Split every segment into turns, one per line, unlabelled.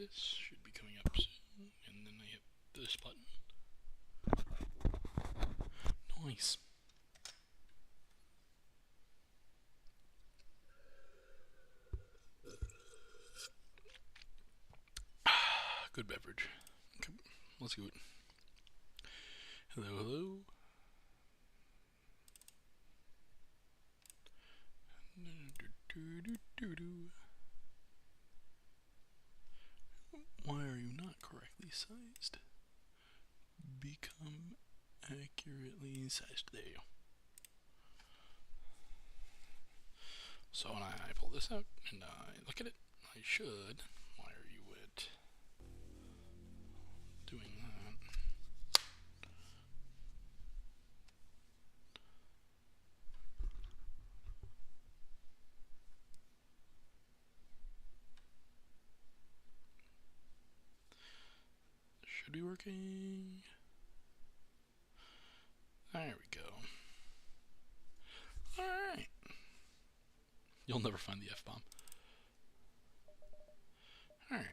this should be coming up soon, and then I hit this button. Nice. Good beverage. Okay, let's do it. Hello, hello. Why are you not correctly sized? Become accurately sized. There you go. So when I pull this out and I look at it, I should. Why are you doing that? Should be working. There we go. Alright. You'll never find the F-bomb. Alright.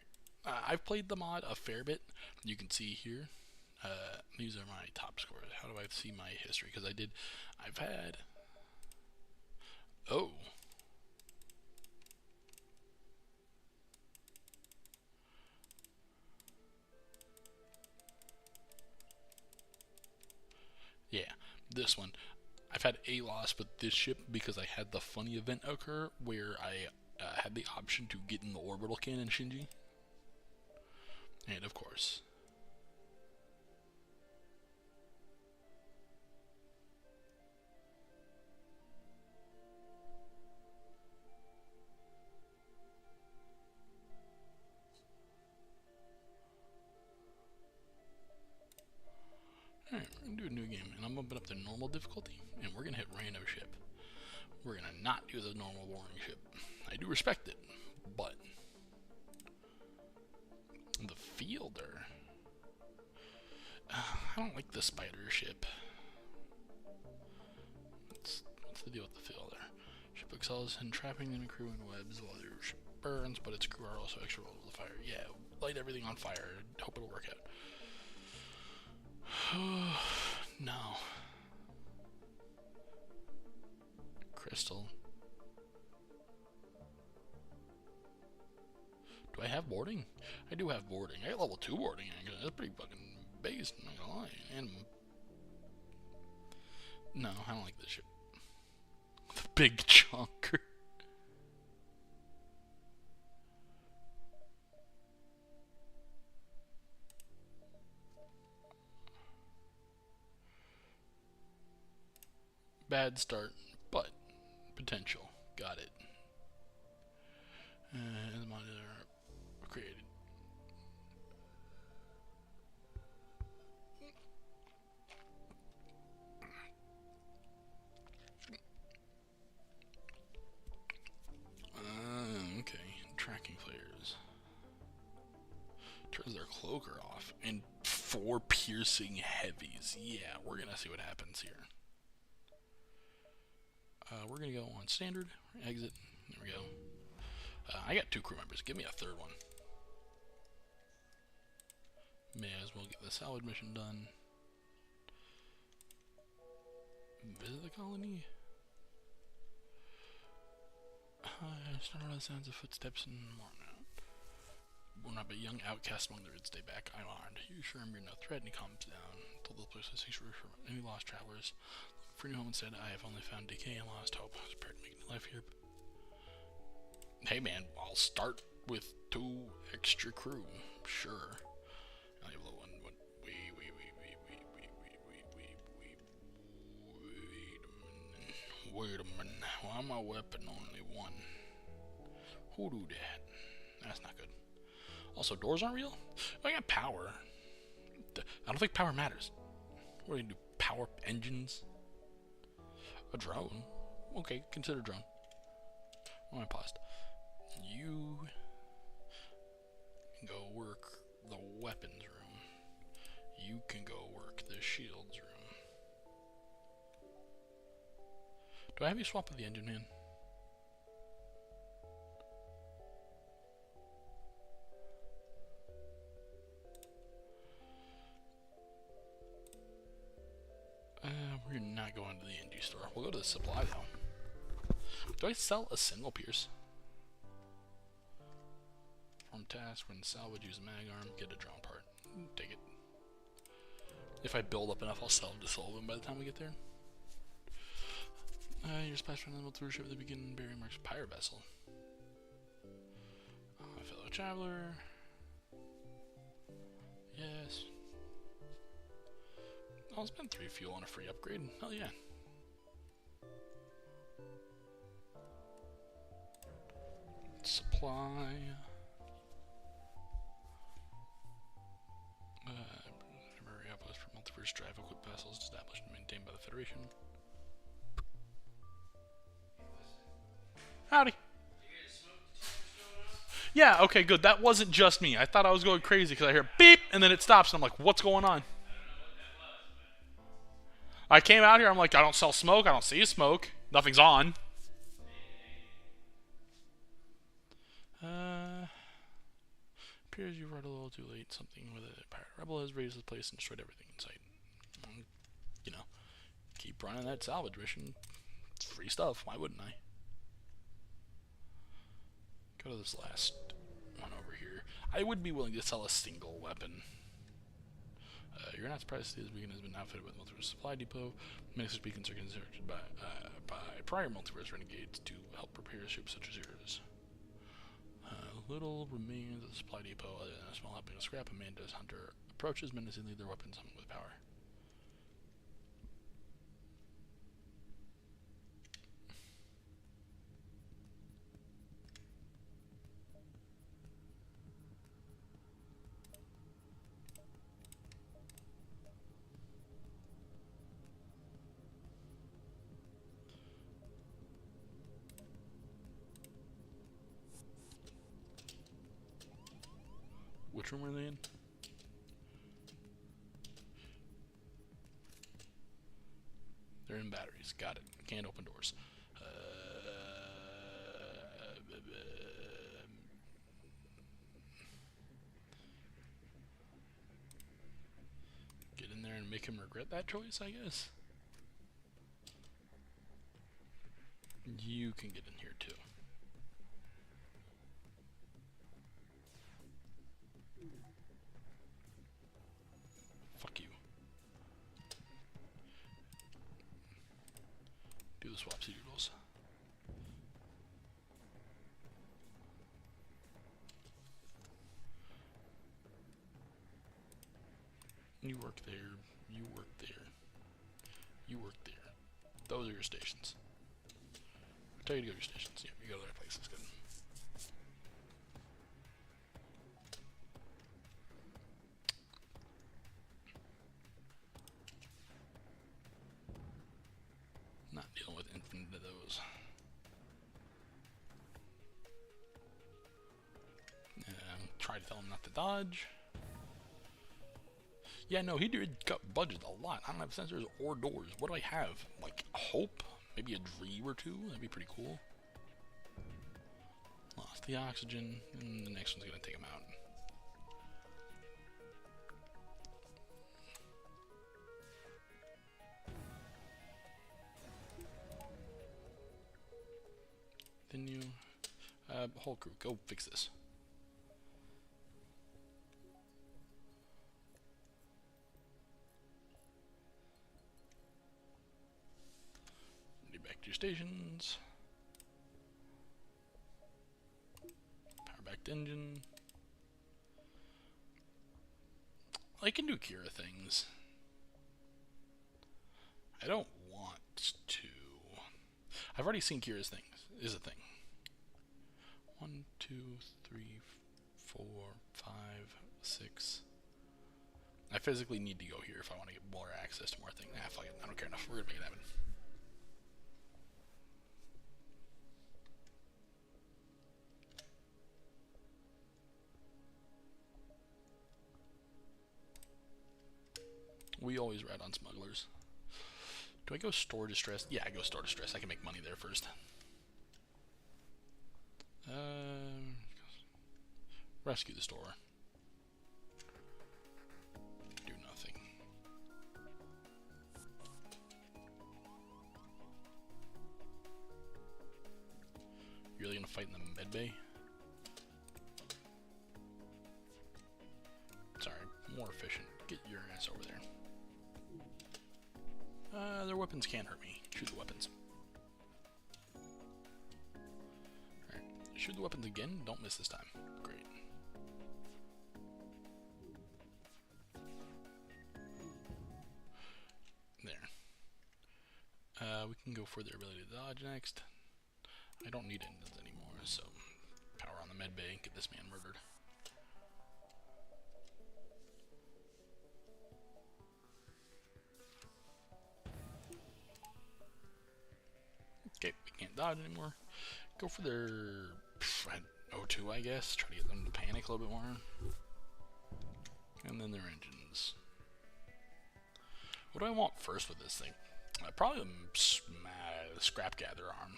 I've played the mod a fair bit. You can see here. These are my top scores. How do I see my history? Because I've had... Oh. Yeah, this one. I've had a loss with this ship because I had the funny event occur where I had the option to get in the orbital cannon Shinji. And of course. Alright, we're going to do a new game, and I'm going to open up the normal difficulty, and we're going to hit random ship. We're going to not do the normal boring ship. I do respect it, but the fielder... I don't like the spider ship. What's the deal with the fielder? Ship excels in trapping the crew in webs while your ship burns, but its crew are also extra vulnerable to fire. Yeah, light everything on fire. Hope it'll work out. No. Crystal. Do I have boarding? I do have boarding. I got level 2 boarding. That's pretty fucking based, I'm not gonna lie. And no, I don't like this shit. The big chunker. Bad start, but potential. Got it. And the monitor created. Okay, tracking players. Turns their cloaker off. And 4 piercing heavies. Yeah, we're gonna see what happens here. We're gonna go on standard, exit. There we go. I got 2 crew members. Give me a 3rd one. May as well get the salvage mission done. Visit the colony. Started on the sounds of footsteps and more now. Will not be a young outcast among the rid. Stay back. I'm armed. You sure you're no threat? And he calms down. Told the place to sanctuary for any lost travelers. Looking for a new home instead. I have only found decay and lost hope. I was prepared to make new life here. Hey man, I'll start with 2 extra crew. Sure. I have low one. Wait a minute. Why am my weapon only 1? Who do that? That's not good. Also, doors aren't real? I got power. I don't think power matters. What do you do? Power engines? A drone? Okay, consider drone. Why am I paused? You can go work the weapons room. You can go work the shields room. Do I have you swap with the engine man? to the supply though. Do I sell a single pierce? Perform task, when salvage, use a mag arm, get a drone part. Take it. If I build up enough, I'll sell them to Sullivan by the time we get there. Your splash from the Multiverse ship at the beginning, Barry marks pirate vessel. Fellow traveler. Yes. I'll spend 3 fuel on a free upgrade. Hell yeah. Supply. Temporary outpost for Multiverse drive equipped vessels established and maintained by the Federation. Howdy. Yeah, okay, good. That wasn't just me. I thought I was going crazy because I hear beep and then it stops and I'm like, what's going on? I came out here, I'm like, I don't sell smoke, I don't see smoke. Nothing's on. Appears you wrote a little too late. Something with a pirate rebel has raised the place and destroyed everything in sight. You know, keep running that salvage mission. It's free stuff, why wouldn't I? Go to this last one over here. I would be willing to sell a single weapon. You're not surprised to see this beacon has been outfitted with Multiverse Supply Depot. Many such beacons are constructed by prior Multiverse renegades to help prepare ships such as yours. Little remains of the Supply Depot other than a small helping of scrap. Amanda's hunter approaches menacingly, their weapons hung with power. Which room are they in? They're in batteries. Got it. Can't open doors. Get in there and make him regret that choice, I guess. You can get in here too. Fuck you. Do the swapsy doodles. You work there. You work there. You work there. Those are your stations. I tell you to go to your stations. Yeah, you go to the right place. That's good. Not dealing with infinite of those. Try to tell him not to dodge. Yeah, no, he did cut budget a lot. I don't have sensors or doors. What do I have? Like, hope? Maybe a dream or two? That'd be pretty cool. Lost the oxygen, and the next one's gonna take him out. Then you, whole crew, go fix this. Get back to your stations. Power back to engine. I can do Kira things. I don't want to. I've already seen Kira's things. Is a thing. 1, 2, 3, 4, 5, 6. I physically need to go here if I want to get more access to more things. Ah, fuck it. I don't care enough. We're gonna make it happen. We always ride on smugglers. Do I go store distress? Yeah, I go store distress. I can make money there first. Rescue the store. Do nothing. to fight in the med bay. Sorry, more efficient. Get your ass over there. Their weapons can't hurt me. Shoot the weapons. Alright, shoot the weapons again. Don't miss this time. Great. There. We can go for their ability to dodge next. I don't need engines anymore, so power on the med bay and get this man murdered. Okay, we can't dodge anymore. Go for their O2, I guess. Try to get them to panic a little bit more. And then their engines. What do I want first with this thing? Probably the scrap gather arm.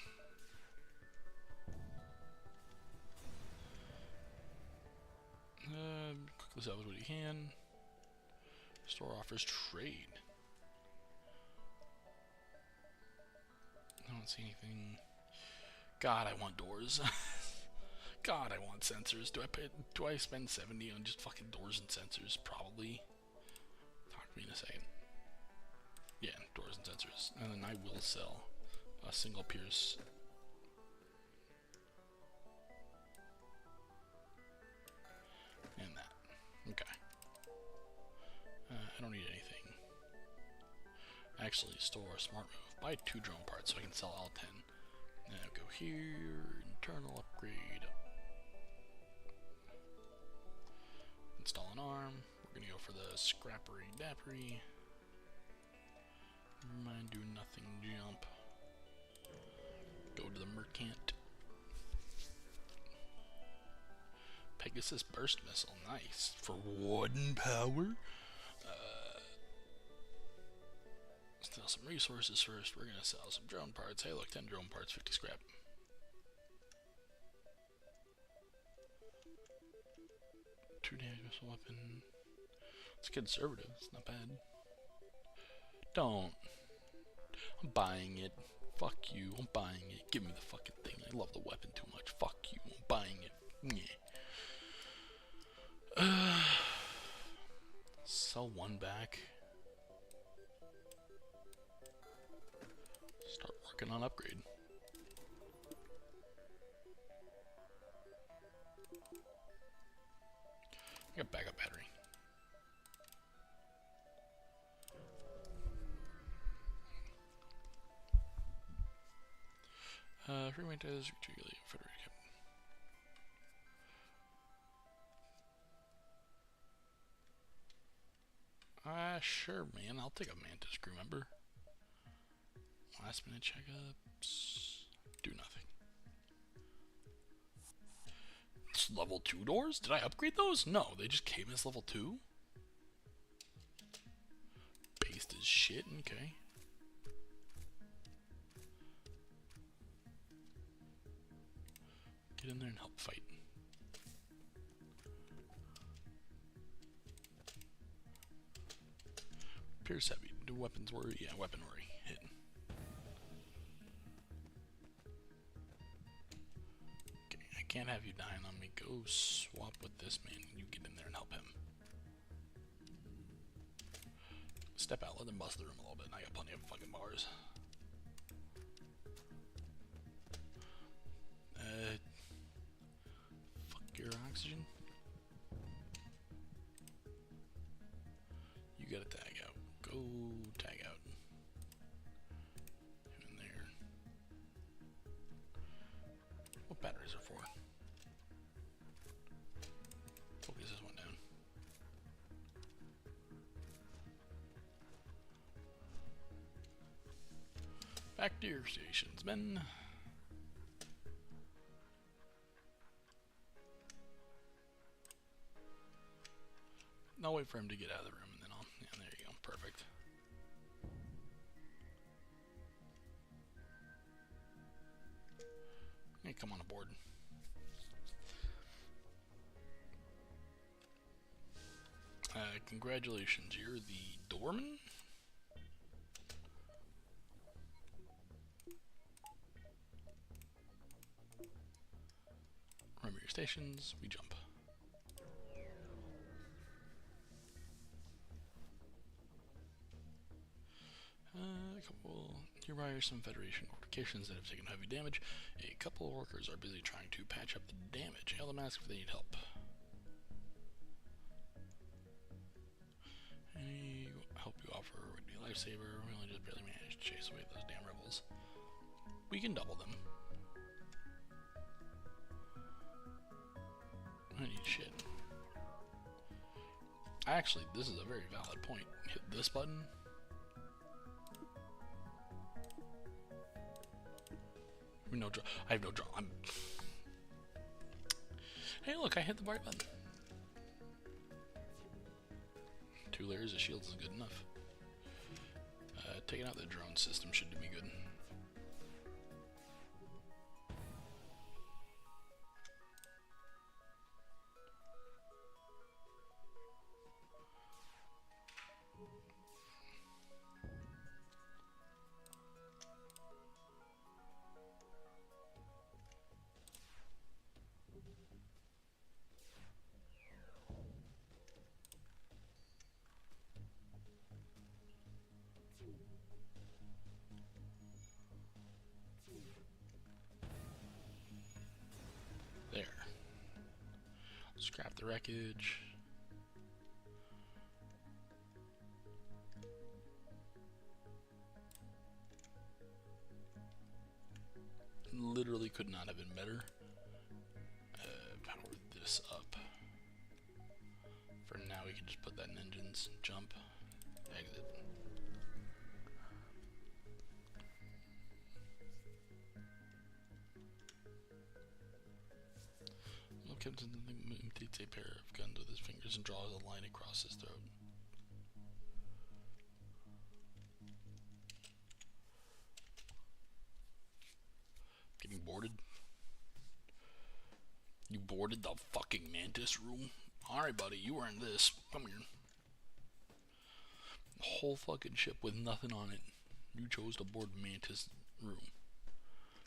Quickly salvage what you can. Store offers trade. I don't see anything. God, I want doors. God, I want sensors. Do I spend 70 on just fucking doors and sensors? Probably. Talk to me in a second. Yeah, doors and sensors. And then I will sell a single pierce. And that. Okay. I don't need anything. Actually, store a smart move. Buy 2 drone parts so I can sell all 10. Now go here. Internal upgrade. Install an arm. We're gonna go for the scrappery dappery. Never mind, do nothing, jump. Go to the mercant. Pegasus burst missile, nice. For 1 power. Steal some resources first. We're gonna sell some drone parts. Hey, look, 10 drone parts, 50 scrap. Two damage missile weapon. It's conservative. It's not bad. Don't. I'm buying it. Fuck you. I'm buying it. Give me the fucking thing. I love the weapon too much. Fuck you. I'm buying it. Yeah. Sell 1 back. Start working on upgrade. I got backup battery. Freeway does particularly Federated Captain. Sure, man. I'll take a Mantis crew member. Last minute checkups. Do nothing. It's level 2 doors? Did I upgrade those? No, they just came as level 2. Based as shit, okay. Get in there and help fight. Pierce heavy. Do weapons worry? Yeah, weapon worry. Hit. Okay, I can't have you dying on me. Go swap with this man and you get in there and help him. Step out, let them bust the room a little bit. I got plenty of fucking bars. Fuck your oxygen. You gotta tag out. Go tag out. Him in there. What batteries are for? Focus this one down. Back to your stations, men. I'll wait for him to get out of the room and then I'll... Yeah, there you go. Perfect. Hey, come on aboard. Congratulations, you're the doorman? stations, we jump. A couple nearby are some Federation fortifications that have taken heavy damage. A couple of workers are busy trying to patch up the damage. Hail them, ask if they need help. Any help you offer would be a lifesaver. We only just barely managed to chase away those damn rebels. We can double them. I need shit. Actually, this is a very valid point. Hit this button. No draw. I have no draw. Hey, look! I hit the right button. 2 layers of shields is good enough. Taking out the drone system should be good. There. Scrap the wreckage. Literally could not have been better. Power this up. For now, we can just put that in engines. Jump. Exit. Captain imitates a pair of guns with his fingers and draws a line across his throat. Getting boarded? You boarded the fucking Mantis room? Alright, buddy, you earned this. Come here. The whole fucking ship with nothing on it. You chose to board Mantis room.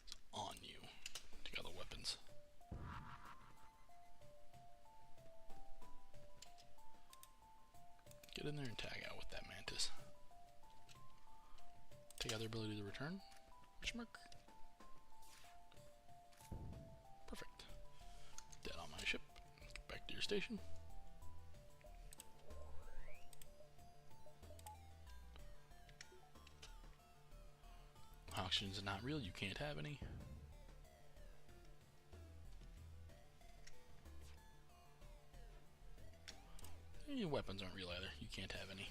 It's on you. Take out the weapons. Get in there and tag out with that Mantis. Take out their ability to return. Which mark? Perfect. Dead on my ship. Get back to your station. Oxygen's not real, you can't have any. Your weapons aren't real either. You can't have any.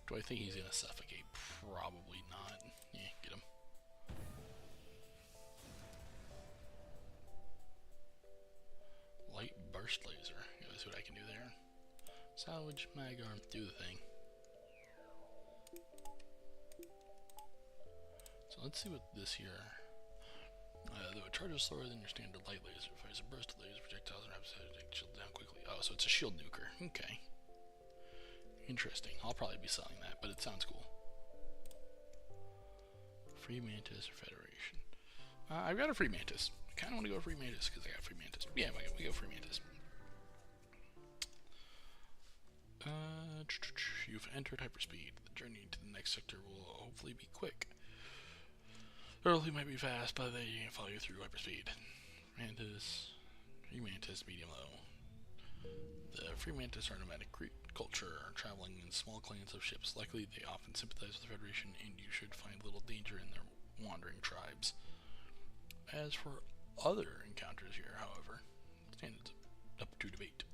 Do I think he's gonna suffocate? Probably not. Yeah, get him. Light burst laser. Let's see what I can do there. Salvage, mag arm, do the thing. So let's see what this here. Though it charges slower than your standard light laser, fires a burst of laser projectiles and rapid to take the shield down quickly. Oh, so it's a shield nuker. Okay. Interesting. I'll probably be selling that, but it sounds cool. Free Mantis or Federation? I've got a Free Mantis. I kind of want to go Free Mantis because I got Free Mantis. Yeah, we go Free Mantis. You've entered hyperspeed. The journey to the next sector will hopefully be quick. Early might be fast, but they can't follow you through hyperspeed. Mantis, Free Mantis, medium low. The Free Mantis are nomadic culture, traveling in small clans of ships. Likely they often sympathize with the Federation, and you should find little danger in their wandering tribes. As for other encounters here, however, stands up to debate.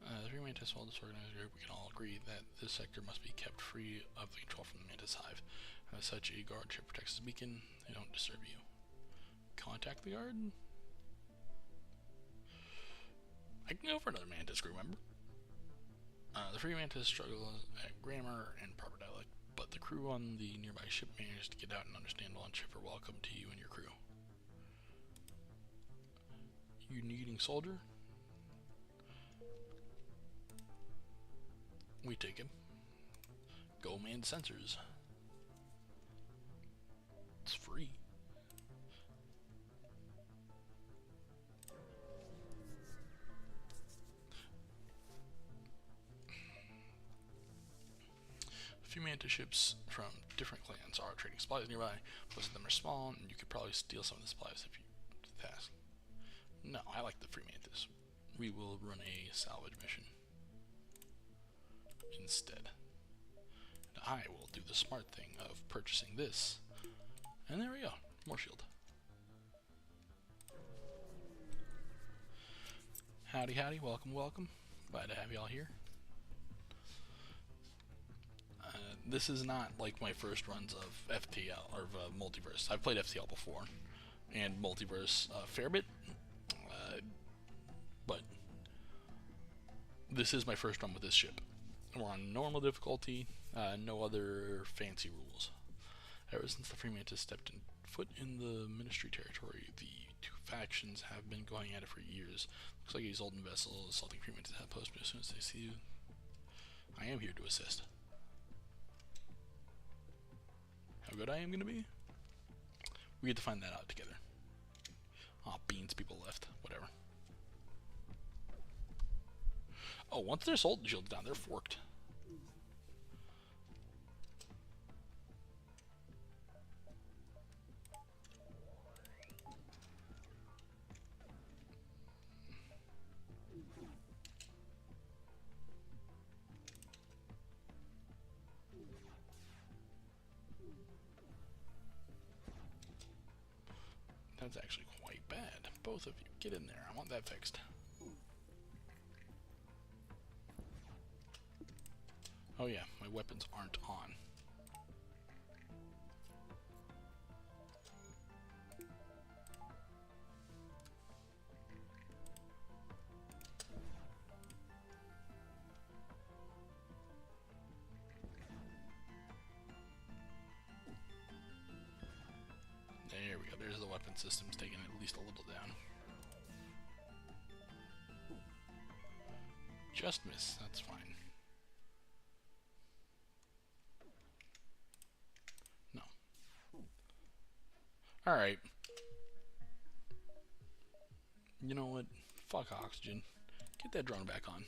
The Free Mantis, while disorganized group, we can all agree that this sector must be kept free of the control from the Mantis Hive. As such, a guard ship protects the beacon. They don't disturb you. Contact the guard? I can go for another Mantis crew member. The Free Mantis struggle at grammar and proper dialect, but the crew on the nearby ship managed to get out and understand while on ship are welcome to you and your crew. You needing soldier? We take him. Go man sensors. It's free. A few mantis ships from different clans are trading supplies nearby. Most of them are small, and you could probably steal some of the supplies if you did the task. No, I like the free mantis. We will run a salvage mission instead. And I will do the smart thing of purchasing this. And there we go. More shield. Howdy, howdy. Welcome, welcome. Glad to have y'all here. This is not like my first runs of FTL, or Multiverse. I've played FTL before, and Multiverse a fair bit, but this is my first run with this ship. We're on normal difficulty, no other fancy rules. Ever since the Freemantis stepped foot in the Ministry territory, the two factions have been going at it for years. Looks like these olden vessels assaulting Freemantis outposts, but as soon as they see you, I am here to assist. How good I am going to be? We get to find that out together. Aw, beans, people left. Whatever. Oh, once their Sultan shield's down, they're forked. That's actually quite bad. Both of you, get in there. I want that fixed. Oh yeah, my weapons aren't on. There we go, there's the weapon systems taking it at least a little down. Just miss, that's fine. No. Alright. You know what? Fuck oxygen. Get that drone back on.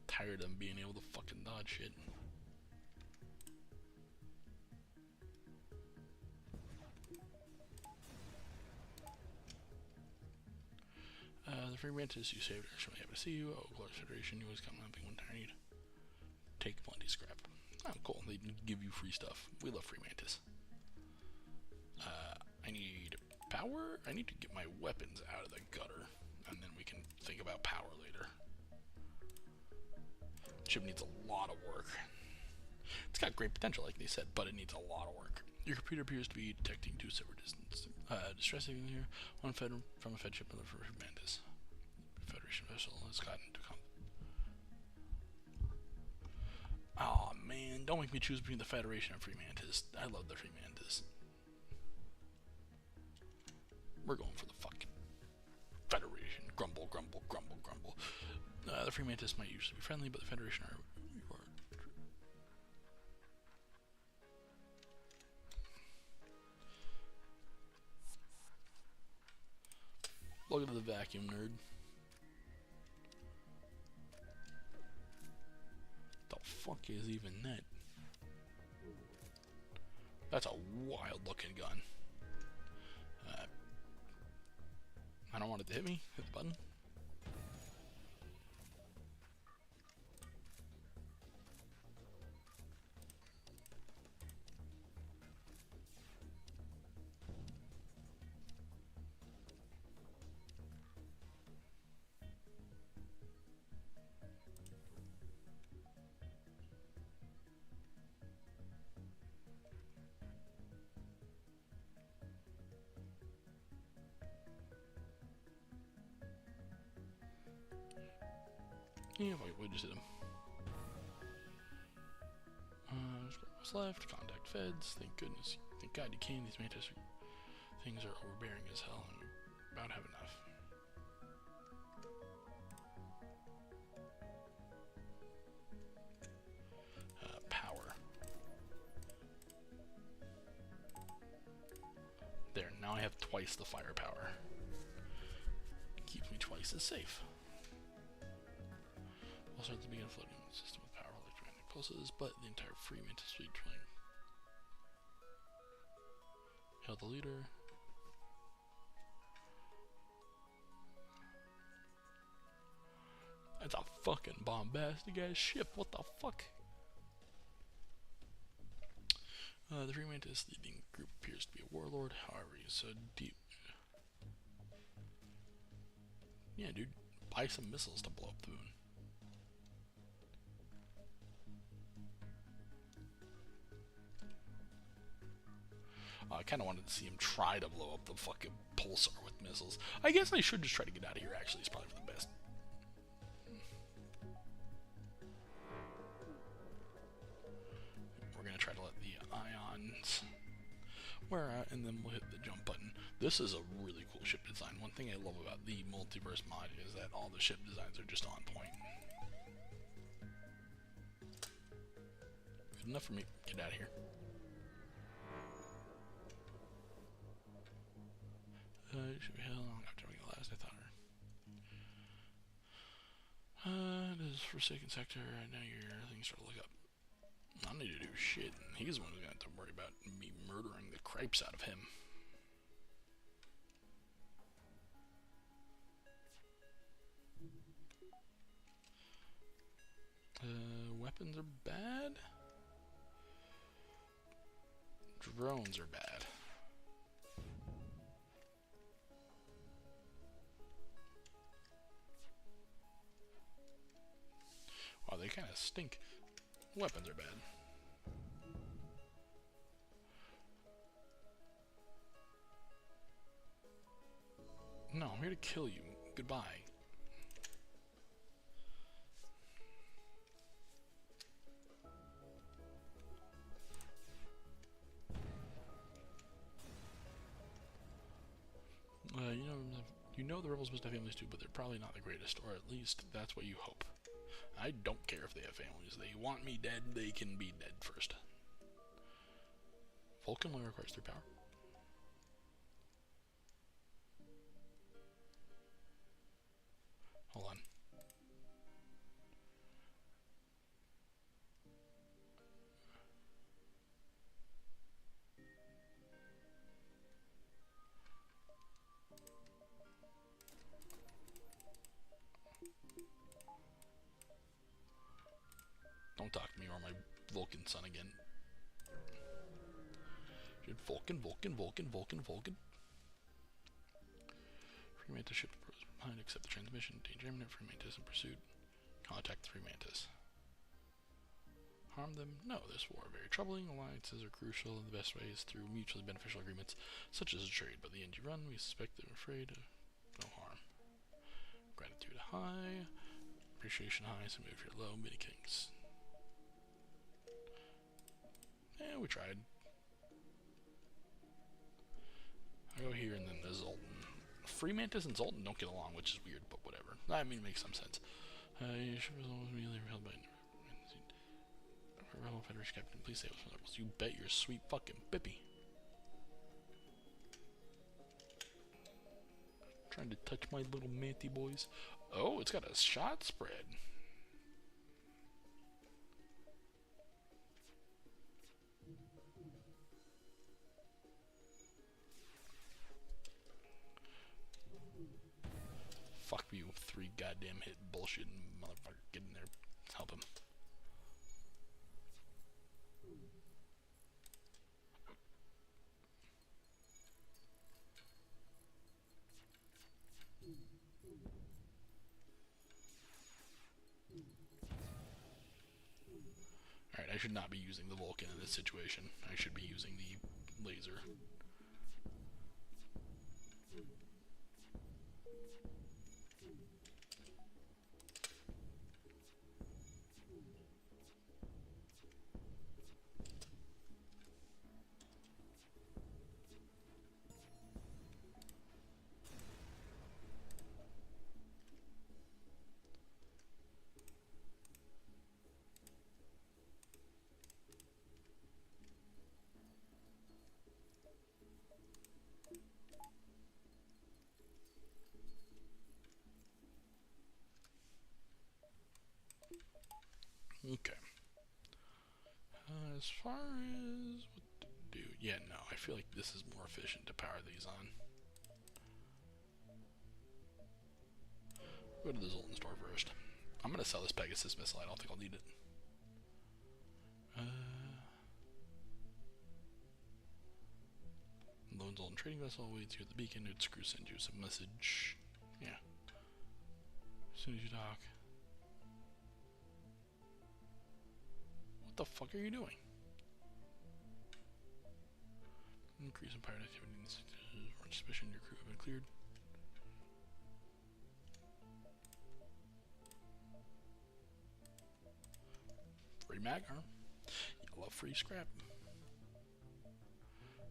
Tired of them being able to fucking dodge shit. The Freemantis you saved are extremely happy to see you. Oh, Glorious Federation, you always come helping when tired. Take plenty scrap. Oh, cool. They give you free stuff. We love Freemantis. I need power. I need to get my weapons out of the gutter, and then we can think about power later. Ship needs a lot of work. It's got great potential, like they said, but it needs a lot of work. Your computer appears to be detecting two separate distressing here. One fed from a fed ship, another from Freemantis. Federation vessel has gotten to come. Aw, man, don't make me choose between the Federation and Freemantis. I love the Freemantis. We're going for the fucking Federation. Grumble, grumble, grumble, grumble. The Freemantis might usually be friendly, but the Federation are... Look at the vacuum, nerd. The fuck is even that? That's a wild looking gun. I don't want it to hit me. Hit the button. Yeah, we just hit him. What's left? Contact feds. Thank goodness. Thank God you came. These mantis things are overbearing as hell, and we about have enough. now I have twice the firepower. Keeps me twice as safe. We'll start to begin floating the system with powerful electromagnetic pulses, but the entire free mantis fleet trying. Hail the leader. That's a fucking bombastic ass ship. What the fuck? The free mantis leading group appears to be a warlord. However, he's so deep. Yeah, dude. Buy some missiles to blow up the moon. I kind of wanted to see him try to blow up the fucking pulsar with missiles. I guess I should just try to get out of here, actually. It's probably for the best. We're going to try to let the ions wear out, and then we'll hit the jump button. This is a really cool ship design. One thing I love about the Multiverse mod is that all the ship designs are just on point. Good enough for me. Get out of here. Should be hell long after we last, I thought. This is Forsaken Sector, and now your things start to look up. I don't need to do shit. He's the one who's going to have to worry about me murdering the cripes out of him. Weapons are bad. Drones are bad. Wow, they kind of stink. Weapons are bad. No, I'm here to kill you. Goodbye. You know the rebels must have families too, but they're probably not the greatest, or at least that's what you hope. I don't care if they have families. They want me dead, they can be dead first. Vulcan only requires 3 power. Hold on. Don't talk to me or my Vulcan son again. Dude, Vulcan. Free Mantis ship behind, accept the transmission. Danger imminent. Free Mantis in pursuit. Contact the Free Mantis. Harm them? No, this war very troubling. Alliances are crucial, and the best way is through mutually beneficial agreements, such as a trade. But the end you run, we suspect they're afraid of no harm. Gratitude high. Appreciation high, so move here low. Mini kings. Yeah, we tried. I go here and then the Zoltan. Free Mantis and Zoltan don't get along, which is weird, but whatever. I mean, it makes some sense. You should resolve immediately held by Rebel Federation Captain. Please save us from the rebels. You bet your sweet fucking bippy. Trying to touch my little manty boys. Oh, it's got a shot spread. Fuck you, 3 goddamn hit bullshit, motherfucker. Get in there. Help him. Alright, I should not be using the Vulcan in this situation. I should be using the laser. Okay. As far as what to do, yeah, no, I feel like this is more efficient to power these on. Go to the Zoltan store first. I'm gonna sell this Pegasus missile. I don't think I'll need it. Lone Zoltan trading vessel waits here at the beacon. It's screw send you some message. Yeah. As soon as you talk. What the fuck are you doing? Increase in pirate activity. On suspicion, your crew have been cleared. Free mag arm. You love free scrap.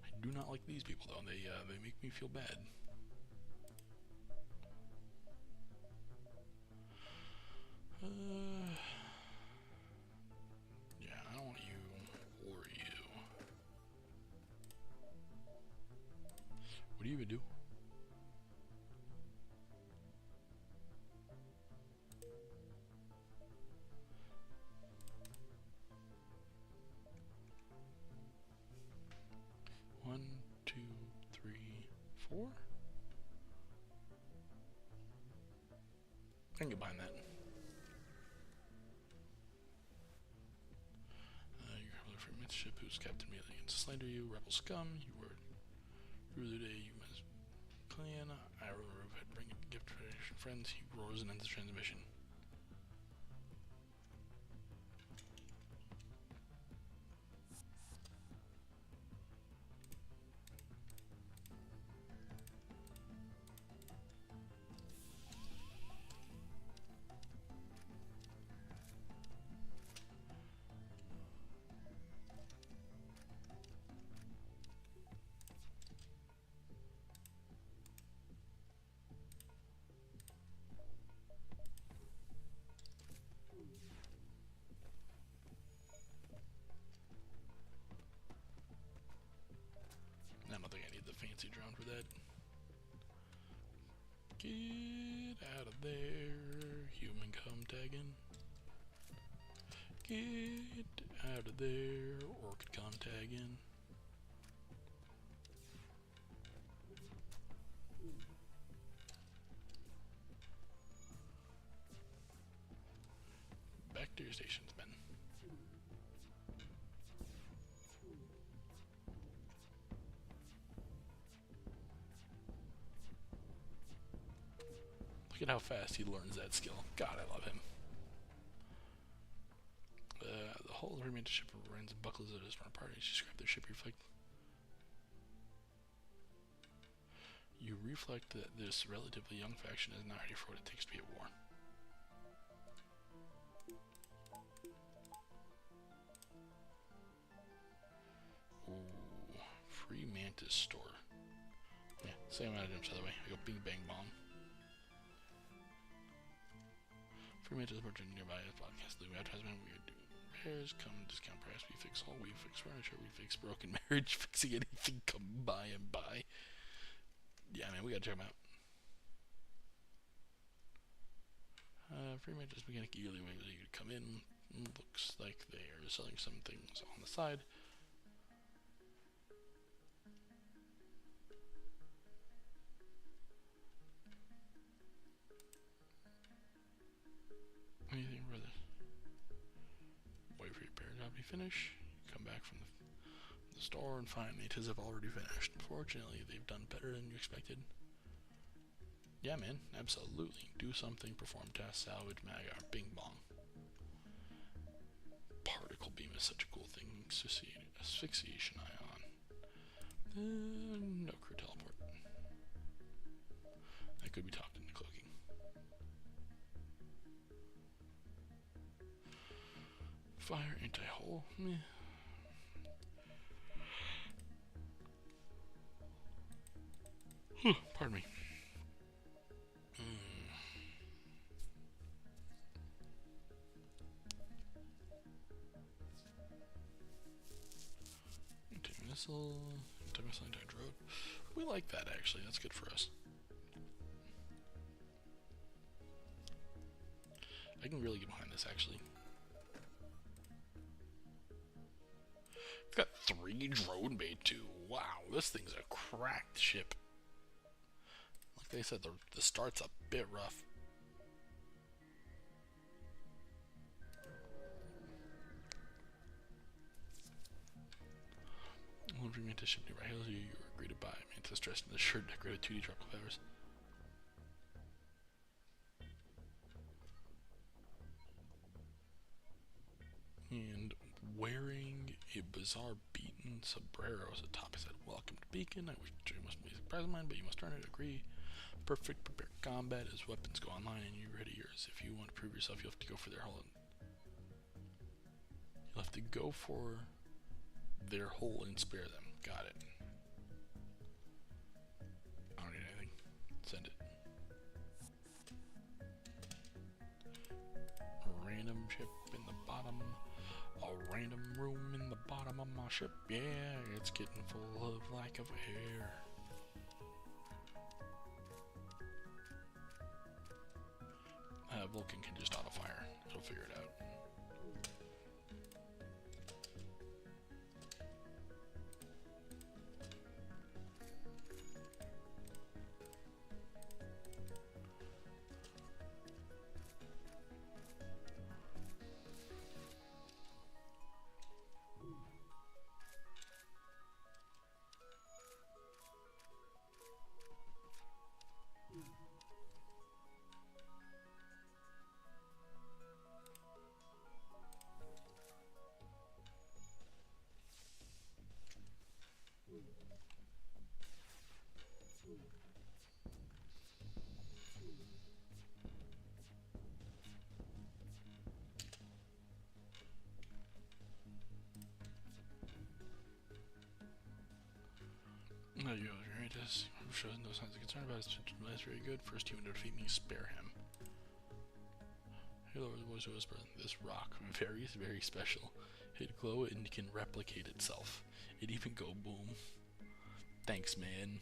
I do not like these people though. They make me feel bad. Yeah, I don't want you or you. What do you even do? One, two, three, four. I can get behind that. Your free ship whose captain immediately begins to slander you, rebel scum. You were ruler today. You must clan. I had bring a gift to friends. He roars and ends the transmission. I don't think I need the fancy drone for that. Get out of there, human come tagging. Get out of there, orchid come tagging. Back to your stations, men. Look at how fast he learns that skill. God, I love him. The whole remainder ship runs and buckles at his front party. She scrapped their ship reflect. You reflect that this relatively young faction is not ready for what it takes to be at war. Ooh, free mantis store. Yeah, same amount of items by the way. I go bing bang bomb. Free mantis merchant nearby podcast. The advertisement we are doing repairs, come discount price, we fix all, we fix furniture, we fix broken marriage, fixing anything, come by and buy. Yeah, man, we gotta check them out. Free mantis mechanic yearly way you could come in. Looks like they are selling some things on the side. Anything for this? Wait for your repair job to finish. Come back from the store and find mantis have already finished. Fortunately, they've done better than you expected. Yeah, man, absolutely. Do something, perform tasks, salvage, mag art, bing bong. Particle beam is such a cool thing. Asphyxiation ion. No crew teleport. That could be talked into cloaking. Fire anti-hull. Meh. Pardon me. Anti-missile, anti-drone. We like that actually. That's good for us. I can really get behind this actually. 3 drone bay too. Wow, this thing's a cracked ship. Like they said, the start's a bit rough. When we Mantis ship nearby hails you, you are greeted by Mantis dressed in the shirt decorated 2D tropical flowers. And wearing a bizarre beaten sombrero atop his head. Welcome to Beacon. I wish you must be surprised of mine, but you must earn it. Agree. Perfect. Prepare combat as weapons go online and you ready yours. If you want to prove yourself, you'll have to go for their hull. You'll have to go for their hull and spare them. Got it. I don't need anything. Send it. A random ship in the bottom. A random room in the bottom of my ship. Yeah, it's getting full of lack of air. Vulcan can just auto-fire. He'll figure it out. No, you Uranus shows no signs of concern about his potential. That's very good. First human to defeat me, spare him. Hello, the voice of whisper. This rock, very, very special. It glow and can replicate itself. It even go boom. Thanks, man.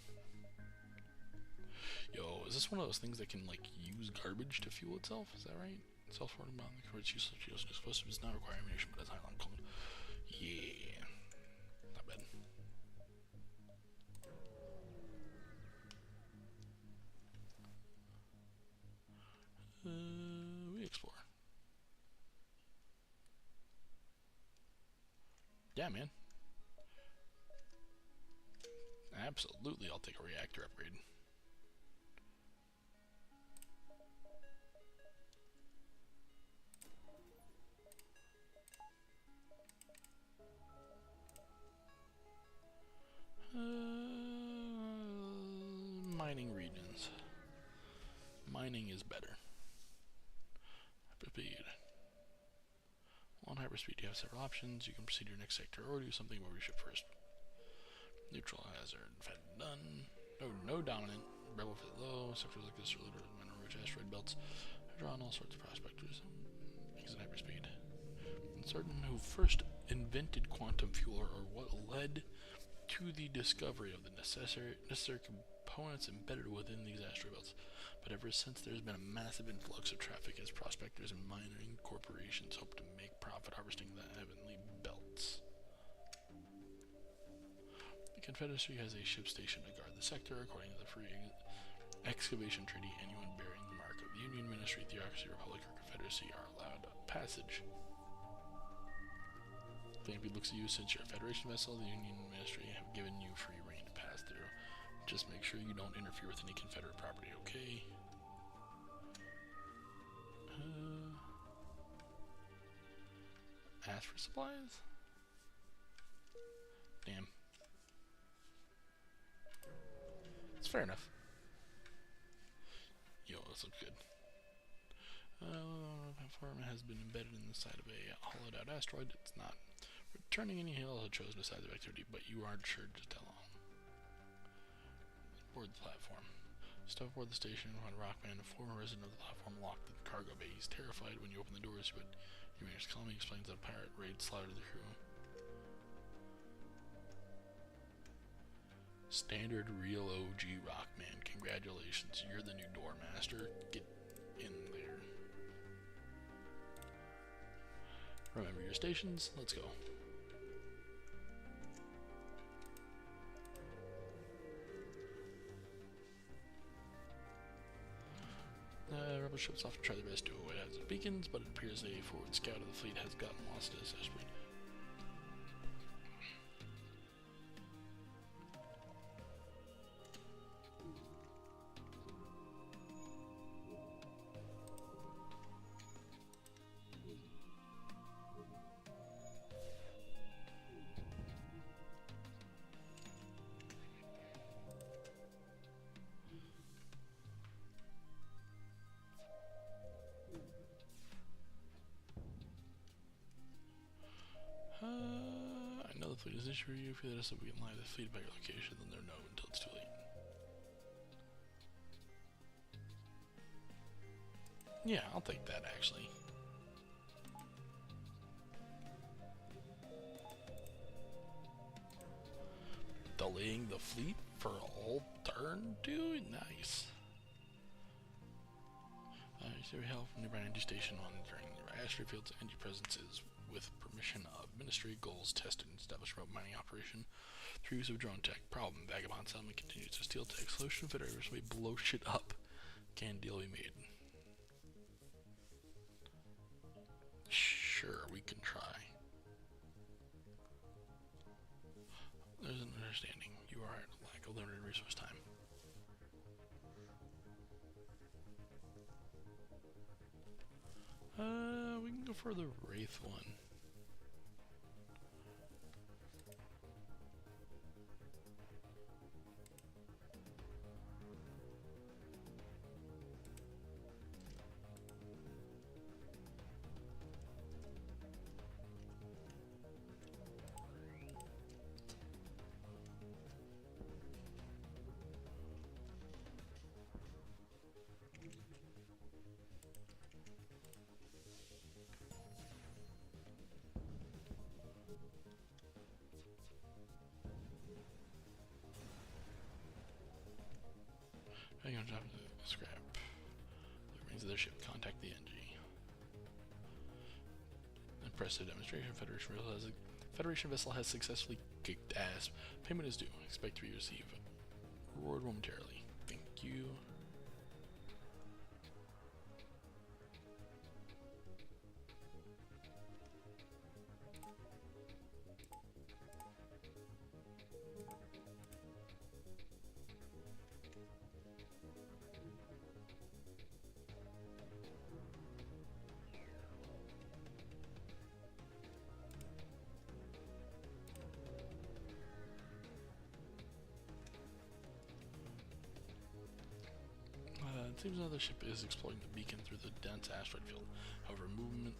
Yo, is this one of those things that can like use garbage to fuel itself? Is that right? Self-forming bomb. The correct use of explosives does not require ammunition, but it's highly cold. Yeah, not bad. We explore. Yeah, man. Absolutely, I'll take a reactor upgrade. Mining regions. Mining is better. Hyperspeed. On hyperspeed, you have several options. You can proceed to your next sector or do something where we ship first. Neutral hazard. Fed done. No dominant. Rebel fit low. Sectors like this are littered with minor rich asteroid belts. I draw on all sorts of prospectors. Exit hyperspeed. Uncertain who first invented quantum fuel or what led to the discovery of the necessary components embedded within these asteroid belts. But ever since, there's been a massive influx of traffic as prospectors and mining corporations hope to make profit harvesting the heavenly belts. The Confederacy has a ship station to guard the sector according to the Free Excavation Treaty. Anyone bearing the mark of the Union, Ministry, Theocracy, Republic, or Confederacy are allowed passage. The NP looks at you since you're a Federation vessel. The Union Ministry have given you free reign to pass through. Just make sure you don't interfere with any Confederate property, okay? Ask for supplies? Damn. It's fair enough. Yo, this looks good. Platform has been embedded in the side of a hollowed out asteroid. It's not returning any hail has chosen a side of activity, but you aren't sure just how long. Board the platform. Step aboard the station when Rockman, a former resident of the platform, locked the cargo bay. He's terrified when you open the doors, but you manage to calm him. He explains that a pirate raid slaughtered the crew. Standard real OG Rockman. Congratulations, you're the new door master. Get in there. Remember your stations. Let's go. rebel ships often try their best to avoid hazard beacons, but it appears a forward scout of the fleet has gotten lost in this airspeed. I know the fleet is an issue for you. If you let us know we can lie the fleet about your location, then they'll know until it's too late. Yeah, I'll take that actually. Delaying the fleet for a whole turn, dude? Nice. You see we help from nearby energy station monitoring nearby asteroid fields. Energy presence is with permission of Ministry. Goals tested and established remote mining operation through use of drone tech. Problem: Vagabond settlement continues to steal tech. Solution: Federators may blow shit up. Can deal be made? Sure, we can try. There's an understanding. You are at lack of limited resource time. We can go for the Wraith one. Hang on, drop the scrap. The remains of their ship. Contact the NG. Impressive demonstration. Federation vessel has successfully kicked ass. Payment is due. Expect to receive reward momentarily. Thank you. It seems another ship is exploring the beacon through the dense asteroid field. However,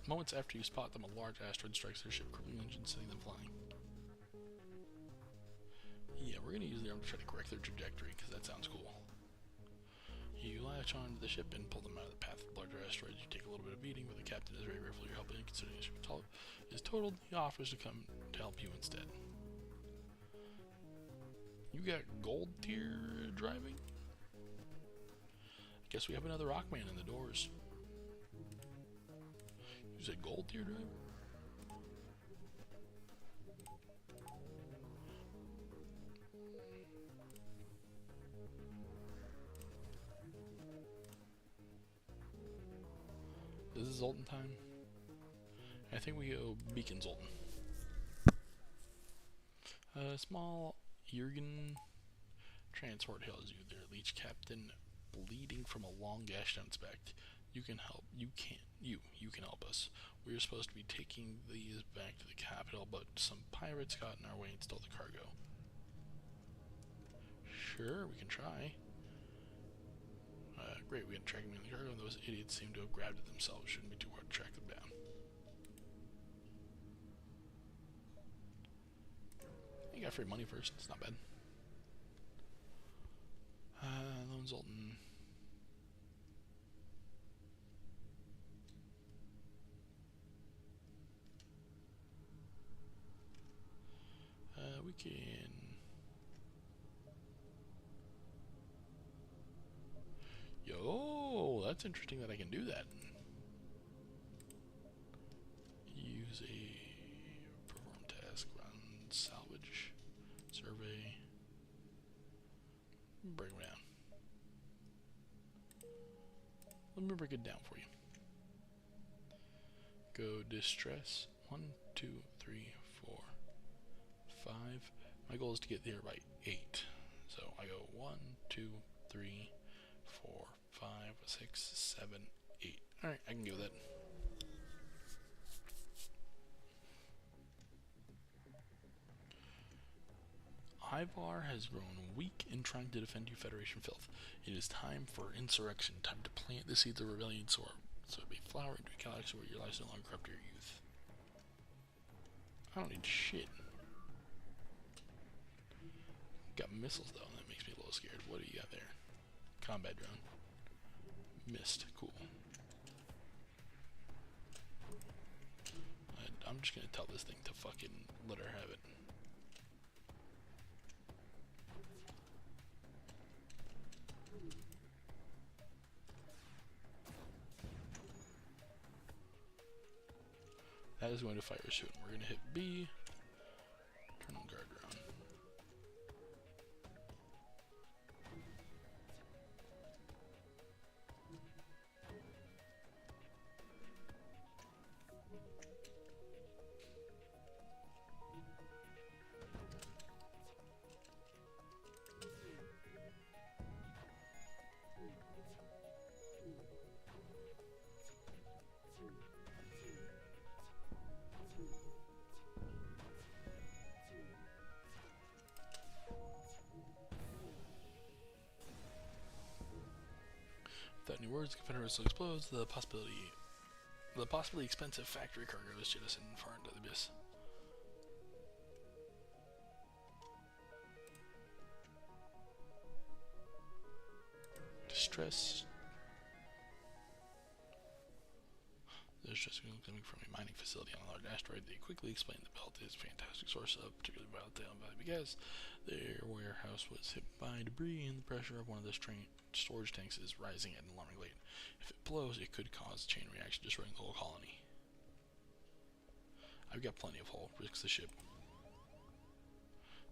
moments after you spot them, a large asteroid strikes their ship, crippling engines, sending them flying. Yeah, we're going to use the arm to try to correct their trajectory, because that sounds cool. You latch onto the ship and pull them out of the path of the larger asteroids. You take a little bit of beating, but the captain is very grateful for your help, and considering the ship is totaled, he offers to come to help you instead. You got gold tier driving? Guess we have another Rockman in the doors. You said gold tier driver? This is Zoltan time. I think we go Beacon Zoltan. Small Jurgen transport hails you. Their leech captain, bleeding from a long gash down its back. You can help. You can help us. We were supposed to be taking these back to the capital, but some pirates got in our way and stole the cargo. Sure, we can try. Great, we can track them in the cargo, and those idiots seem to have grabbed it themselves. Shouldn't be too hard to track them down. You got free money first. It's not bad. Lone Zoltan. We can. Yo, that's interesting that I can do that. Use a perform task, run, salvage, survey, bring them down. Let me break it down for you. Go distress. 1, 2, 3, 4, 5. My goal is to get there by 8. So I go 1, 2, 3, 4, 5, 6, 7, 8. Alright, I can go with that. Ivar has grown weak in trying to defend you, Federation filth. It is time for insurrection, time to plant the seeds of rebellion so it may flower into a galaxy where your lives no longer corrupt your youth. I don't need shit. Got missiles though, and that makes me a little scared. What do you got there? Combat drone. Missed. Cool. I'm just gonna tell this thing to fucking let her have it. That is going to fire soon. We're gonna hit B. Turn on guard drone. Without any words, the Confederate still explodes. The possibly expensive factory cargo is jettisoned far into the abyss. Distress. There's just coming from a mining facility on a large asteroid. They quickly explained the belt is a fantastic source of particularly volatile value because their warehouse was hit by debris and the pressure of one of the storage tanks is rising at an alarming rate. If it blows, it could cause a chain reaction, destroying the whole colony. I've got plenty of hull. Risks the ship.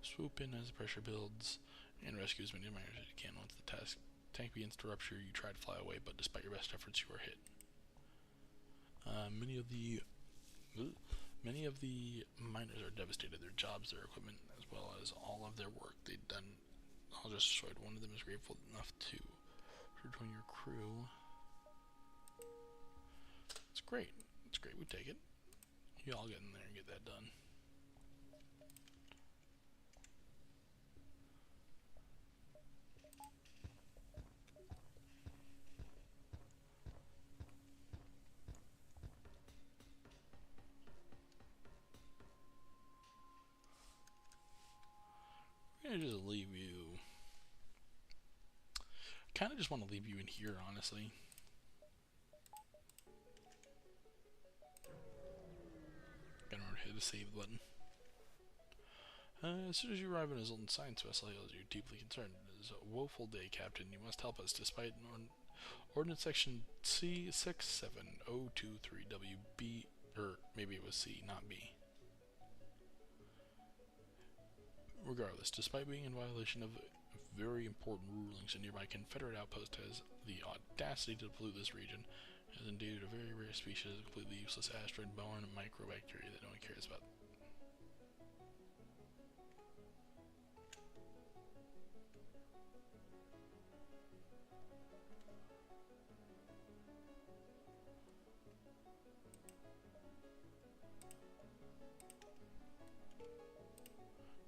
Swoop in as the pressure builds and rescue as many miners as you can. Once the tank begins to rupture, you try to fly away, but despite your best efforts, you are hit. Many of the miners are devastated. Their jobs, their equipment, as well as all of their work they've done, all just destroyed. One of them is grateful enough to join your crew. It's great. It's great. We take it. You all get in there and get that done. I'm gonna just leave you. Kind of just want to leave you in here, honestly. Gotta remember to hit the save button. As soon as you arrive on a Zoltan science vessel, you're deeply concerned. It is a woeful day, Captain. You must help us, despite Ordnance Section C67023WB, or maybe it was C, not B. Regardless, despite being in violation of very important rulings, a nearby Confederate outpost has the audacity to pollute this region, as indeed a very rare species of completely useless asteroid-borne microbacteria that no one cares about.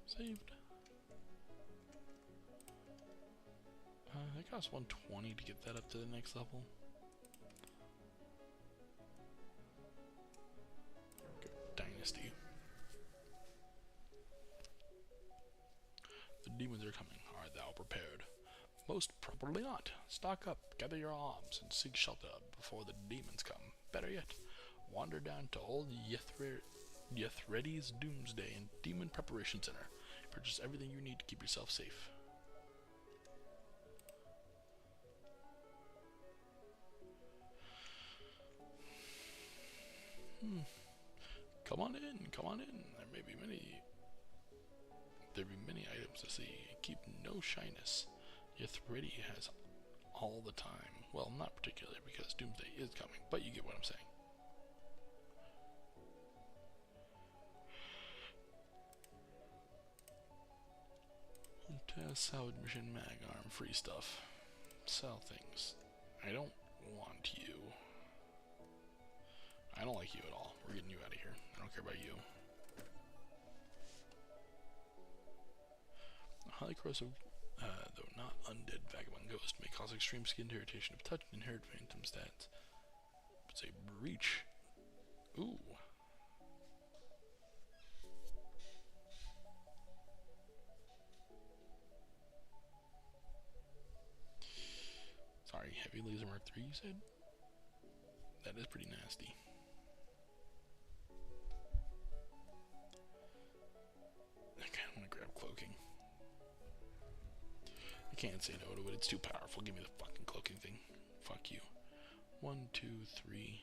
Saved. That costs 120 to get that up to the next level. Go Dynasty. The demons are coming. Art thou prepared? Most probably not. Stock up, gather your arms, and seek shelter before the demons come. Better yet, wander down to old Yethredi's Doomsday and Demon Preparation Center. Purchase everything you need to keep yourself safe. Come on in, come on in. There be many items to see. Keep no shyness. Yethredi has all the time. Well, not particularly, because Doomsday is coming, but you get what I'm saying. Salvage mission, mag arm, free stuff. Sell things. I don't want you. I don't like you at all. We're getting you out of here. I don't care about you. Highly corrosive, though not undead vagabond ghost, may cause extreme skin irritation if touched and inherit phantom stats. It's a breach. Ooh. Sorry, heavy laser mark 3 you said? That is pretty nasty. Okay, I'm gonna grab cloaking. I can't say no to it, it's too powerful. Give me the fucking cloaking thing. Fuck you. 1, 2, 3.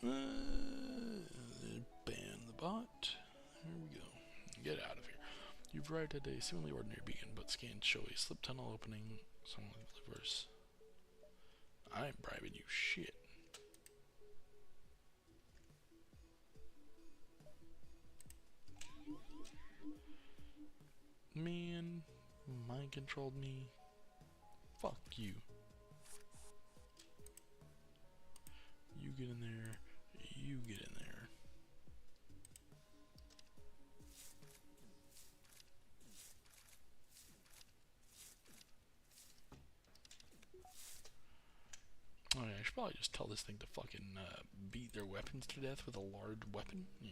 Ban the bot. There we go. Get out of here. You've arrived at a seemingly ordinary beacon, but scans show a slip tunnel opening somewhere in Multiverse. I ain't bribing you shit. Man, mind controlled me. Fuck you. You get in there. You get in there. Oh yeah, I should probably just tell this thing to fucking beat their weapons to death with a large weapon. Yeah.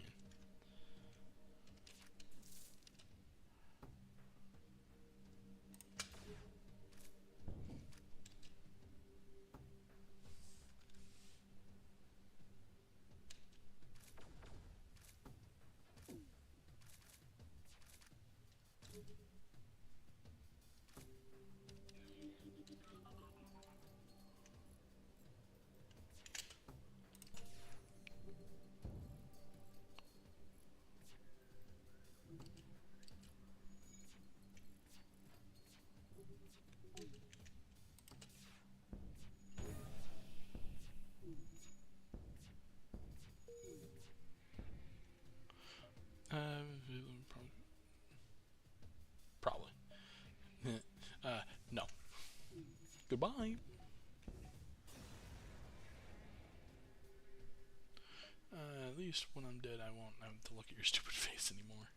Probably. No. Goodbye. At least when I'm dead, I won't have to look at your stupid face anymore.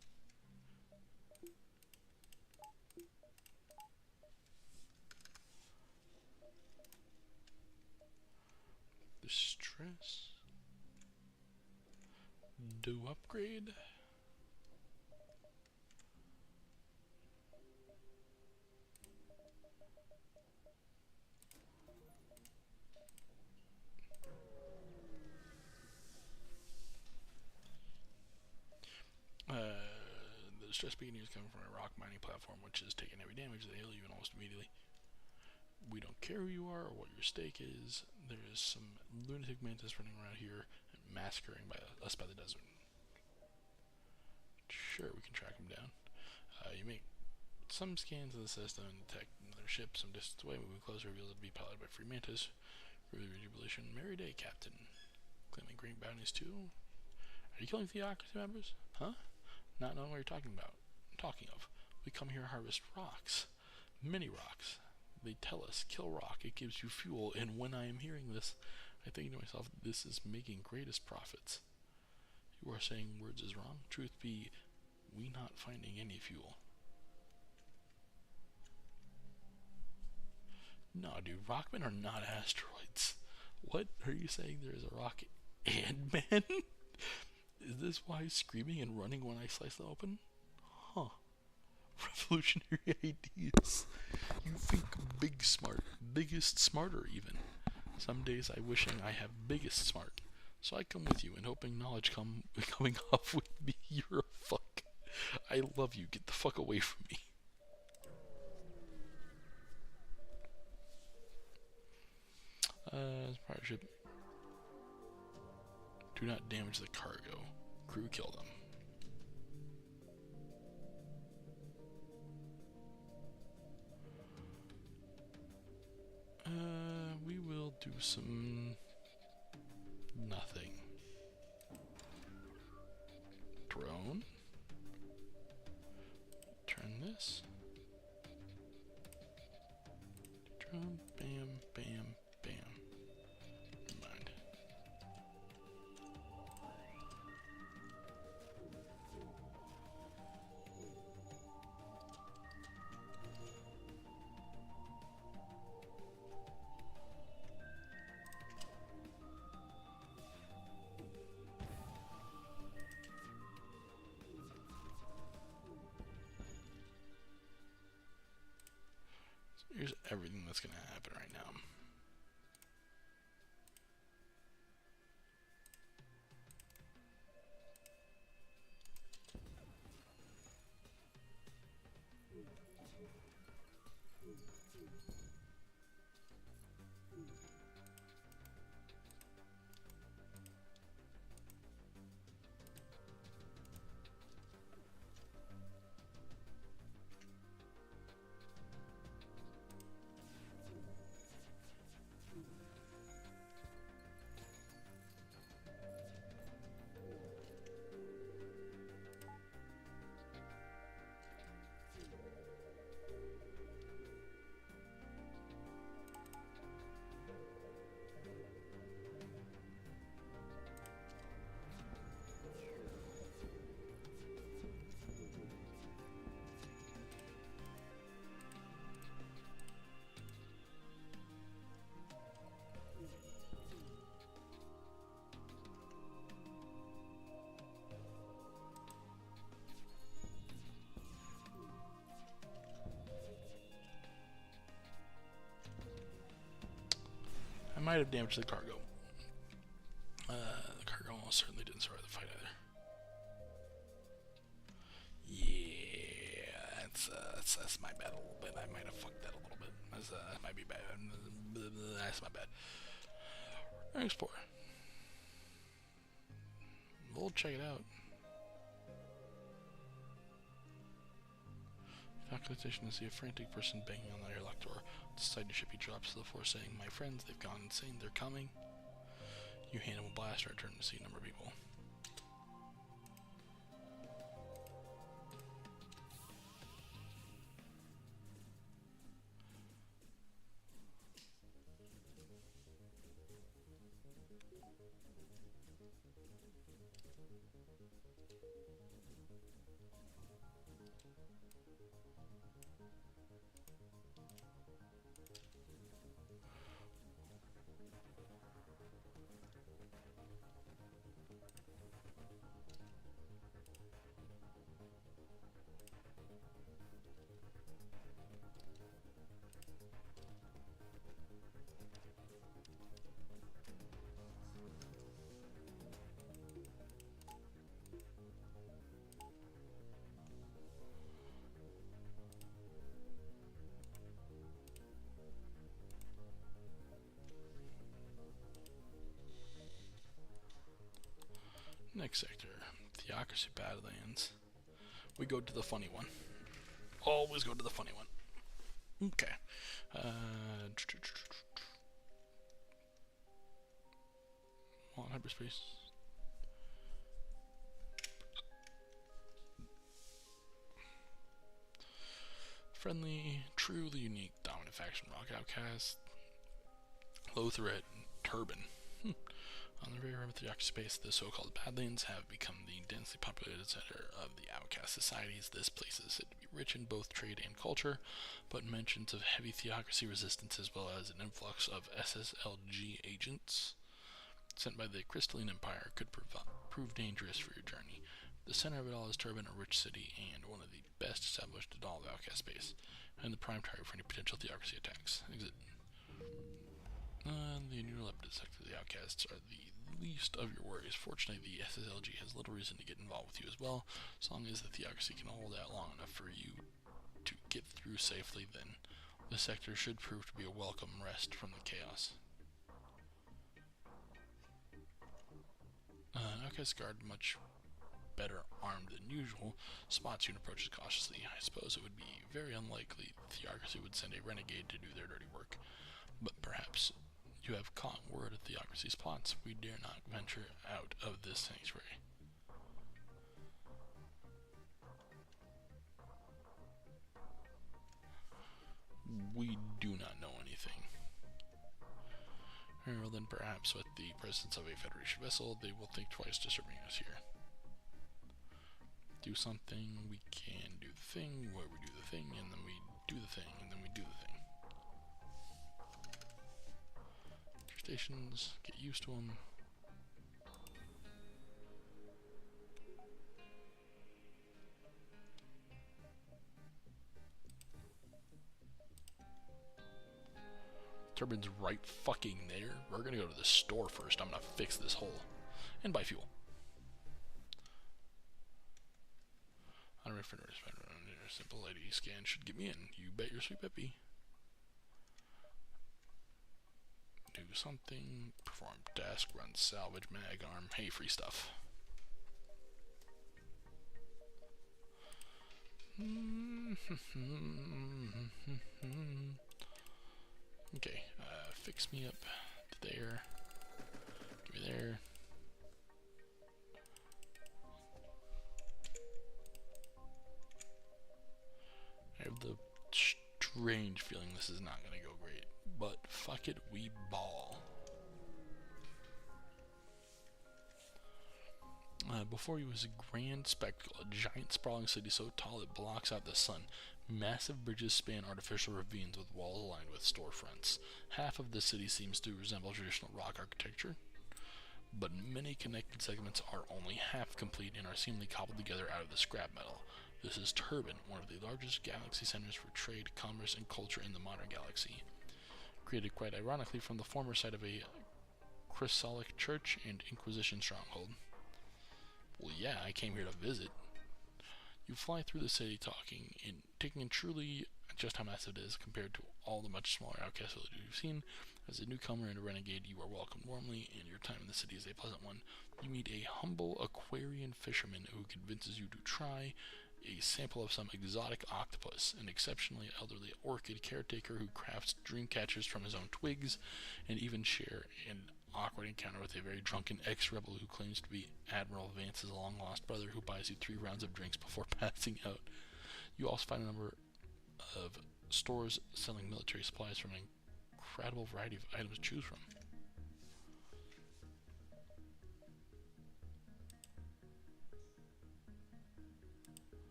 Distress. Do upgrade. The distress beacon is coming from a rock mining platform, which is taking heavy damage. They heal you almost immediately. We don't care who you are or what your stake is. There is some lunatic mantis running around here and massacring us by the desert. Sure, we can track him down. You make some scans of the system and detect another ship some distance away. Moving closer reveals it to be piloted by free mantis. Further rejubilation. Merry day, Captain. Claiming great bounties too. Are you killing theocracy members? Huh? Not knowing what you're talking about. Talking of. We come here to harvest rocks. Many rocks. They tell us, kill rock, it gives you fuel, and when I am hearing this, I think to myself, this is making greatest profits. You are saying words is wrong. Truth be, we not finding any fuel. No, dude, rockmen are not asteroids. What are you saying? There is a rock and man? Is this why screaming and running when I slice them open? Huh. Revolutionary ideas. You think big smart, biggest smarter even. Some days I wishing I have biggest smart. So I come with you and hoping knowledge coming off with me. You're a fuck. I love you. Get the fuck away from me. Partnership. Do not damage the cargo. Crew kill them. some nothing. Drone. Turn this. Drone, bam, bam, bam. Never mind. Here's everything that's going to happen right now. I might have damaged the cargo. The cargo almost certainly didn't survive the fight either. Yeah, that's my bad a little bit. I might have fucked that a little bit. That might be bad. That's my bad. Explore. We'll check it out. Calculation to see a frantic person banging on the airlock door. Decide to ship he drops to the floor saying, "My friends, they've gone insane, they're coming." You hand him a blaster and turn to see a number of people. Next sector, Theocracy Badlands. We go to the funny one. Always go to the funny one. Okay. On hyperspace. Friendly, truly unique, dominant faction rock outcast. Low threat, turban. On the very rim of the Theocracy space, the so-called Badlands have become the densely populated center of the outcast societies. This place is said to be rich in both trade and culture, but mentions of heavy Theocracy resistance as well as an influx of SSLG agents sent by the Crystalline Empire could prove dangerous for your journey. The center of it all is Turban, a rich city and one of the best established in all of outcast space, and the prime target for any potential Theocracy attacks. Exit. The unusual evidence sector of the outcasts are the least of your worries. Fortunately, the SSLG has little reason to get involved with you as well. As long as the Theocracy can hold out long enough for you to get through safely, then the sector should prove to be a welcome rest from the chaos. Outcast guard, much better armed than usual, spots you and approaches cautiously. I suppose it would be very unlikely the Theocracy would send a renegade to do their dirty work, but perhaps You have caught word of theocracy's plots. We dare not venture out of this sanctuary. We do not know anything. Well, then perhaps with the presence of a Federation vessel, they will think twice disturbing us here. Do something, we can do the thing, where we do the thing, and then we do the thing, and then we do the thing. Stations, get used to them. Turbine's right fucking there. We're gonna go to the store first. I'm gonna fix this hole. And buy fuel. I don't know if a simple ID scan should get me in. You bet your sweet peppy. Do something. Perform task. Run salvage. Mag arm. Hey, free stuff. Okay, fix me up to there. Give me there. I have the strange feeling this is not gonna go great, but fuck it, we ball. Before you was a grand spectacle, a giant sprawling city so tall it blocks out the sun. Massive bridges span artificial ravines with walls aligned with storefronts. Half of the city seems to resemble traditional rock architecture, but many connected segments are only half complete and are seemingly cobbled together out of the scrap metal. This is Turbine, one of the largest galaxy centers for trade, commerce, and culture in the modern galaxy. Created quite ironically from the former site of a Chrysolic church and Inquisition stronghold. Well, yeah, I came here to visit. You fly through the city taking in truly just how massive it is compared to all the much smaller outcast villages you've seen. As a newcomer and a renegade, you are welcomed warmly, and your time in the city is a pleasant one. You meet a humble Aquarian fisherman who convinces you to try a sample of some exotic octopus, an exceptionally elderly orchid caretaker who crafts dream catchers from his own twigs, and even share an awkward encounter with a very drunken ex-rebel who claims to be Admiral Vance's long-lost brother who buys you 3 rounds of drinks before passing out. You also find a number of stores selling military supplies from an incredible variety of items to choose from.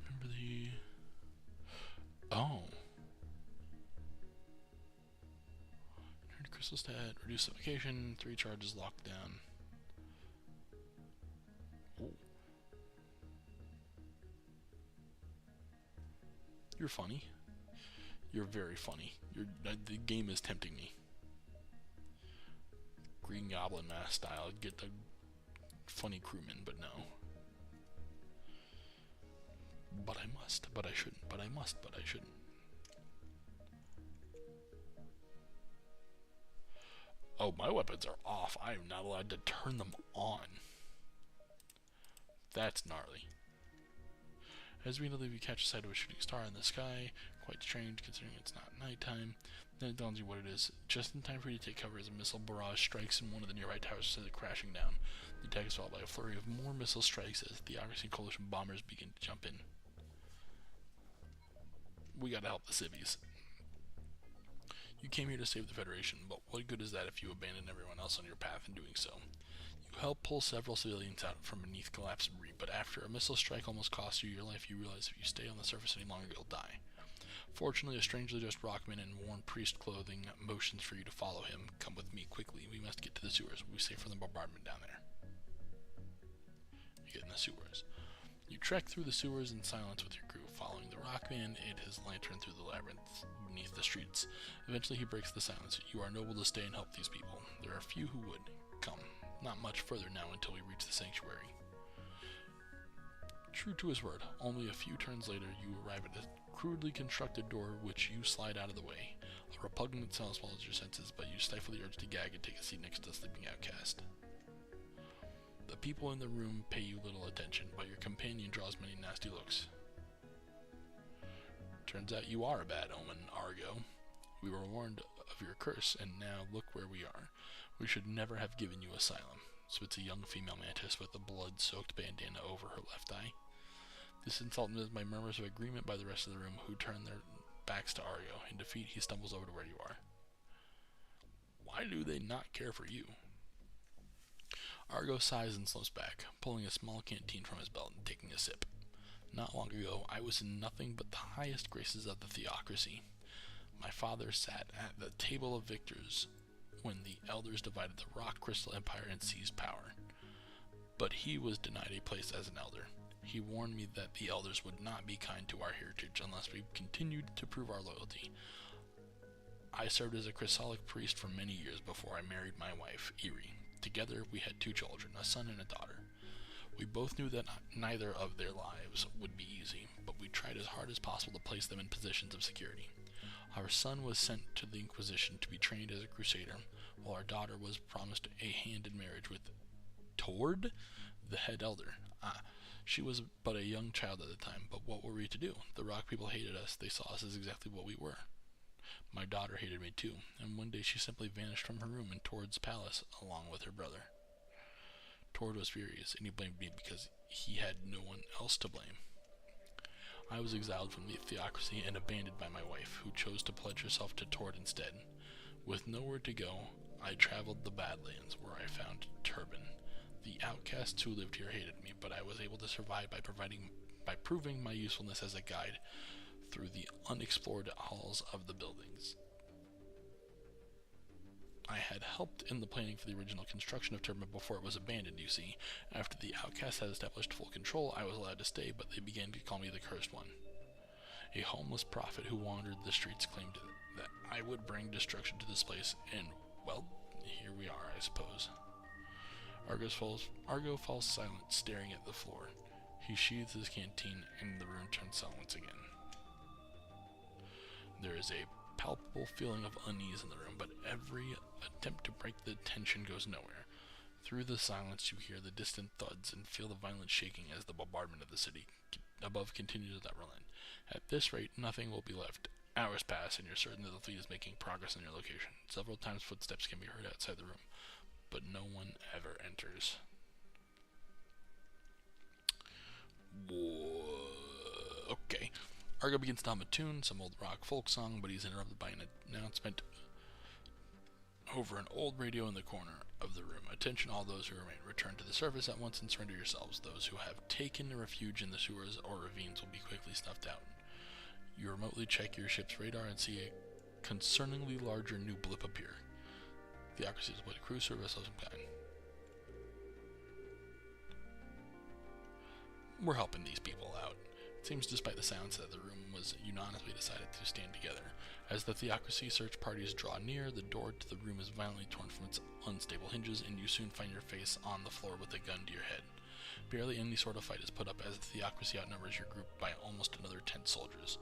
Remember the... Oh. Crystal stat, reduce suffocation, 3 charges locked down. Ooh. You're funny. You're very funny. The game is tempting me. Green Goblin mask style, get the funny crewman, but no. But I must, but I shouldn't, but I must, but I shouldn't. Oh, my weapons are off. I am not allowed to turn them on. That's gnarly. As we leave, you catch sight of a shooting star in the sky. Quite strange, considering it's not nighttime. Then it dawns you what it is. Just in time for you to take cover as a missile barrage strikes in one of the nearby towers, sends it crashing down. The attack is followed by a flurry of more missile strikes as the Theocracy Coalition bombers begin to jump in. We gotta help the civvies. You came here to save the Federation, but what good is that if you abandon everyone else on your path in doing so? You help pull several civilians out from beneath collapsed debris, but after a missile strike almost costs you your life, you realize if you stay on the surface any longer, you'll die. Fortunately, a strangely dressed rockman in worn priest clothing motions for you to follow him. Come with me quickly. We must get to the sewers. We'll be safe from the bombardment down there. You get in the sewers. You trek through the sewers in silence with your crew, following the rockman and his lantern through the labyrinth beneath the streets. Eventually he breaks the silence. You are noble to stay and help these people. There are few who would. Come. Not much further now until we reach the sanctuary. True to his word, only a few turns later you arrive at a crudely constructed door which you slide out of the way. A repugnant smell swallows your senses, but you stifle the urge to gag and take a seat next to the sleeping outcast. The people in the room pay you little attention, but your companion draws many nasty looks. Turns out you are a bad omen, Argo. We were warned of your curse, and now look where we are. We should never have given you asylum. Spits a young female mantis with a blood-soaked bandana over her left eye. This insult is by murmurs of agreement by the rest of the room, who turn their backs to Argo. In defeat, he stumbles over to where you are. Why do they not care for you? Argo sighs and slumps back, pulling a small canteen from his belt and taking a sip. Not long ago, I was in nothing but the highest graces of the theocracy. My father sat at the table of victors when the elders divided the Rock Crystal Empire and seized power. But he was denied a place as an elder. He warned me that the elders would not be kind to our heritage unless we continued to prove our loyalty. I served as a chrysolic priest for many years before I married my wife, Eerie. Together, we had 2 children, a son and a daughter. We both knew that neither of their lives would be easy, but we tried as hard as possible to place them in positions of security. Our son was sent to the Inquisition to be trained as a crusader, while our daughter was promised a hand in marriage with Tord, the head elder. She was but a young child at the time, but what were we to do? The Rock people hated us. They saw us as exactly what we were. My daughter hated me too, and one day she simply vanished from her room in Tord's palace along with her brother. Tord was furious, and he blamed me because he had no one else to blame. I was exiled from the theocracy and abandoned by my wife, who chose to pledge herself to Tord instead. With nowhere to go, I traveled the Badlands, where I found Turban. The outcasts who lived here hated me, but I was able to survive by proving my usefulness as a guide through the unexplored halls of the buildings. I had helped in the planning for the original construction of Turban before it was abandoned, you see. After the outcasts had established full control, I was allowed to stay, but they began to call me the Cursed One. A homeless prophet who wandered the streets claimed that I would bring destruction to this place, and, well, here we are, I suppose. Argo falls silent, staring at the floor. He sheathes his canteen, and the room turns silent again. There is a palpable feeling of unease in the room, but every attempt to break the tension goes nowhere. Through the silence you hear the distant thuds and feel the violent shaking as the bombardment of the city above continues without relent. At this rate, nothing will be left. Hours pass, and you're certain that the fleet is making progress on your location. Several times footsteps can be heard outside the room, but no one ever enters. Okay. Argo begins to hum a tune, some old rock folk song, but he's interrupted by an announcement over an old radio in the corner of the room. Attention all those who remain. Return to the surface at once and surrender yourselves. Those who have taken refuge in the sewers or ravines will be quickly snuffed out. You remotely check your ship's radar and see a concerningly larger new blip appear. Theocracy is what a crew service of some kind. We're helping these people out. It seems despite the sounds that the room was unanimously decided to stand together. As the Theocracy search parties draw near, the door to the room is violently torn from its unstable hinges, and you soon find your face on the floor with a gun to your head. Barely any sort of fight is put up as the Theocracy outnumbers your group by almost another 10 soldiers.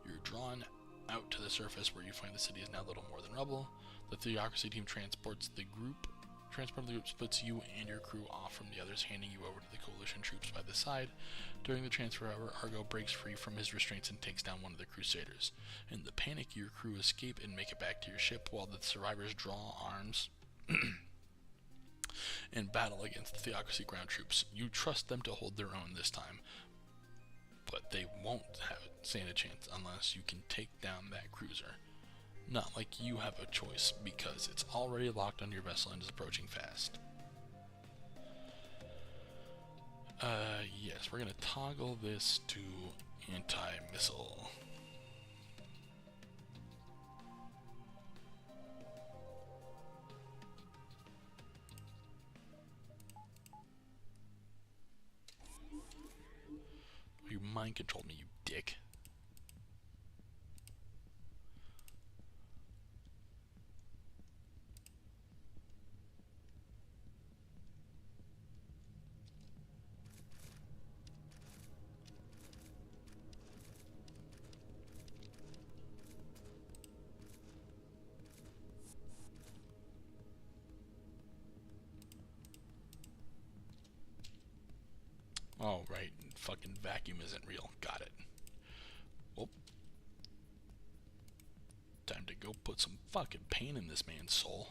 You're drawn out to the surface where you find the city is now little more than rubble. The Theocracy team transports the group splits you and your crew off from the others, handing you over to the coalition troops by the side. During the transfer, however, Argo breaks free from his restraints and takes down one of the crusaders. In the panic, your crew escape and make it back to your ship, while the survivors draw arms and battle against the Theocracy ground troops. You trust them to hold their own this time, but they won't stand a chance unless you can take down that cruiser. Not like you have a choice, because it's already locked on your vessel and is approaching fast. Yes, we're gonna toggle this to anti-missile. You mind controlled me, you dick. Oh, right. Fucking vacuum isn't real. Got it. Oh. go put some fucking pain in this man's soul.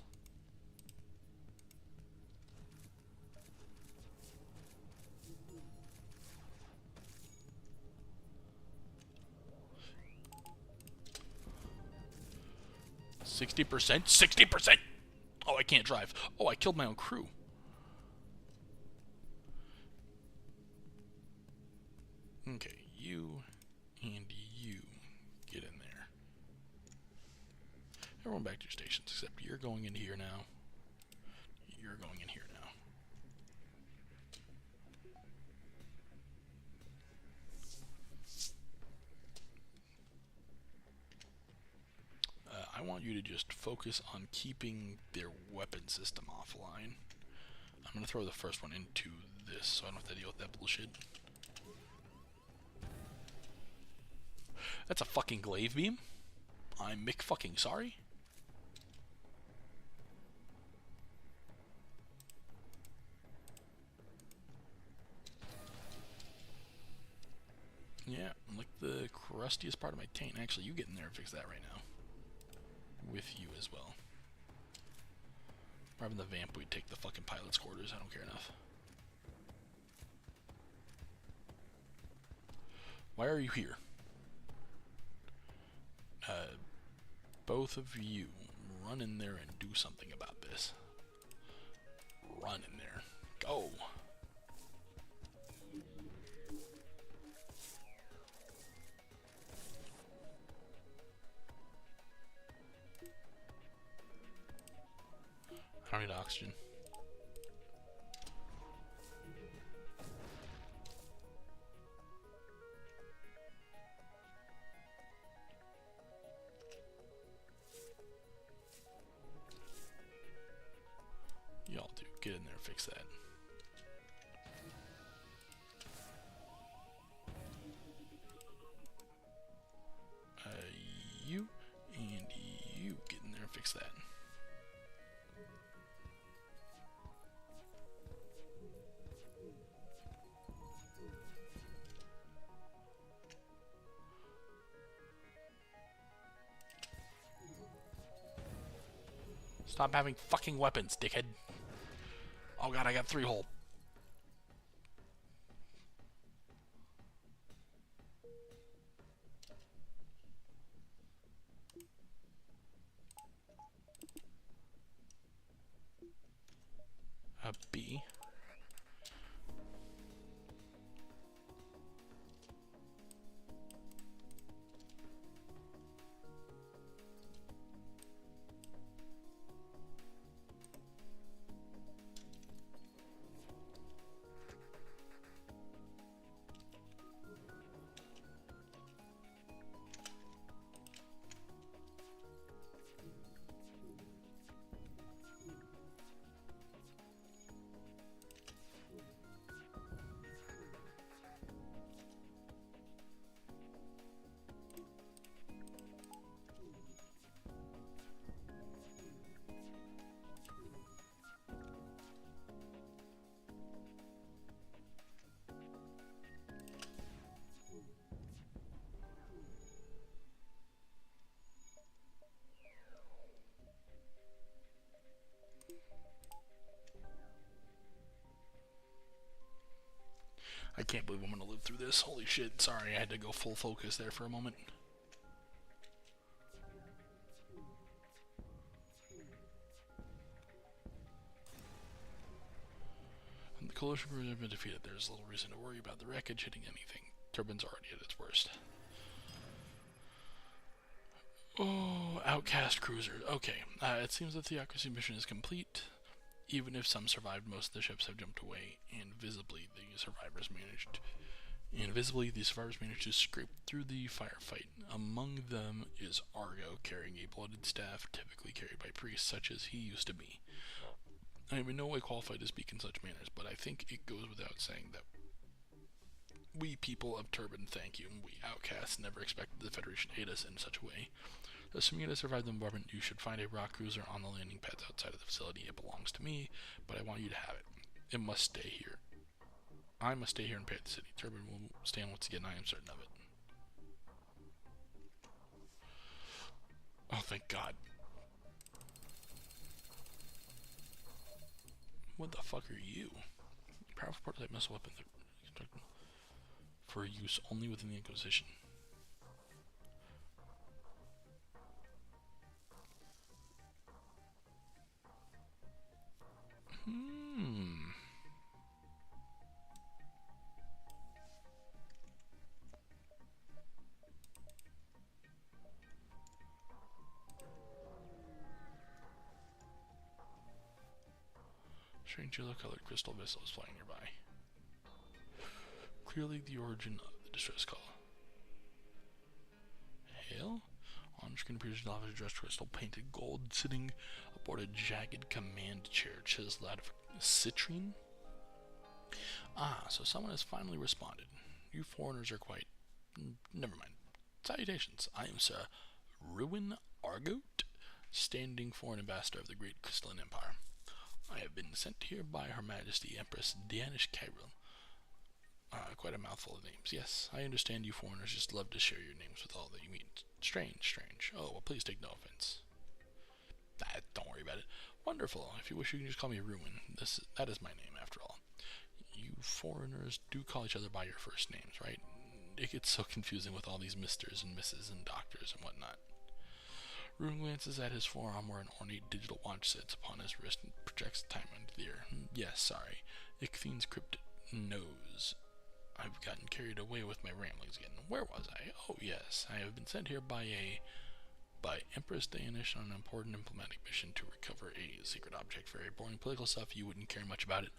%? 60%? Oh, I can't drive. Oh, I killed my own crew. Okay, you and you get in there. Everyone back to your stations, except you're going in here now. You're going in here now. I want you to just focus on keeping their weapon system offline. I'm going to throw the first one into this, so I don't have to deal with that bullshit. That's a fucking glaive beam? I'm Mick fucking sorry? Yeah, like the crustiest part of my taint. Actually, you get in there and fix that right now. With you as well. Rather than the vamp, we'd take the fucking pilot's quarters. I don't care enough. Why are you here? Both of you run in there and do something about this. Run in there. Go. I don't need oxygen. Y'all do. Get in there and fix that. You and you get in there and fix that. Stop having fucking weapons, dickhead. Oh god, I got 3 hole. A B. I can't believe I'm gonna live through this. Holy shit. Sorry, I had to go full focus there for a moment. And the coalition crews have been defeated. There's little reason to worry about the wreckage hitting anything. Turbin's already at its worst. Oh, outcast cruisers. Okay, it seems that the accuracy mission is complete. Even if some survived, most of the ships have jumped away, and visibly the survivors managed to scrape through the firefight. Among them is Argo, carrying a blooded staff, typically carried by priests such as he used to be. I am in no way qualified to speak in such manners, but I think it goes without saying that we people of Turbin thank you. We outcasts never expected the Federation to aid us in such a way. Assuming you to survive the bombardment, you should find a rock cruiser on the landing pads outside of the facility. It belongs to me, but I want you to have it. It must stay here. I must stay here and pay the city. Turbin will stand once again, I am certain of it. Oh, thank God. What the fuck are you? Powerful prototype missile weapon for use only within the Inquisition. Strange yellow-colored crystal missiles flying nearby. Clearly the origin of the distress call. Hail? On screen appears an officer dressed crystal painted gold sitting aboard a jagged command chair chiseled out of citrine. Ah, so someone has finally responded. You foreigners are quite... never mind. Salutations. I am Sir Ruin Argote, standing foreign ambassador of the Great Crystalline Empire. I have been sent here by Her Majesty Empress Dianish Kyril. Quite a mouthful of names. Yes, I understand you foreigners just love to share your names with all that you meet. Strange. Oh, well, please take no offense. Don't worry about it. Wonderful. If you wish, you can just call me Ruin. That is my name, after all. You foreigners do call each other by your first names, right? It gets so confusing with all these misters and misses and doctors and whatnot. Ruin glances at his forearm where an ornate digital watch sits upon his wrist and projects the time into the air. Yes, sorry. Ichthine's crypt knows. I've gotten carried away with my ramblings again. Where was I? Oh, yes. I have been sent here by Empress Danish on an important diplomatic mission to recover a secret object. Very boring political stuff. You wouldn't care much about it,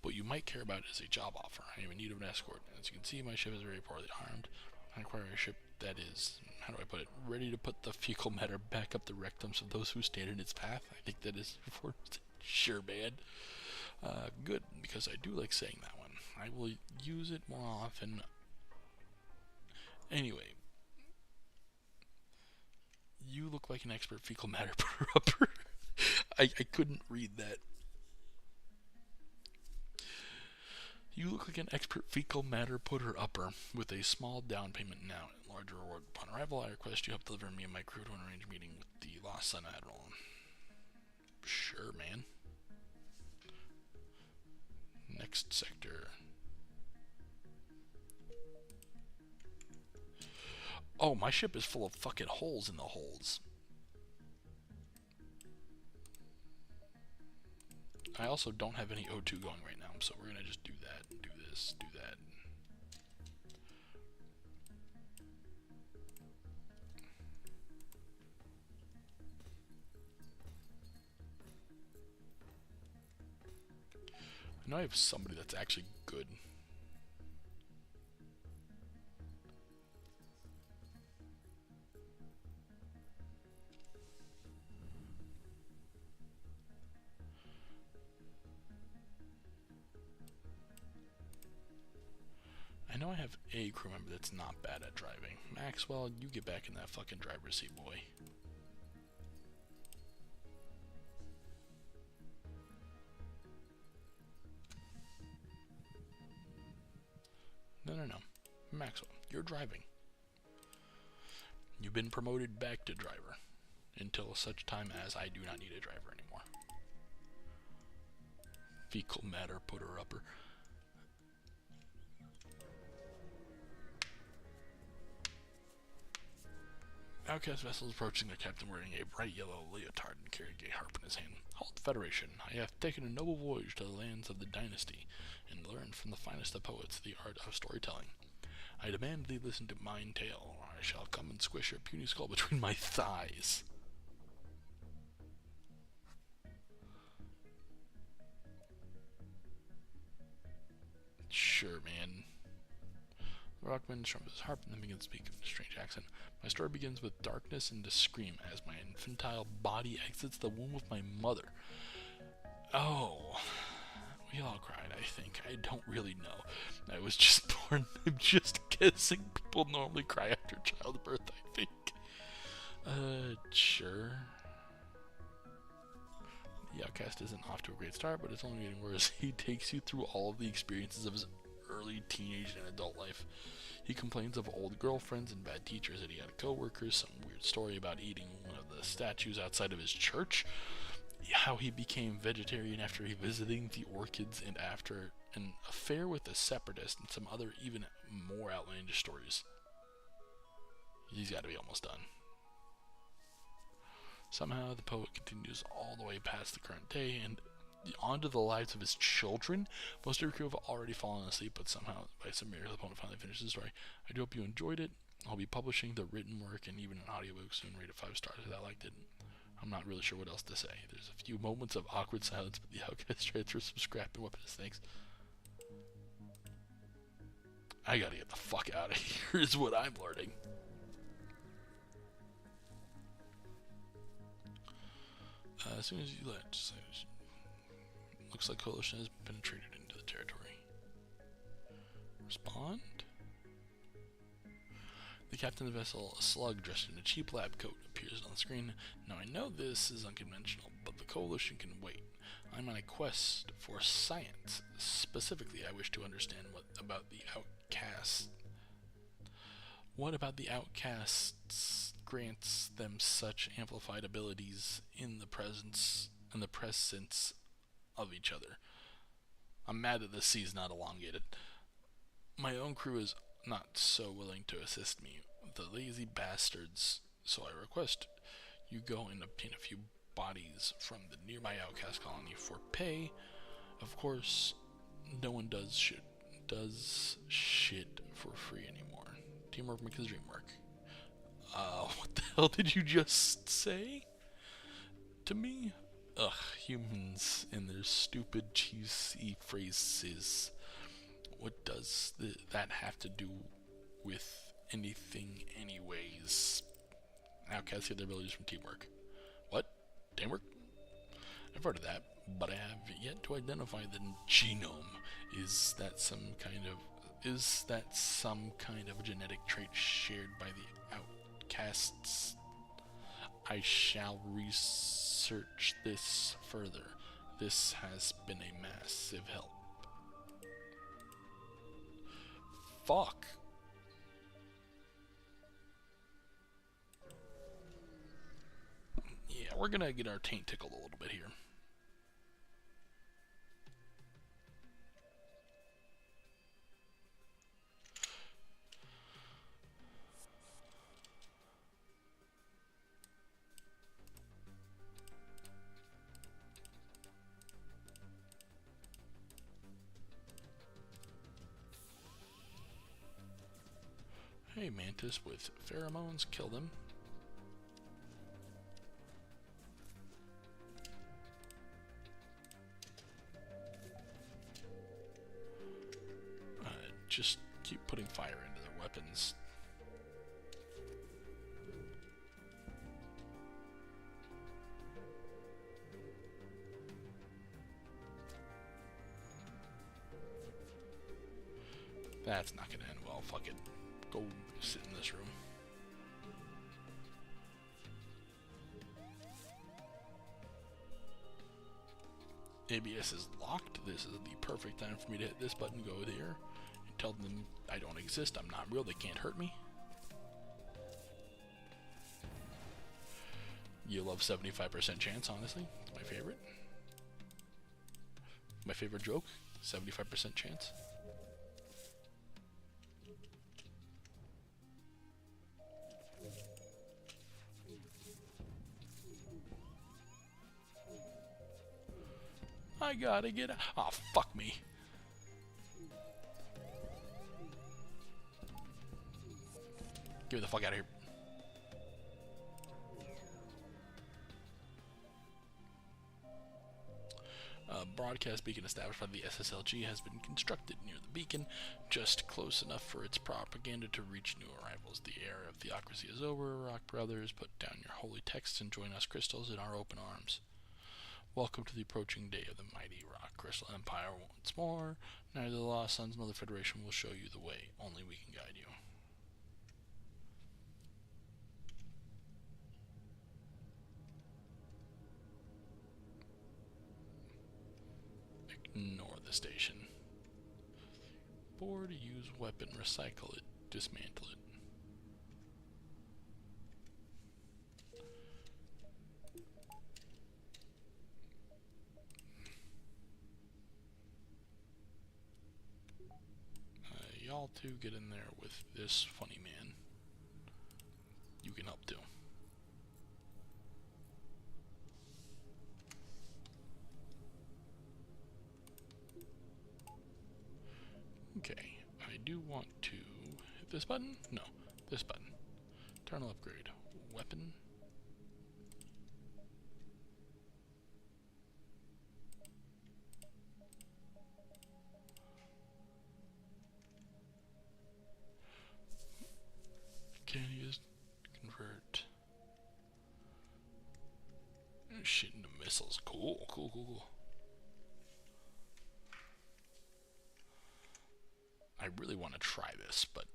but you might care about it as a job offer. I am in need of an escort. As you can see, my ship is very poorly armed. I require a ship that is, how do I put it, ready to put the fecal matter back up the rectums of those who stand in its path. I think that is sure, man. Good, because I do like saying that one. I will use it more often. Anyway, you look like an expert fecal matter putter-upper. I couldn't read that. You look like an expert fecal matter putter-upper with a small down payment now and larger reward. Upon arrival, I request you help deliver me and my crew to an arranged meeting with the Lost Sun Admiral. Sure, man. Next sector. Oh, my ship is full of fucking holes in the holes. I also don't have any O2 going right now, so we're gonna just do that, do this, do that. I know I have somebody that's actually good. I know I have a crew member that's not bad at driving. Maxwell, you get back in that fucking driver's seat, boy. No. Maxwell, you're driving. You've been promoted back to driver until such time as I do not need a driver anymore. Fecal matter putter-upper. Outcast vessels approaching their captain wearing a bright yellow leotard and carrying a harp in his hand. Halt, Federation! I have taken a noble voyage to the lands of the dynasty and learned from the finest of poets the art of storytelling. I demand thee listen to mine tale, or I shall come and squish your puny skull between my thighs. Sure, man. The rockman strums his harp and then begins to speak in a strange accent. My story begins with darkness and a scream as my infantile body exits the womb of my mother. Oh, we all cried, I think. I don't really know. I was just born. I'm just guessing. People normally cry after childbirth, I think. Sure. The outcast isn't off to a great start, but it's only getting worse. He takes you through all of the experiences of his early teenage and adult life. He complains of old girlfriends and bad teachers, idiotic coworkers, some weird story about eating one of the statues outside of his church, how he became vegetarian after revisiting the orchids, and after an affair with a separatist, and some other even more outlandish stories. He's got to be almost done. Somehow the poet continues all the way past the current day and onto the lives of his children. Most of your crew have already fallen asleep, but somehow, by some miracle, the poet finally finishes the story. I do hope you enjoyed it. I'll be publishing the written work and even an audiobook soon. Rate it 5 stars if I liked it. I'm not really sure what else to say. There's a few moments of awkward silence, but the outcast transfers some scrap and weapons. Thanks. I gotta get the fuck out of here, is what I'm learning. As soon as you let, looks like Coalition has penetrated into the territory. Respond? The captain of the vessel, a slug dressed in a cheap lab coat, appears on the screen. Now I know this is unconventional, but the Coalition can wait. I'm on a quest for science. Specifically, I wish to understand what about the outcasts grants them such amplified abilities in the presence of each other. I'm mad that the sea is not elongated. My own crew is not so willing to assist me, the lazy bastards, so I request you go and obtain a few bodies from the nearby outcast colony for pay. Of course, no one does shit for free anymore. Teamwork makes the dream work. What the hell did you just say to me? Ugh, humans and their stupid cheesy phrases. What does that have to do with anything anyways? Outcasts get their abilities from teamwork. What? Teamwork? I've heard of that, but I have yet to identify the genome. Is that some kind of genetic trait shared by the outcasts? I shall research this further. This has been a massive help. Fuck. Yeah, we're gonna get our taint tickled a little bit here. Hey, mantis with pheromones, kill them. Just keep putting fire into their weapons. That's not gonna end well. Fuck it. Go sit in this room. ABS is locked. This is the perfect time for me to hit this button, go there, and tell them I don't exist, I'm not real, they can't hurt me. You love 75% chance, honestly. It's my favorite. My favorite joke, 75% chance. I gotta get out. Oh, fuck me. Get me the fuck out of here. A broadcast beacon established by the SSLG has been constructed near the beacon, just close enough for its propaganda to reach new arrivals. The era of theocracy is over. Rock Brothers, put down your holy texts and join us crystals in our open arms. Welcome to the approaching day of the mighty Rock Crystal Empire once more. Neither the Lost Sons nor the Federation will show you the way. Only we can guide you. Ignore the station. Board, use weapon, recycle it, dismantle it. Y'all two get in there with this funny man. You can help too. Okay, I do want to hit this button? No, this button. Internal upgrade. Weapon. Can you just convert shit into missiles? Cool, cool, cool, cool. I really want to try this, but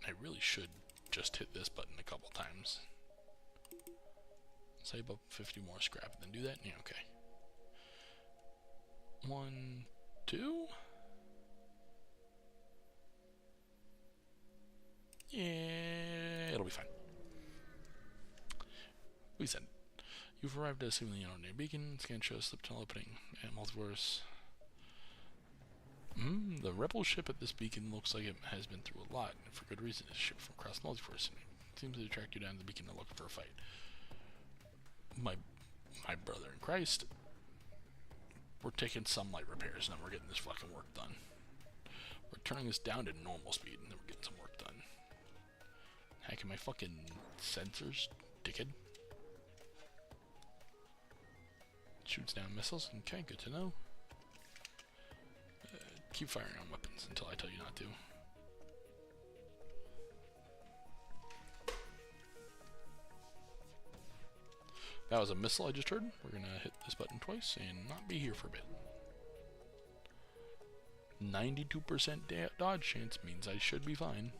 I really should just hit this button a couple times. Save up 50 more scrap and then do that? Yeah, okay. 1, 2? Yeah, it'll be fine. We said you've arrived at a seemingly unknown beacon. Scan shows slip tunnel opening at Multiverse. The rebel ship at this beacon looks like it has been through a lot, and for good reason. It's a ship from across Multiverse. It seems to attract you down to the beacon to look for a fight. My brother in Christ, we're taking some light repairs, and then we're getting this fucking work done. We're turning this down to normal speed, and then we're getting some work done. Hacking my fucking sensors, dickhead. Shoots down missiles. Okay, good to know. Keep firing on weapons until I tell you not to. That was a missile I just heard. We're gonna hit this button twice and not be here for a bit. 92% dodge chance means I should be fine.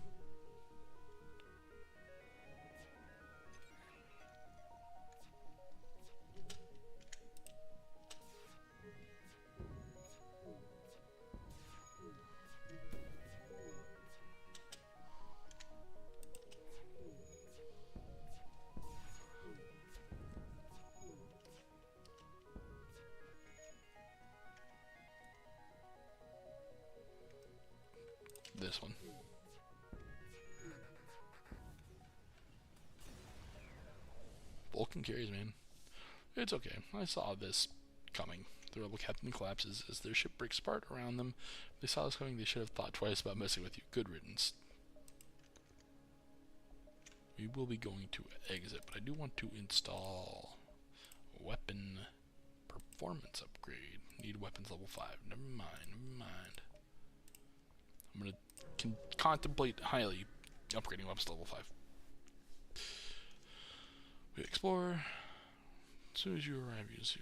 This one. Vulcan carries, man. It's okay. I saw this coming. The rebel captain collapses as their ship breaks apart around them. If they saw this coming, they should have thought twice about messing with you. Good riddance. We will be going to exit, but I do want to install weapon performance upgrade. Need weapons level 5. Never mind, never mind. I'm going to contemplate highly upgrading weapons to level 5. We explore. As soon as you arrive, you see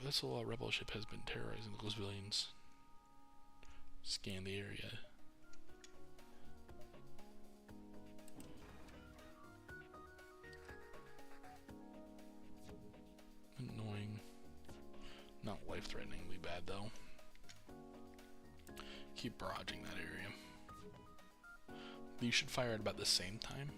this rebel ship has been terrorizing local civilians. Scan the area. Annoying. Not life-threateningly bad though. Keep barraging that area. These should fire at about the same time.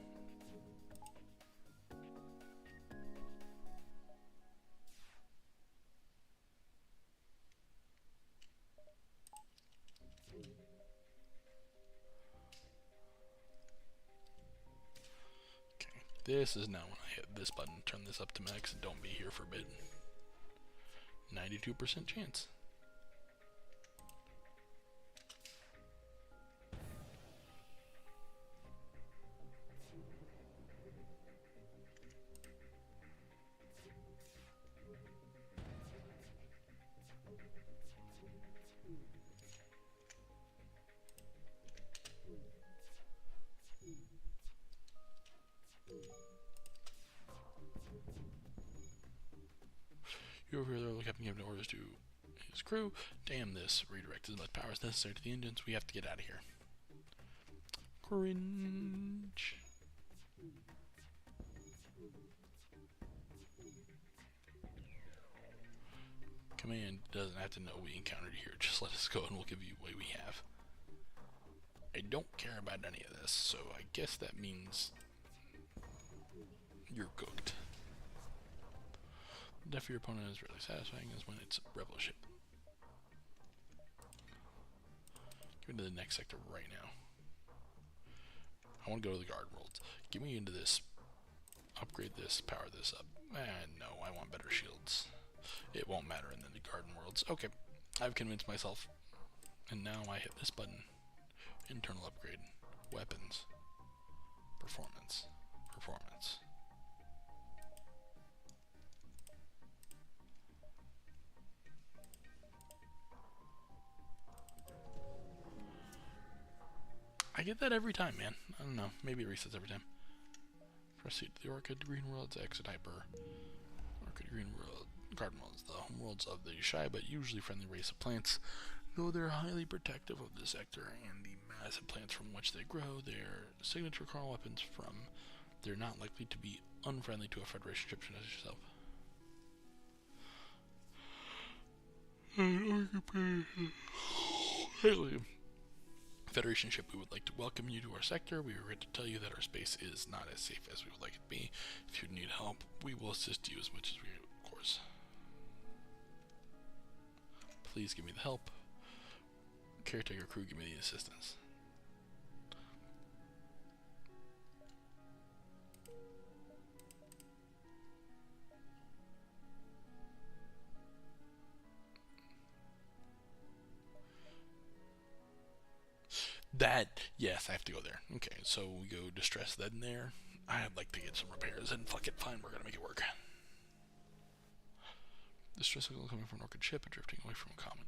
Okay, this is now when I hit this button, turn this up to max, and don't be here for a bit. 92% chance. You over here, the captain gave orders to his crew. Damn this. Redirect as much power as necessary to the engines. We have to get out of here. Cringe. Command doesn't have to know we encountered here. Just let us go and we'll give you what we have. I don't care about any of this, so I guess that means you're cooked. The death of your opponent is really satisfying as when it's a rebel ship. Give me to the next sector right now. I want to go to the guard worlds. Get me into this. Upgrade this, power this up. No, I want better shields. It won't matter in the garden worlds. Okay, I've convinced myself. And now I hit this button. Internal upgrade. Weapons. Performance. Performance. I get that every time, man. I don't know. Maybe it resets every time. Proceed to the Orchid Green Worlds, exit Hyper. Orchid Green World, Garden Worlds, the home worlds of the shy but usually friendly race of plants. Though they're highly protective of the sector and the massive plants from which they grow, their signature carnal weapons from, they're not likely to be unfriendly to a Federation ship such as yourself. Federation ship, we would like to welcome you to our sector. We regret to tell you that our space is not as safe as we would like it to be. If you need help, we will assist you as much as we can, of course. Please give me the help. Caretaker crew, give me the assistance. Yes, I have to go there. Okay, so we go distress then there. I'd like to get some repairs, and fuck it, fine, we're gonna make it work. Distress signal coming from an Orchid ship and drifting away from a comet.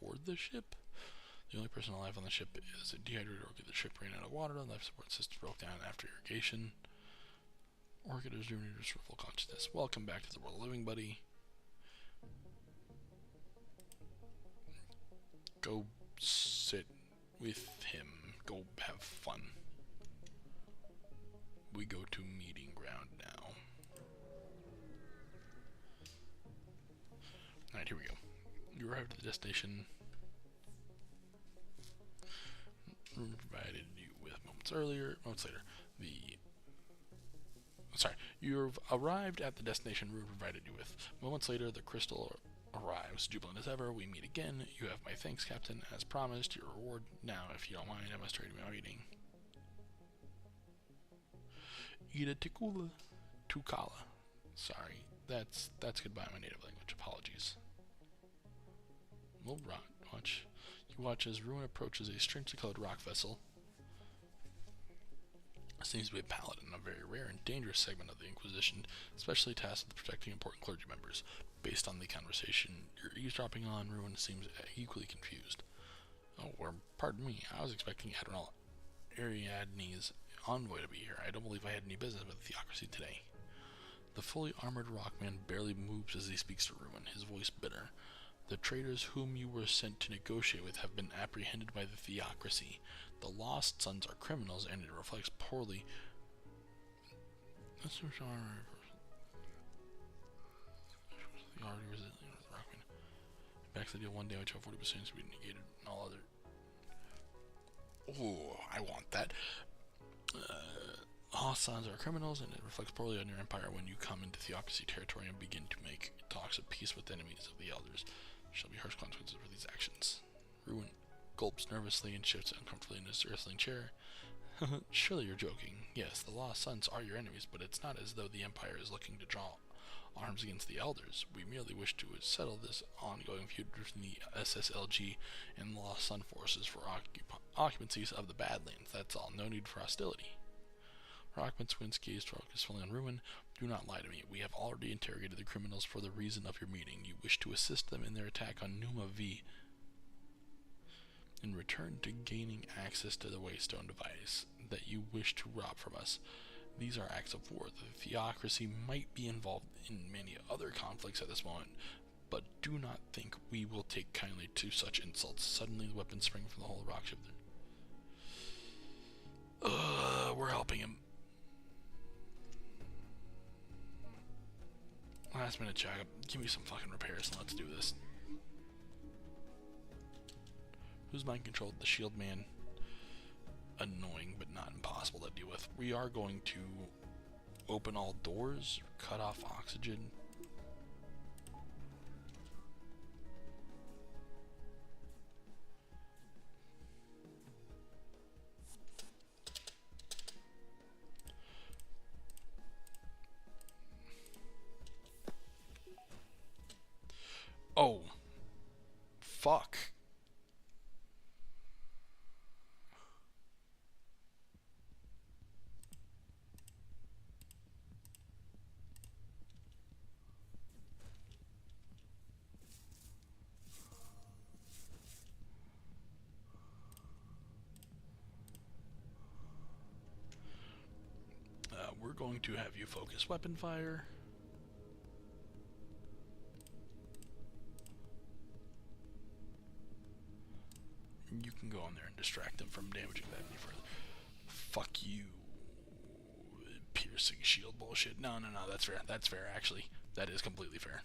Board the ship? The only person alive on the ship is a dehydrated Orchid. The ship ran out of water, the life support system broke down after irrigation. Orchid is doing for full consciousness. Welcome back to the world of living, buddy. Go sit with him. Go have fun. We go to meeting ground now. Alright, here we go. You arrived at the destination. Room provided you with moments later. You've arrived at the destination room provided you with. Moments later, the crystal arrives. Jubilant as ever, we meet again. You have my thanks, Captain. As promised, your reward. Now, if you don't mind, I must read my meeting. Ida Tikula Tukala. Sorry, that's goodbye in my native language. Apologies. We'll watch. You watch as Ruin approaches a strangely colored rock vessel. Seems to be a paladin, a very rare and dangerous segment of the Inquisition, especially tasked with protecting important clergy members. Based on the conversation you're eavesdropping on, Ruin seems equally confused. Oh, or pardon me, I was expecting Admiral Ariadne's envoy to be here. I don't believe I had any business with the theocracy today. The fully armored rockman barely moves as he speaks to Ruin, his voice bitter. The traitors whom you were sent to negotiate with have been apprehended by the theocracy. The Lost Sons are criminals, and it reflects poorly. That's what already resilient with Rockman. Back to the deal, one damage of 40% to be negated, and all other. Ooh, I want that. Lost Sons are criminals, and it reflects poorly on your empire when you come into theocracy territory and begin to make talks of peace with enemies of the elders. There shall be harsh consequences for these actions. Ruin gulps nervously and shifts uncomfortably in his wrestling chair. Surely you're joking. Yes, the Lost Sons are your enemies, but it's not as though the Empire is looking to draw arms against the Elders. We merely wish to settle this ongoing feud between the SSLG and the Lost Sun forces for occupancies of the Badlands. That's all. No need for hostility. Rockman squints, gaze focusfully on Ruin. Do not lie to me. We have already interrogated the criminals for the reason of your meeting. You wish to assist them in their attack on Numa V. In return to gaining access to the Waystone device that you wish to rob from us. These are acts of war. The theocracy might be involved in many other conflicts at this moment, but do not think we will take kindly to such insults. Suddenly the weapons spring from the whole rock ship. We're helping him. Last minute checkup. Give me some fucking repairs and let's do this. Who's mind controlled? The shield man. Annoying, but not impossible to deal with. We are going to open all doors, cut off oxygen. Oh, fuck. We're going to have you focus weapon fire. You can go in there and distract them from damaging that any further. Fuck you. Piercing shield bullshit. No, that's fair. That's fair, actually. That is completely fair.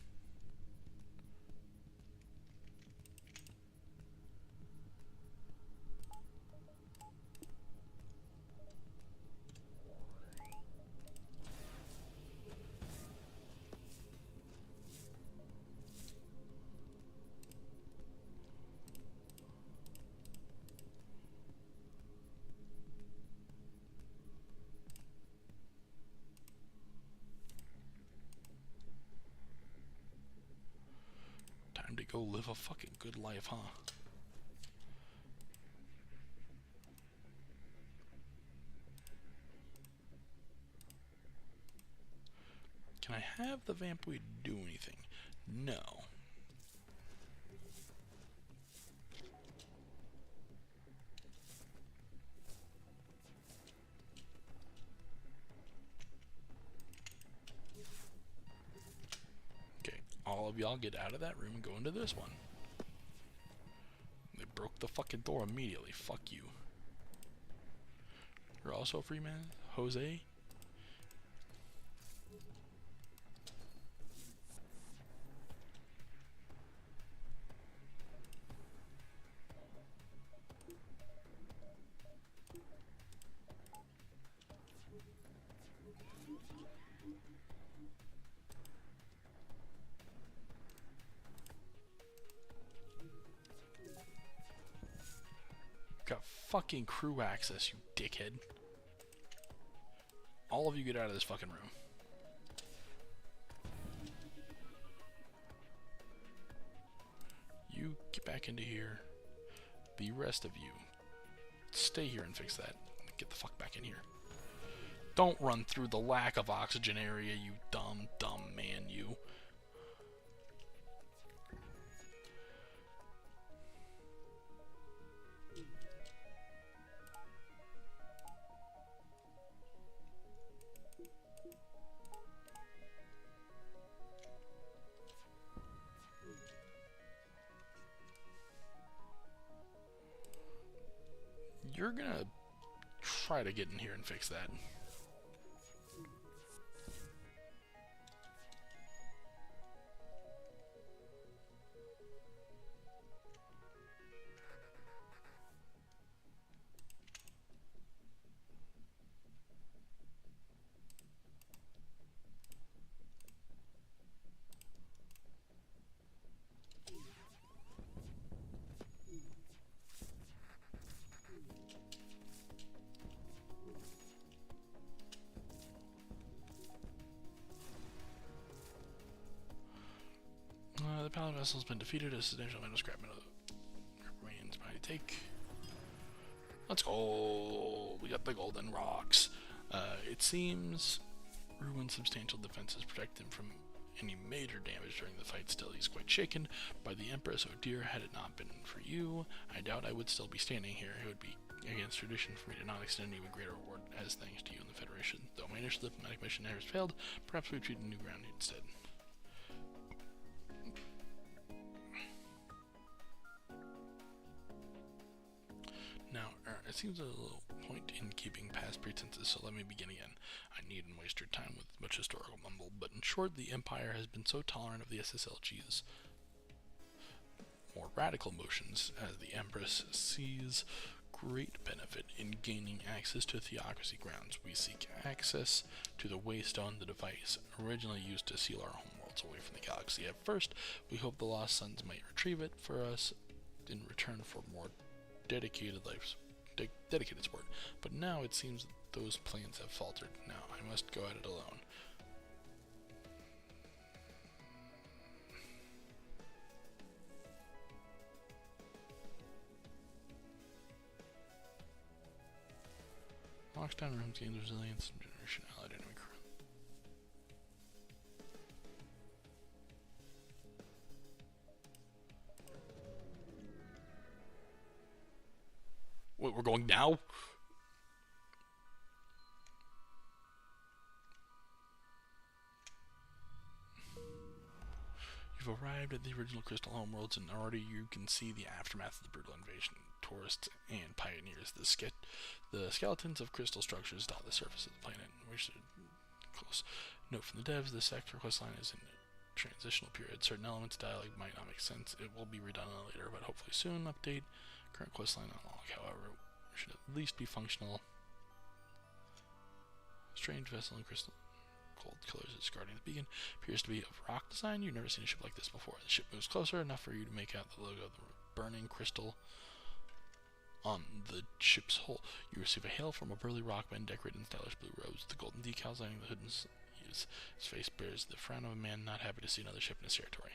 Time to go live a fucking good life, huh? Can I have the Vampoid do anything? No. Okay, all of y'all get out of that room and go into this one. They broke the fucking door immediately. Fuck you. You're also a free man, Jose? Got fucking crew access, you dickhead. All of you get out of this fucking room. You get back into here. The rest of you stay here and fix that. Get the fuck back in here. Don't run through the lack of oxygen area, you dumb man, you. You're gonna try to get in here and fix that. The Paladin vessel has been defeated. A substantial amount of scrap metal remains by take. Let's go. We got the golden rocks. It seems Ruin's substantial defenses protect him from any major damage during the fight. Still, he's quite shaken by the Empress. Oh dear, had it not been for you, I doubt I would still be standing here. It would be against tradition for me to not extend an even greater reward as thanks to you and the Federation. Though my initial diplomatic mission has failed, perhaps we retreat to new ground instead. Now, it seems a little point in keeping past pretenses, so let me begin again. I need and waste your time with much historical mumble, but in short, the Empire has been so tolerant of the SSLG's more radical motions, as the Empress sees great benefit in gaining access to theocracy grounds. We seek access to the Waystone, the device originally used to seal our homeworlds away from the galaxy. At first, we hoped the Lost Sons might retrieve it for us in return for more dedicated support, but now it seems that those plans have faltered. Now I must go at it alone. Locks down rooms, gains resilience, and generation allied enemy crew. Wait, we're going now? You've arrived at the original Crystal homeworlds, and already you can see the aftermath of the brutal invasion. Tourists and pioneers, the skeletons of crystal structures dot the surface of the planet. We should close note from the devs: this sector questline is in a transitional period. Certain elements of dialogue might not make sense. It will be redone later, but hopefully soon. Update current questline unlock. However, it should at least be functional. Strange vessel in crystal. Cold colors is guarding the beacon. Appears to be of rock design. You've never seen a ship like this before. The ship moves closer enough for you to make out the logo of the burning crystal on the ship's hull. You receive a hail from a burly rockman decorated in stylish blue robes. The golden decals lining the hood and his face bears the frown of a man not happy to see another ship in his territory.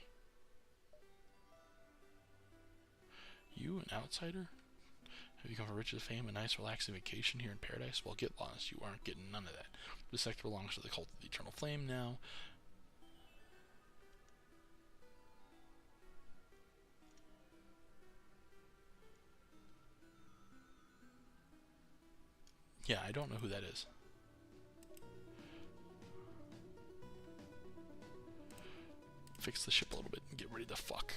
You, an outsider? Have you come for riches, fame, a nice relaxing vacation here in paradise? Well, get lost. You aren't getting none of that. This sector belongs to the cult of the Eternal Flame now. Yeah, I don't know who that is. Fix the ship a little bit and get ready to fuck.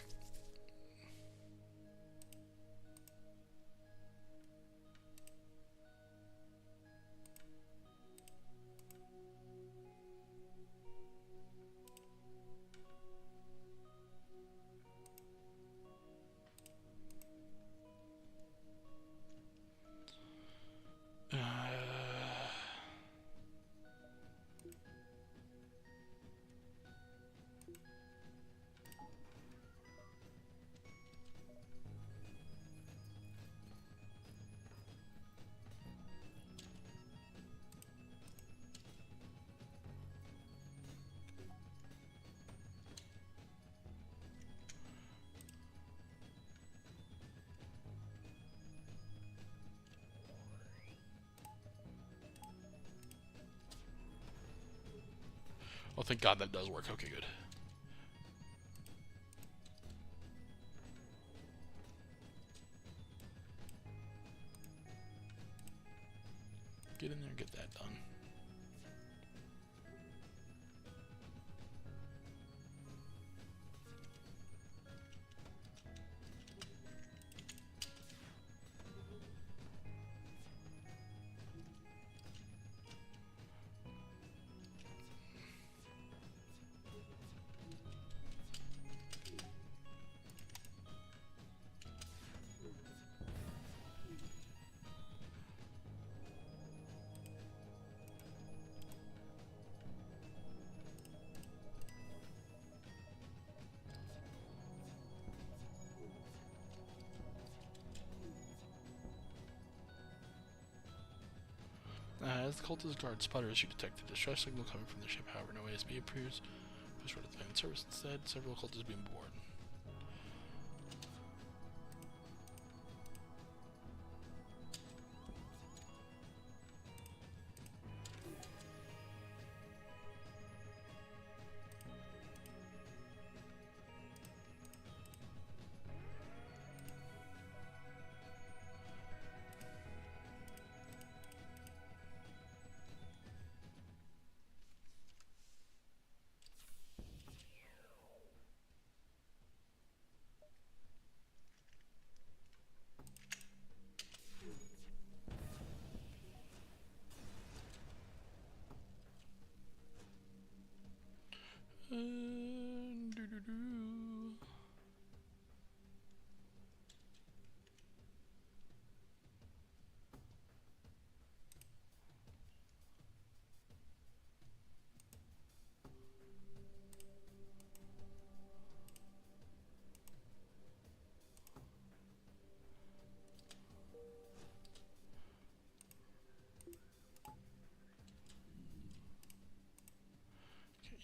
Oh, thank God that does work. Okay, good. Get in there and get that done. As the cultist guard sputters, you detect a distress signal coming from the ship. However, no ASB appears. Push for the plane service instead. Several cultists being bored.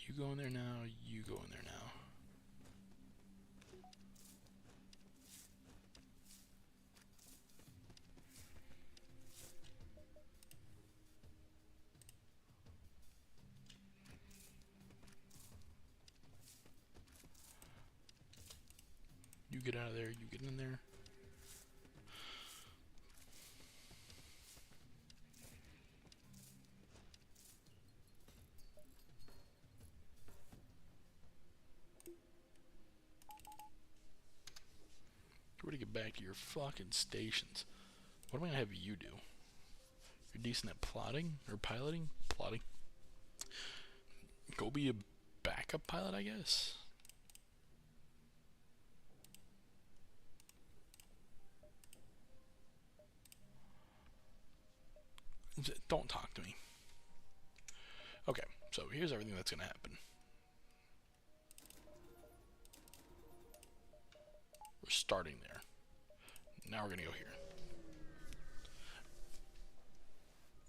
You go in there now, you go in there now. You get out of there, you get in there. Where to get back to your fucking stations? What am I gonna have you do? You're decent at plotting or piloting? Plotting. Go be a backup pilot, I guess. Don't talk to me. Okay, so here's everything that's gonna happen. We're starting there. Now we're gonna go here.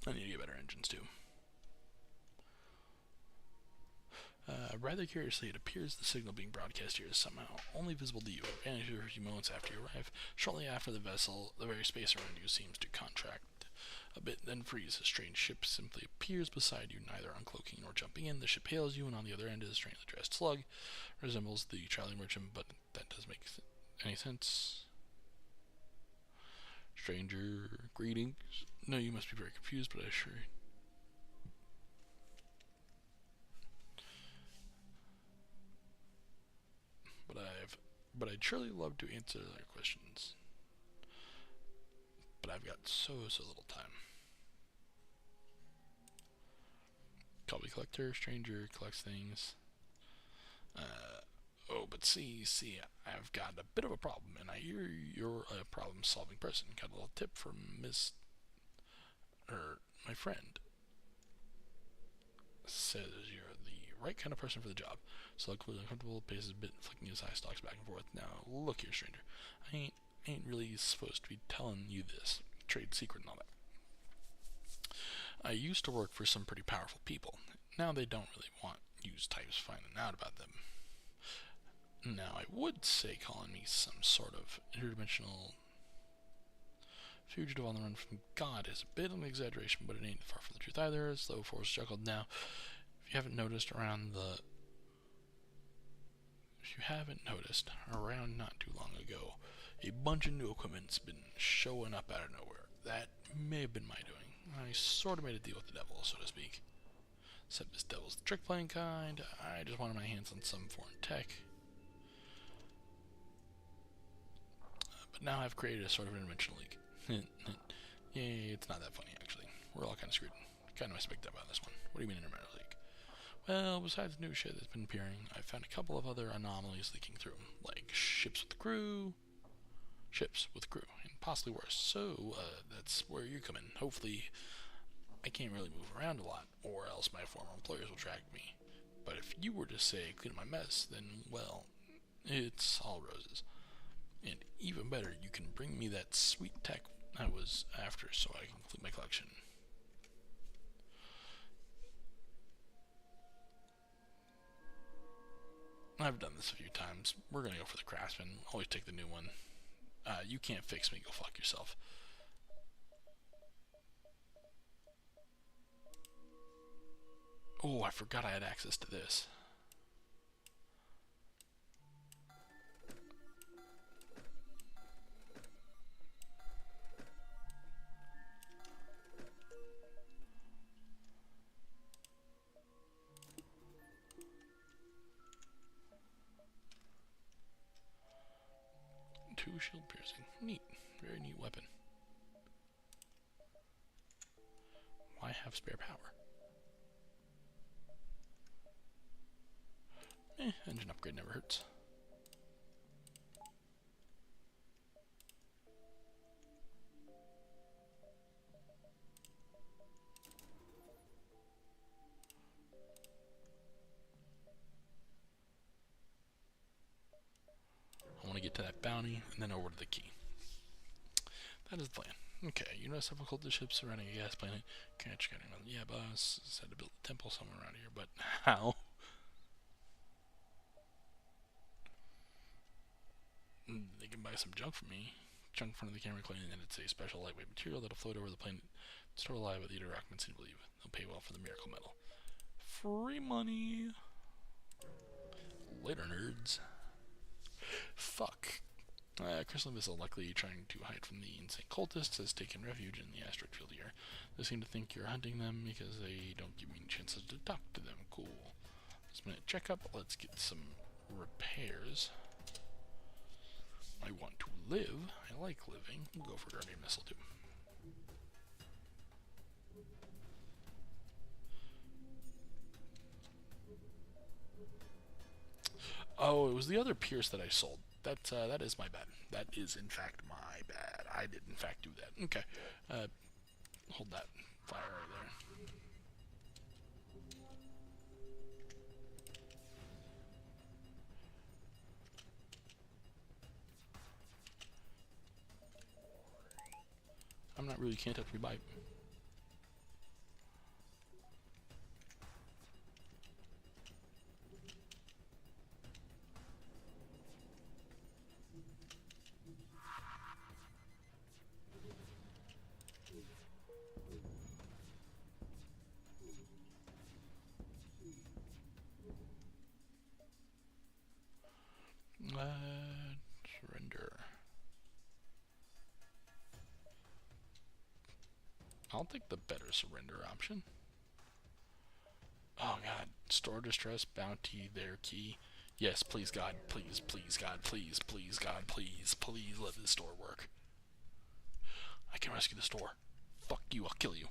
I need to get better engines too. Rather curiously, it appears the signal being broadcast here is somehow only visible to you, vanishes for a few moments after you arrive. Shortly after the vessel, the very space around you seems to contract a bit, then freeze. A strange ship simply appears beside you, neither uncloaking nor jumping in. The ship hails you, and on the other end is a strangely dressed slug. Resembles the traveling merchant, but that doesn't make any sense. Stranger, greetings. No, you must be very confused, but I assure you. But I'd surely love to answer their questions. But I've got so little time. Copy collector, stranger, collects things. But see, I've got a bit of a problem, and I hear you're a problem-solving person. Got a little tip from my friend. Says you're the right kind of person for the job. So clearly uncomfortable, paces a bit, flicking his eye stalks back and forth. Now, look here, stranger. I ain't really supposed to be telling you this. Trade secret and all that. I used to work for some pretty powerful people. Now they don't really want use types finding out about them. Now, I would say calling me some sort of interdimensional fugitive on the run from God is a bit of an exaggeration, but it ain't far from the truth either. Slow Force chuckled. Now, if you haven't noticed around not too long ago, a bunch of new equipment's been showing up out of nowhere. That may have been my doing. I sort of made a deal with the devil, so to speak. Except this devil's the trick-playing kind. I just wanted my hands on some foreign tech. But now I've created a sort of interdimensional league. Yay, it's not that funny, actually. We're all kind of screwed. Kind of mispicked up on this one. What do you mean interdimensional league? Well, besides the new shit that's been appearing, I've found a couple of other anomalies leaking through. Like ships with crew, and possibly worse. So, that's where you come in. Hopefully, I can't really move around a lot, or else my former employers will track me. But if you were to say, clean my mess, then, well, it's all roses. And even better, you can bring me that sweet tech I was after so I can complete my collection. I've done this a few times. We're gonna go for the Craftsman. Always take the new one. You can't fix me, go fuck yourself. Oh, I forgot I had access to this. Two shield piercing. Neat. Very neat weapon. Why have spare power? Engine upgrade never hurts. I want to get to that bounty and then over to the key. That is the plan. Okay, you know several cultist ships surrounding a gas planet. Can't check anyone. Yeah, boss. Said to build a temple somewhere around here, but how? buy some junk from me. Junk in front of the camera claiming that it's a special lightweight material that'll float over the plane. Store alive with the Iraqmen seem to believe. They'll pay well for the miracle metal. Free money. Later, nerds. Fuck. Crystal missile, likely trying to hide from the insane cultists, has taken refuge in the asteroid field here. They seem to think you're hunting them because they don't give me chances to talk to them. Cool. This minute checkup. Let's get some repairs. I want to live. I like living. We'll go for Guardian Missile too. Oh, it was the other Pierce that I sold. That is my bad. That is in fact my bad. I did in fact do that. Okay. Hold that fire right there. I'm not really can't touch me by. Surrender. I'll take the better surrender option. Oh god. Store distress, bounty, their key. Yes, please God, please, please God, please, please God, please, please let this store work. I can rescue the store. Fuck you, I'll kill you.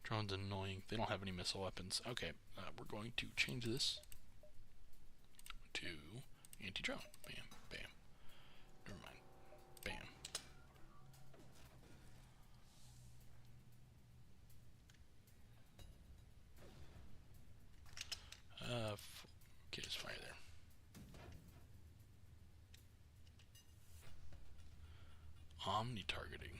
Drone's annoying. They don't have any missile weapons. Okay, we're going to change this to anti-drone. Bam, bam. Never mind. Bam. Okay, there's fire there. Omni-targeting.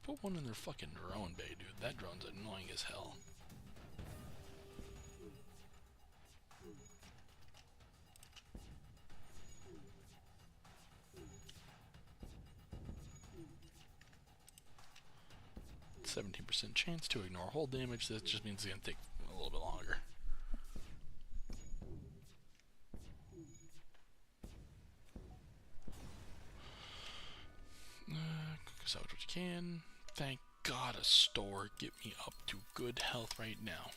Put one in their fucking drone bay, dude. That drone's annoying as hell. %17% chance to ignore hull damage. That just means it's gonna take a little bit longer. Salvage what you can. Thank God a store. Get me up to good health right now.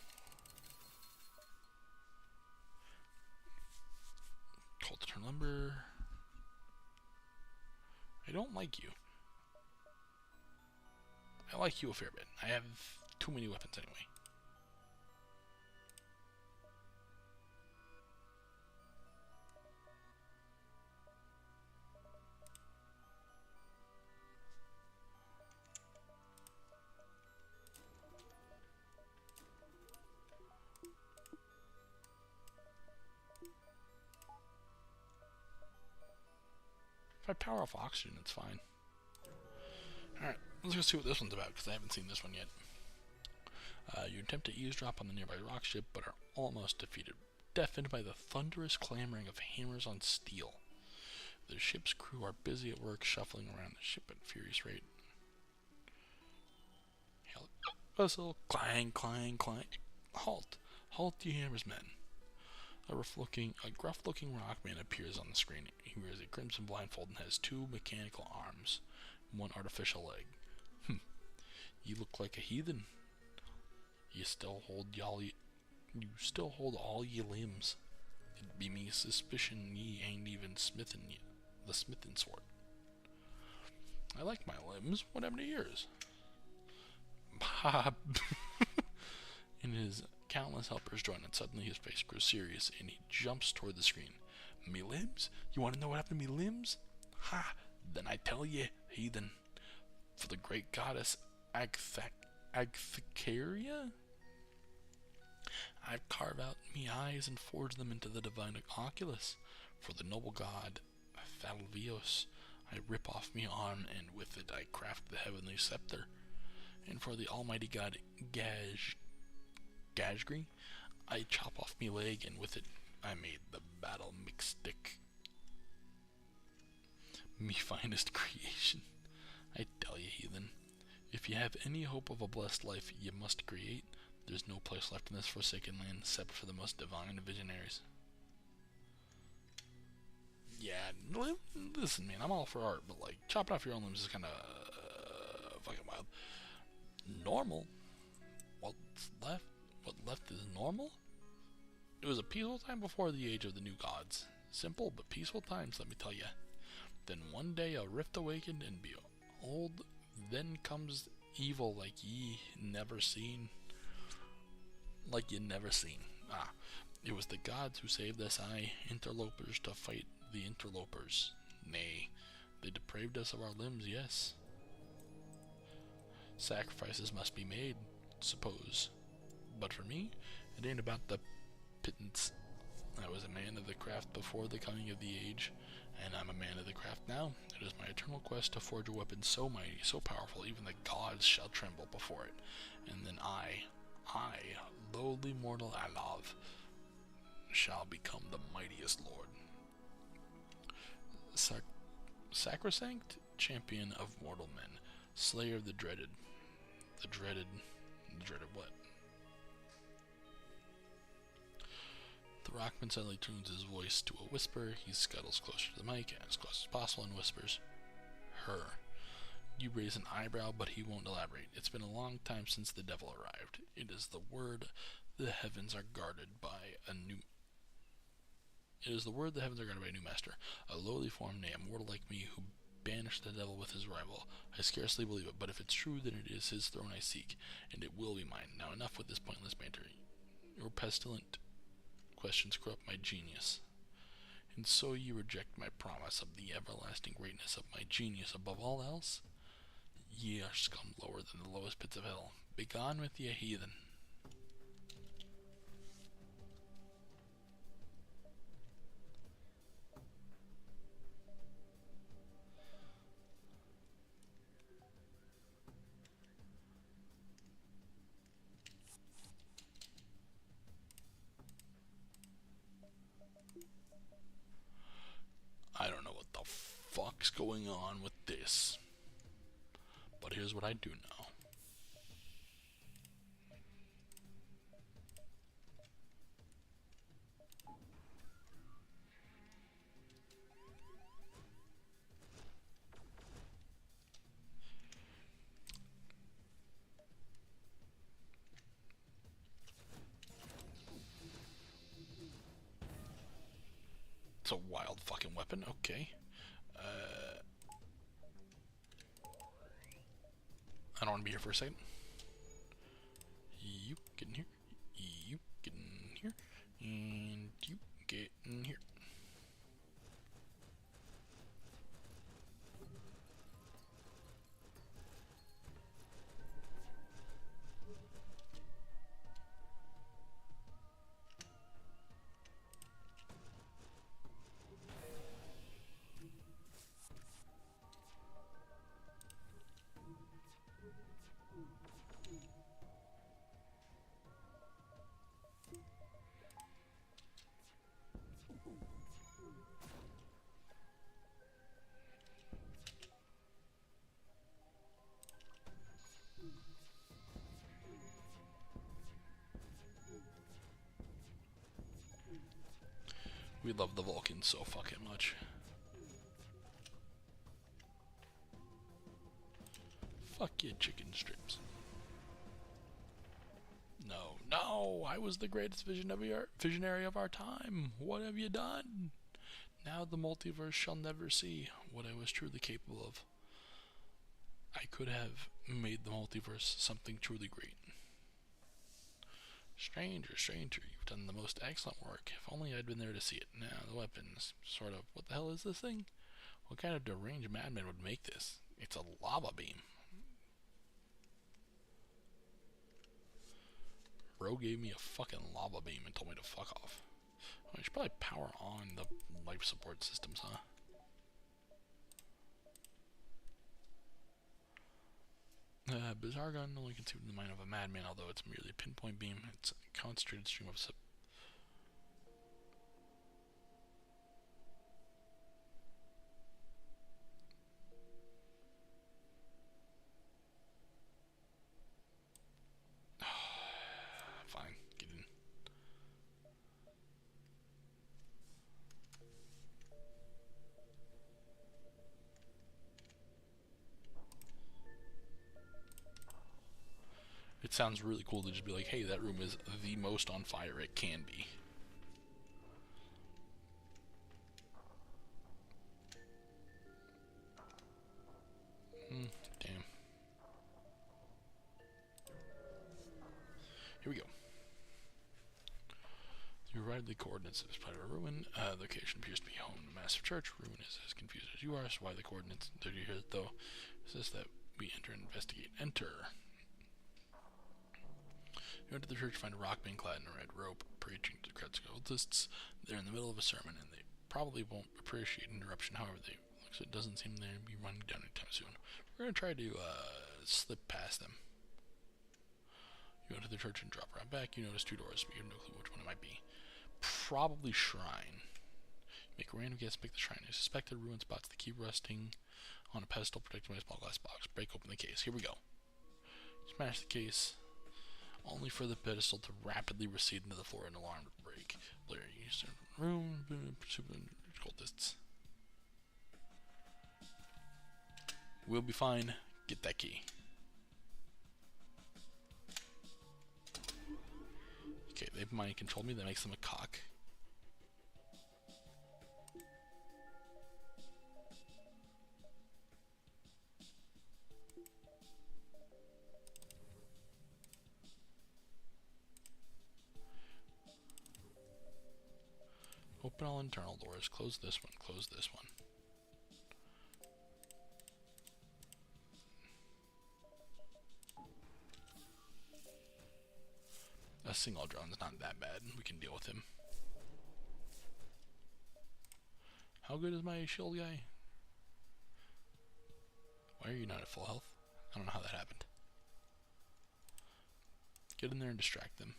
Call to turn lumber. I don't like you. I like you a fair bit. I have too many weapons anyway. If I power off oxygen, it's fine. Alright, let's go see what this one's about, because I haven't seen this one yet. You attempt to eavesdrop on the nearby rock ship, but are almost defeated, deafened by the thunderous clamoring of hammers on steel. The ship's crew are busy at work, shuffling around the ship at a furious rate. Vessel, clang, clang, clang. Halt! Halt, you hammers men. A gruff-looking rockman appears on the screen. He wears a crimson blindfold and has 2 mechanical arms, 1 artificial leg. You look like a heathen. You still hold all ye limbs. It be me suspicion ye ain't even the smithing sort. I like my limbs. What happened to yours? Bob. In his Countless helpers join, and suddenly his face grows serious, and he jumps toward the screen. Me limbs? You want to know what happened to me limbs? Ha! Then I tell ye, heathen. For the great goddess Agthacaria, I've carved out me eyes and forged them into the divine oculus. For the noble god Thalvios, I rip off me arm, and with it I craft the heavenly scepter. And for the almighty god Gajgri, I chop off me leg, and with it I made the battle mix stick. Me finest creation. I tell ye, heathen, if ye have any hope of a blessed life, ye must create. There's no place left in this forsaken land except for the most divine of visionaries. Yeah, listen, man, I'm all for art, but like chopping off your own limbs is kind of fucking wild. Normal? What's left? What left is normal? It was a peaceful time before the age of the new gods. Simple but peaceful times, let me tell ya. Then one day a rift awakened, and behold, then comes evil like ye never seen. Like ye never seen. Ah, it was the gods who saved us, interlopers, to fight the interlopers. Nay, they depraved us of our limbs, yes. Sacrifices must be made, suppose. But for me, it ain't about the pittance. I was a man of the craft before the coming of the age, and I'm a man of the craft now. It is my eternal quest to forge a weapon so mighty, so powerful, even the gods shall tremble before it. And then I, lowly mortal Alav, shall become the mightiest lord. Sacrosanct, champion of mortal men, slayer of the dreaded what? The rockman suddenly tunes his voice to a whisper. He scuttles closer to the mic, as close as possible, and whispers, "Her." You raise an eyebrow, but he won't elaborate. It's been a long time since the devil arrived. It is the word the heavens are guarded by a new master, a lowly form, nay, a mortal like me, who banished the devil with his rival. I scarcely believe it, but if it's true, then it is his throne I seek, and it will be mine. Now enough with this pointless banter. Your pestilent questions corrupt my genius. And so you reject my promise of the everlasting greatness of my genius above all else? Ye are scum lower than the lowest pits of hell. Begone with ye, heathen. I don't know what the fuck's going on with this, but here's what I do know. It's a wild fucking weapon, okay. I don't want to be here for a second. You get in here. You get in here. And you get in here. We love the Vulcans so fucking much. Fuck you, chicken strips. No, I was the greatest visionary of our time. What have you done? Now the multiverse shall never see what I was truly capable of. I could have made the multiverse something truly great. Stranger, stranger, you've done the most excellent work. If only I'd been there to see it. Now, the weapons. Sort of. What the hell is this thing? What kind of deranged madman would make this? It's a lava beam. Bro gave me a fucking lava beam and told me to fuck off. Oh, I should probably power on the life support systems, huh? Bizarre gun only consumed the mind of a madman, although it's merely a pinpoint beam. It's a concentrated stream of fine, get in. It sounds really cool to just be like, hey, that room is the most on fire it can be. Damn. Here we go. You arrived at the coordinates of this part of a ruin. The location appears to be home to a massive church. Ruin is as confused as you are, so why the coordinates? Did you hear it though? It says that we enter and investigate. Enter. You enter the church, find a rock being clad in a red rope, preaching to the crowds of cultists. They're in the middle of a sermon, and they probably won't appreciate an interruption. However, so it doesn't seem they'll be running down anytime soon. We're gonna try to slip past them. You enter the church and drop around back. You notice two doors, but you have no clue which one it might be. Probably shrine. Make a random guess, pick the shrine. A suspected ruin spots the key resting on a pedestal protected by a small glass box. Break open the case. Here we go. Smash the case, only for the pedestal to rapidly recede into the floor and alarm to break. Blair, you enter the room, cultists. We'll be fine. Get that key. Okay, they've mind controlled me. That makes them a cock. Open all internal doors. Close this one. Close this one. A single drone's not that bad. We can deal with him. How good is my shield guy? Why are you not at full health? I don't know how that happened. Get in there and distract them.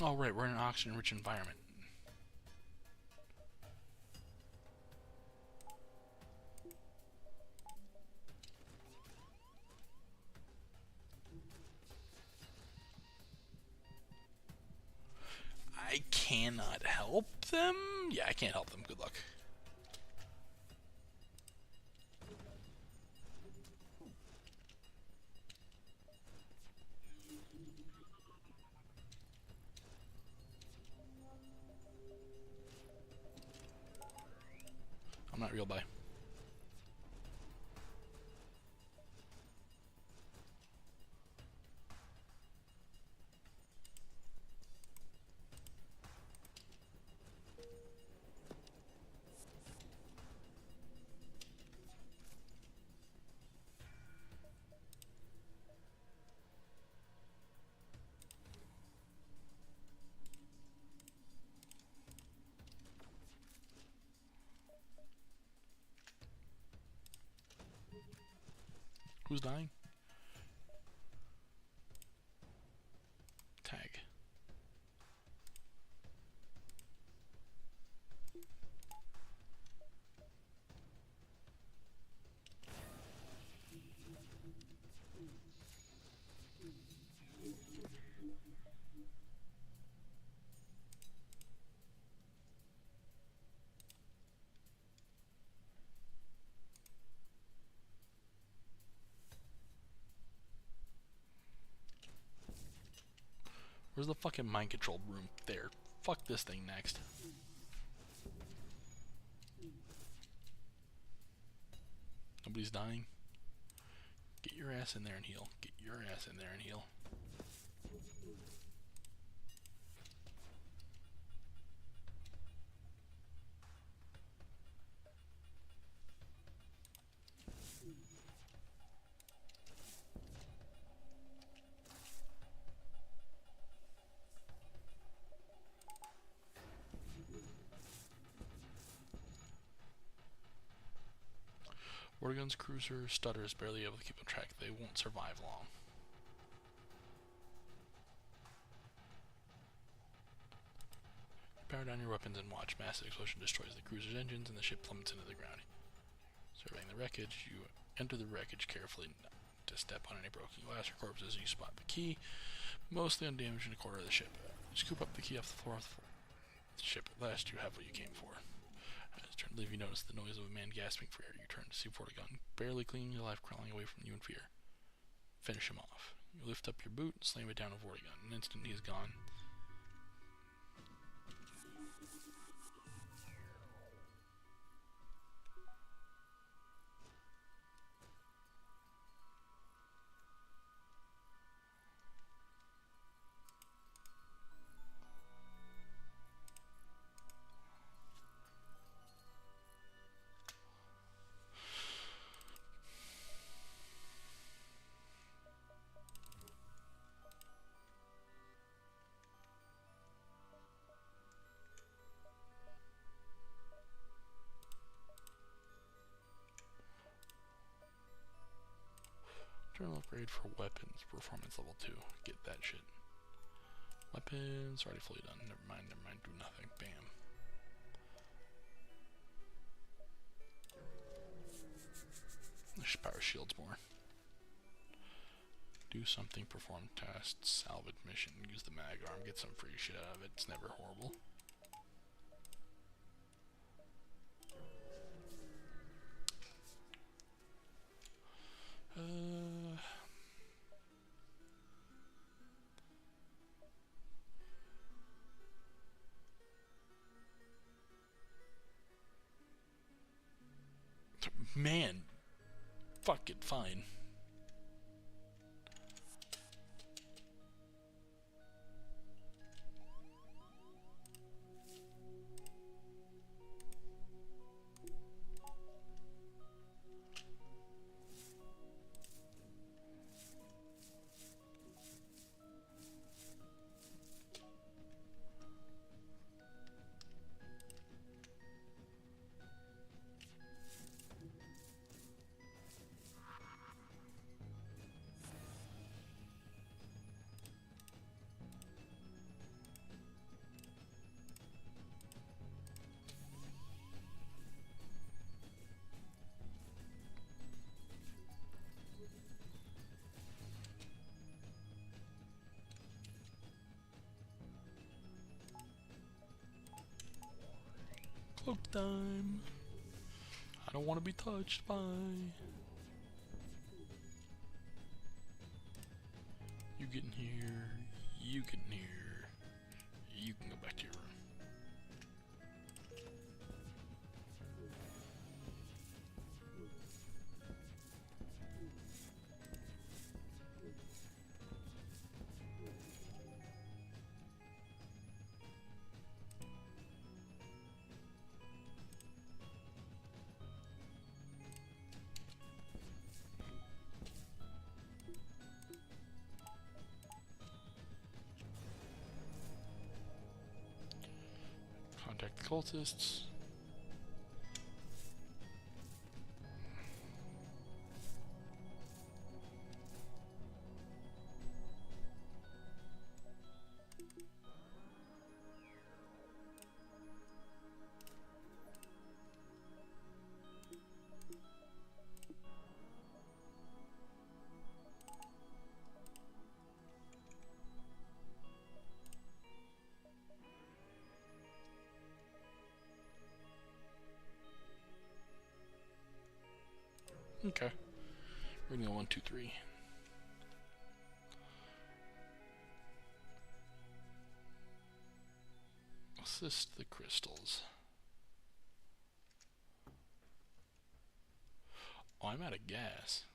Oh right, we're in an oxygen-rich environment. I cannot help them? Yeah, I can't help them. Good luck. I'm not real by. Who's dying? Tag. Where's the fucking mind-controlled room? There. Fuck this thing next. Nobody's dying. Get your ass in there and heal. Get your ass in there and heal. Vortigun's cruiser stutter is barely able to keep on track. They won't survive long. Power down your weapons and watch. Massive explosion destroys the cruiser's engines and the ship plummets into the ground. Surveying the wreckage, you enter the wreckage carefully not to step on any broken glass or corpses. You spot the key, mostly undamaged in a corner of the ship. You scoop up the key off the floor of the ship. At last, you have what you came for. As you turn to leave, you notice the noise of a man gasping for air. You turn to see Vortigun, barely clinging to life, crawling away from you in fear. Finish him off. You lift up your boot and slam it down on Vortigun. In an instant, he is gone. Internal upgrade for weapons, performance level 2. Get that shit. Weapons, already fully done. Never mind, do nothing. Bam. Let's power shields more. Do something, perform tasks, salvage mission, use the mag arm, get some free shit out of it. It's never horrible. Man, fuck it, fine. Cloak time. I don't want to be touched by. You get in here. You get in here. You can go back to your room. Contact the cultists. Okay. We're gonna go 1, 2, 3. Assist the crystals. Oh, I'm out of gas.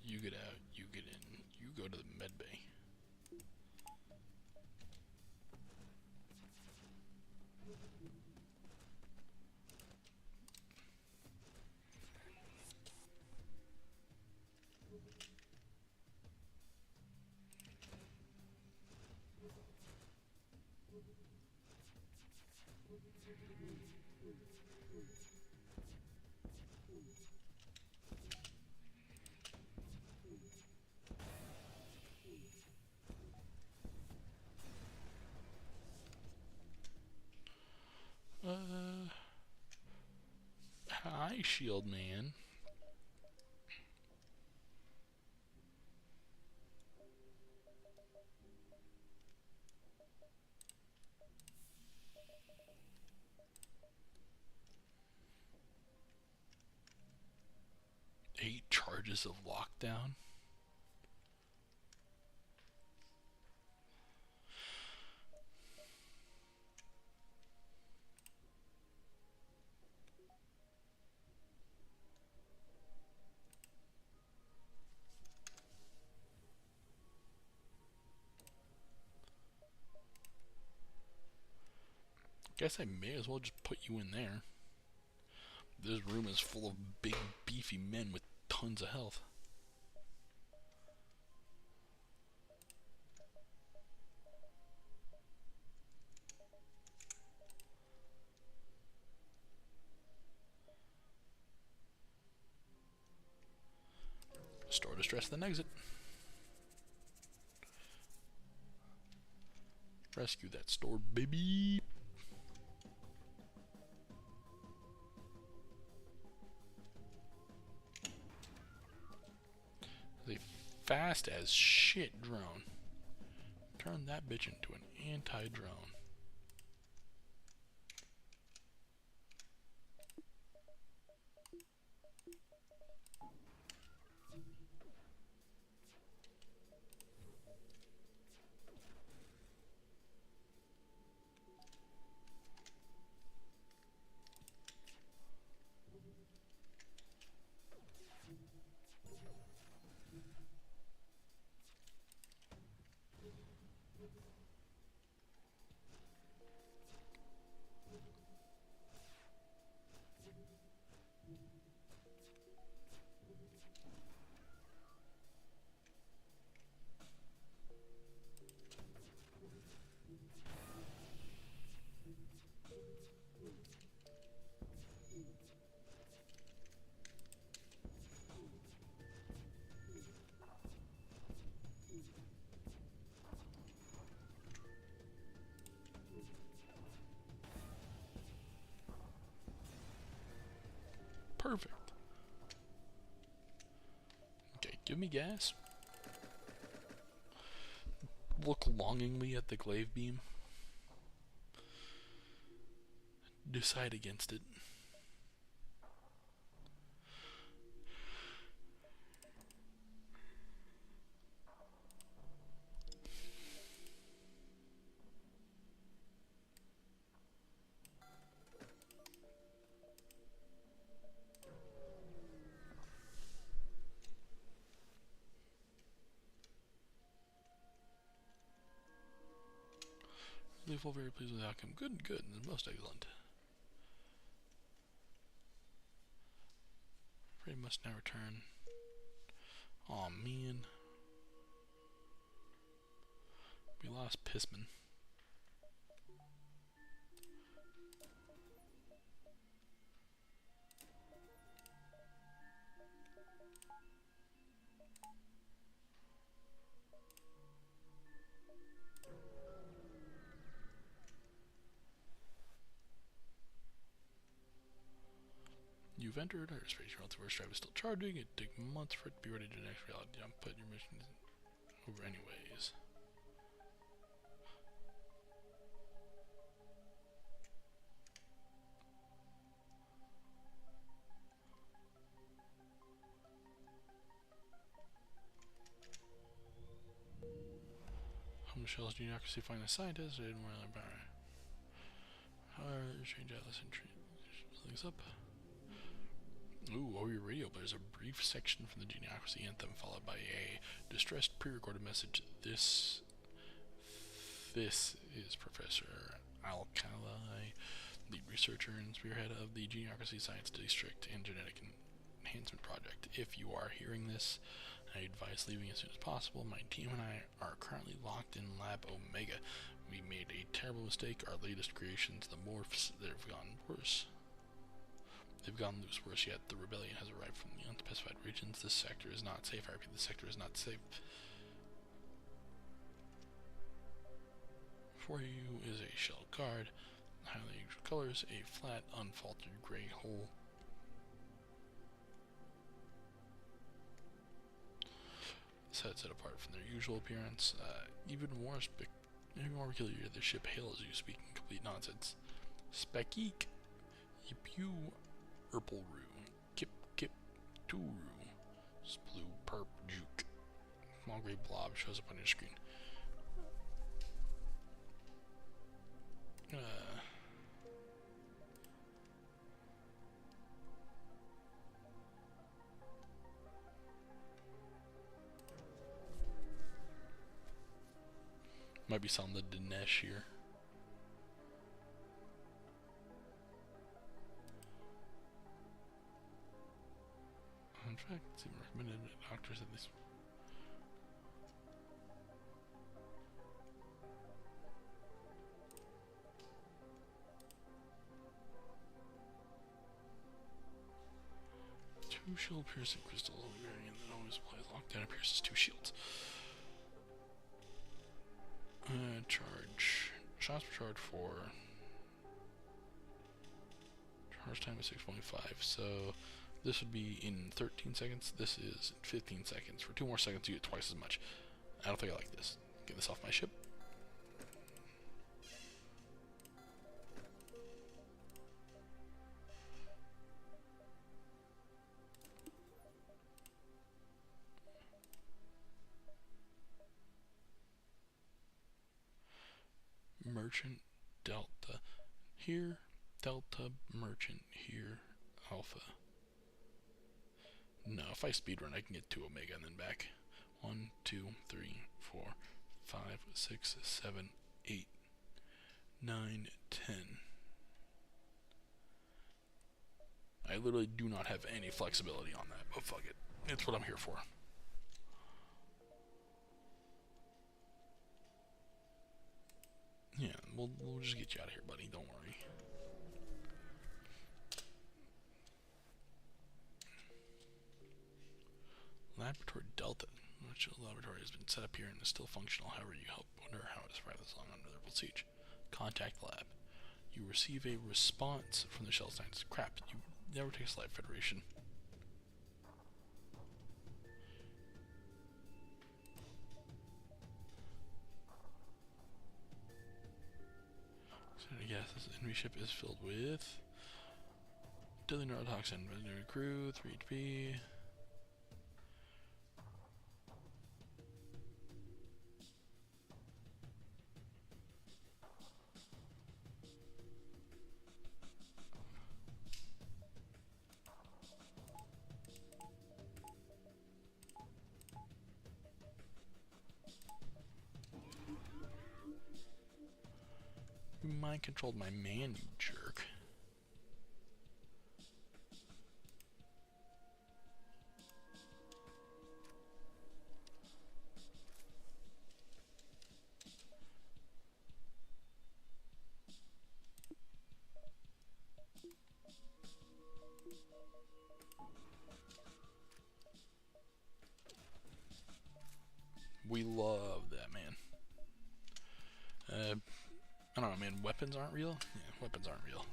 You get out, you get in, you go to the med bay. Hi, Shield Man. Eight charges of lockdown. Guess I may as well just put you in there. This room is full of big, beefy men with tons of health. Store distress, then exit. Rescue that store, baby. A fast as shit drone. Turn that bitch into an anti-drone. Perfect. Okay, give me gas. Look longingly at the glaive beam. Decide against it. Lethal, very pleased with the outcome. Good, good, most excellent. Afraid must now return. Aw, man. We lost Pissman. You've entered hyperspace. Your multiverse drive is still charging. It takes months for it to be ready to the next reality. I'm putting your mission over anyways. Home shells bureaucracy find a scientist. I didn't really power. Change Atlas and things up. Ooh, over your radio, there's a brief section from the Geneocracy anthem, followed by a distressed pre-recorded message. This is Professor Alkali, lead researcher and spearhead of the Geneocracy Science District and Genetic Enhancement Project. If you are hearing this, I advise leaving as soon as possible. My team and I are currently locked in Lab Omega. We made a terrible mistake. Our latest creations, the morphs, they've gone worse. They've gone loose. Worse yet, the rebellion has arrived from the unspecified regions. This sector is not safe. I repeat, this sector is not safe. Before you is a shell guard, highly usual colors, a flat, unfaltered gray hole. Sets it apart from their usual appearance. Even more peculiar, the ship hails you, speaking complete nonsense. Spekeek, Yipu, Urpelru, Kip Kip, Turu, Sploo Perp Juke. Small gray blob shows up on your screen. Might be some of the Dinesh here. In fact, it's even recommended doctors at least. Two shield piercing crystals, variant that always applies lockdown and pierces two shields. Charge. Shots per charge for. Charge time is 6.5, so this would be in 13 seconds. This is 15 seconds. For 2 more seconds, you get twice as much. I don't think I like this. Get this off my ship. Merchant Delta here, Delta Merchant here, Alpha. No, if I speedrun, I can get to Omega and then back. 1, 2, 3, 4, 5, 6, 7, 8, 9, 10. I literally do not have any flexibility on that, but fuck it. It's what I'm here for. Yeah, we'll just get you out of here, buddy. Don't worry. Laboratory Delta. Which laboratory has been set up here and is still functional. However, you wonder how it survived this long under the siege. Contact the lab. You receive a response from the shell science. Crap, you never take a Slide Federation. Yes, this enemy ship is filled with deadly neurotoxin. New crew, 3 HP. You mind controlled my man, you jerk. We love that, man. weapons aren't real? Yeah, weapons aren't real.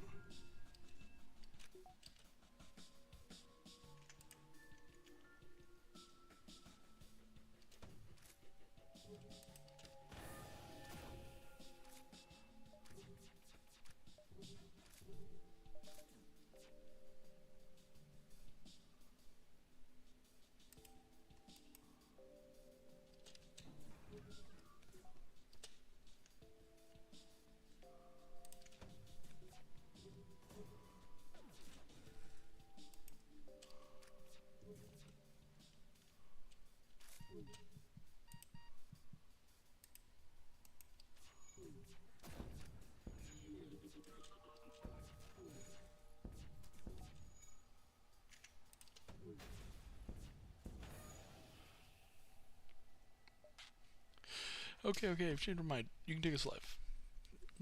Okay, I've changed my mind. You can take us live.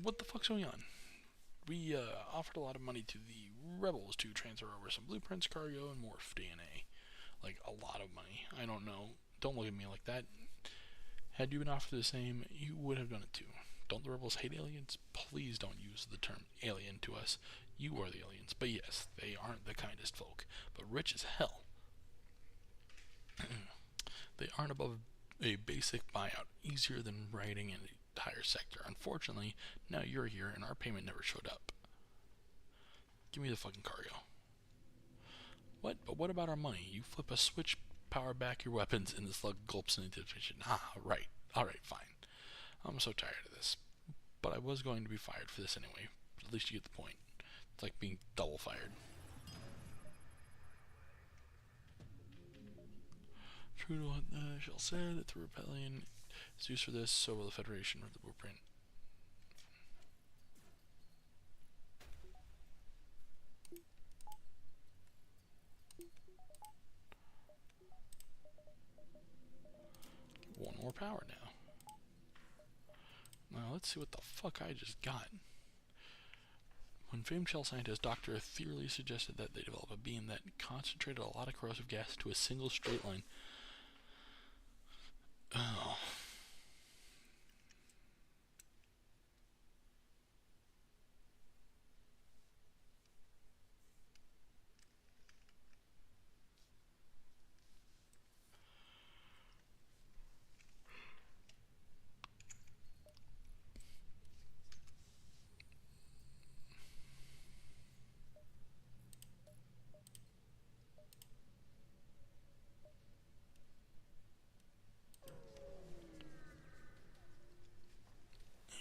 What the fuck's going on? We offered a lot of money to the rebels to transfer over some blueprints, cargo, and morph DNA. Like, a lot of money. I don't know. Don't look at me like that. Had you been offered the same, you would have done it too. Don't the rebels hate aliens? Please don't use the term alien to us. You are the aliens. But yes, they aren't the kindest folk. But rich as hell. They aren't above a basic buyout, easier than writing an entire sector. Unfortunately, now you're here and our payment never showed up. Give me the fucking cargo. What? But what about our money? You flip a switch, power back your weapons, and the slug gulps into attention. Ah, right. Alright, fine. I'm so tired of this. But I was going to be fired for this anyway. But at least you get the point. It's like being double fired. True to what Shell said, that the rebellion is used for this, so will the Federation with the blueprint. One more power now. Now let's see what the fuck I just got. When famed shell scientist Dr. Theory suggested that they develop a beam that concentrated a lot of corrosive gas to a single straight line. Oh.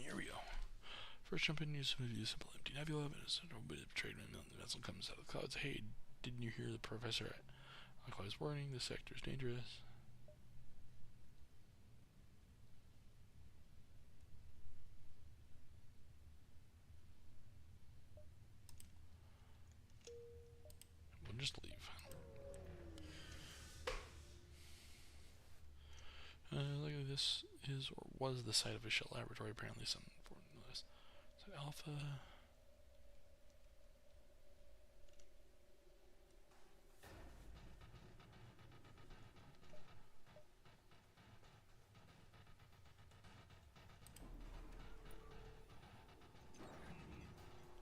Here we go. First jump in, use simple empty nebula, but it's a bit of trade when the vessel comes out of the clouds. Hey, didn't you hear the professor? Likewise warning, this sector is dangerous. We'll just leave. Look at this is or was the site of a shell laboratory, apparently some important list. So Alpha.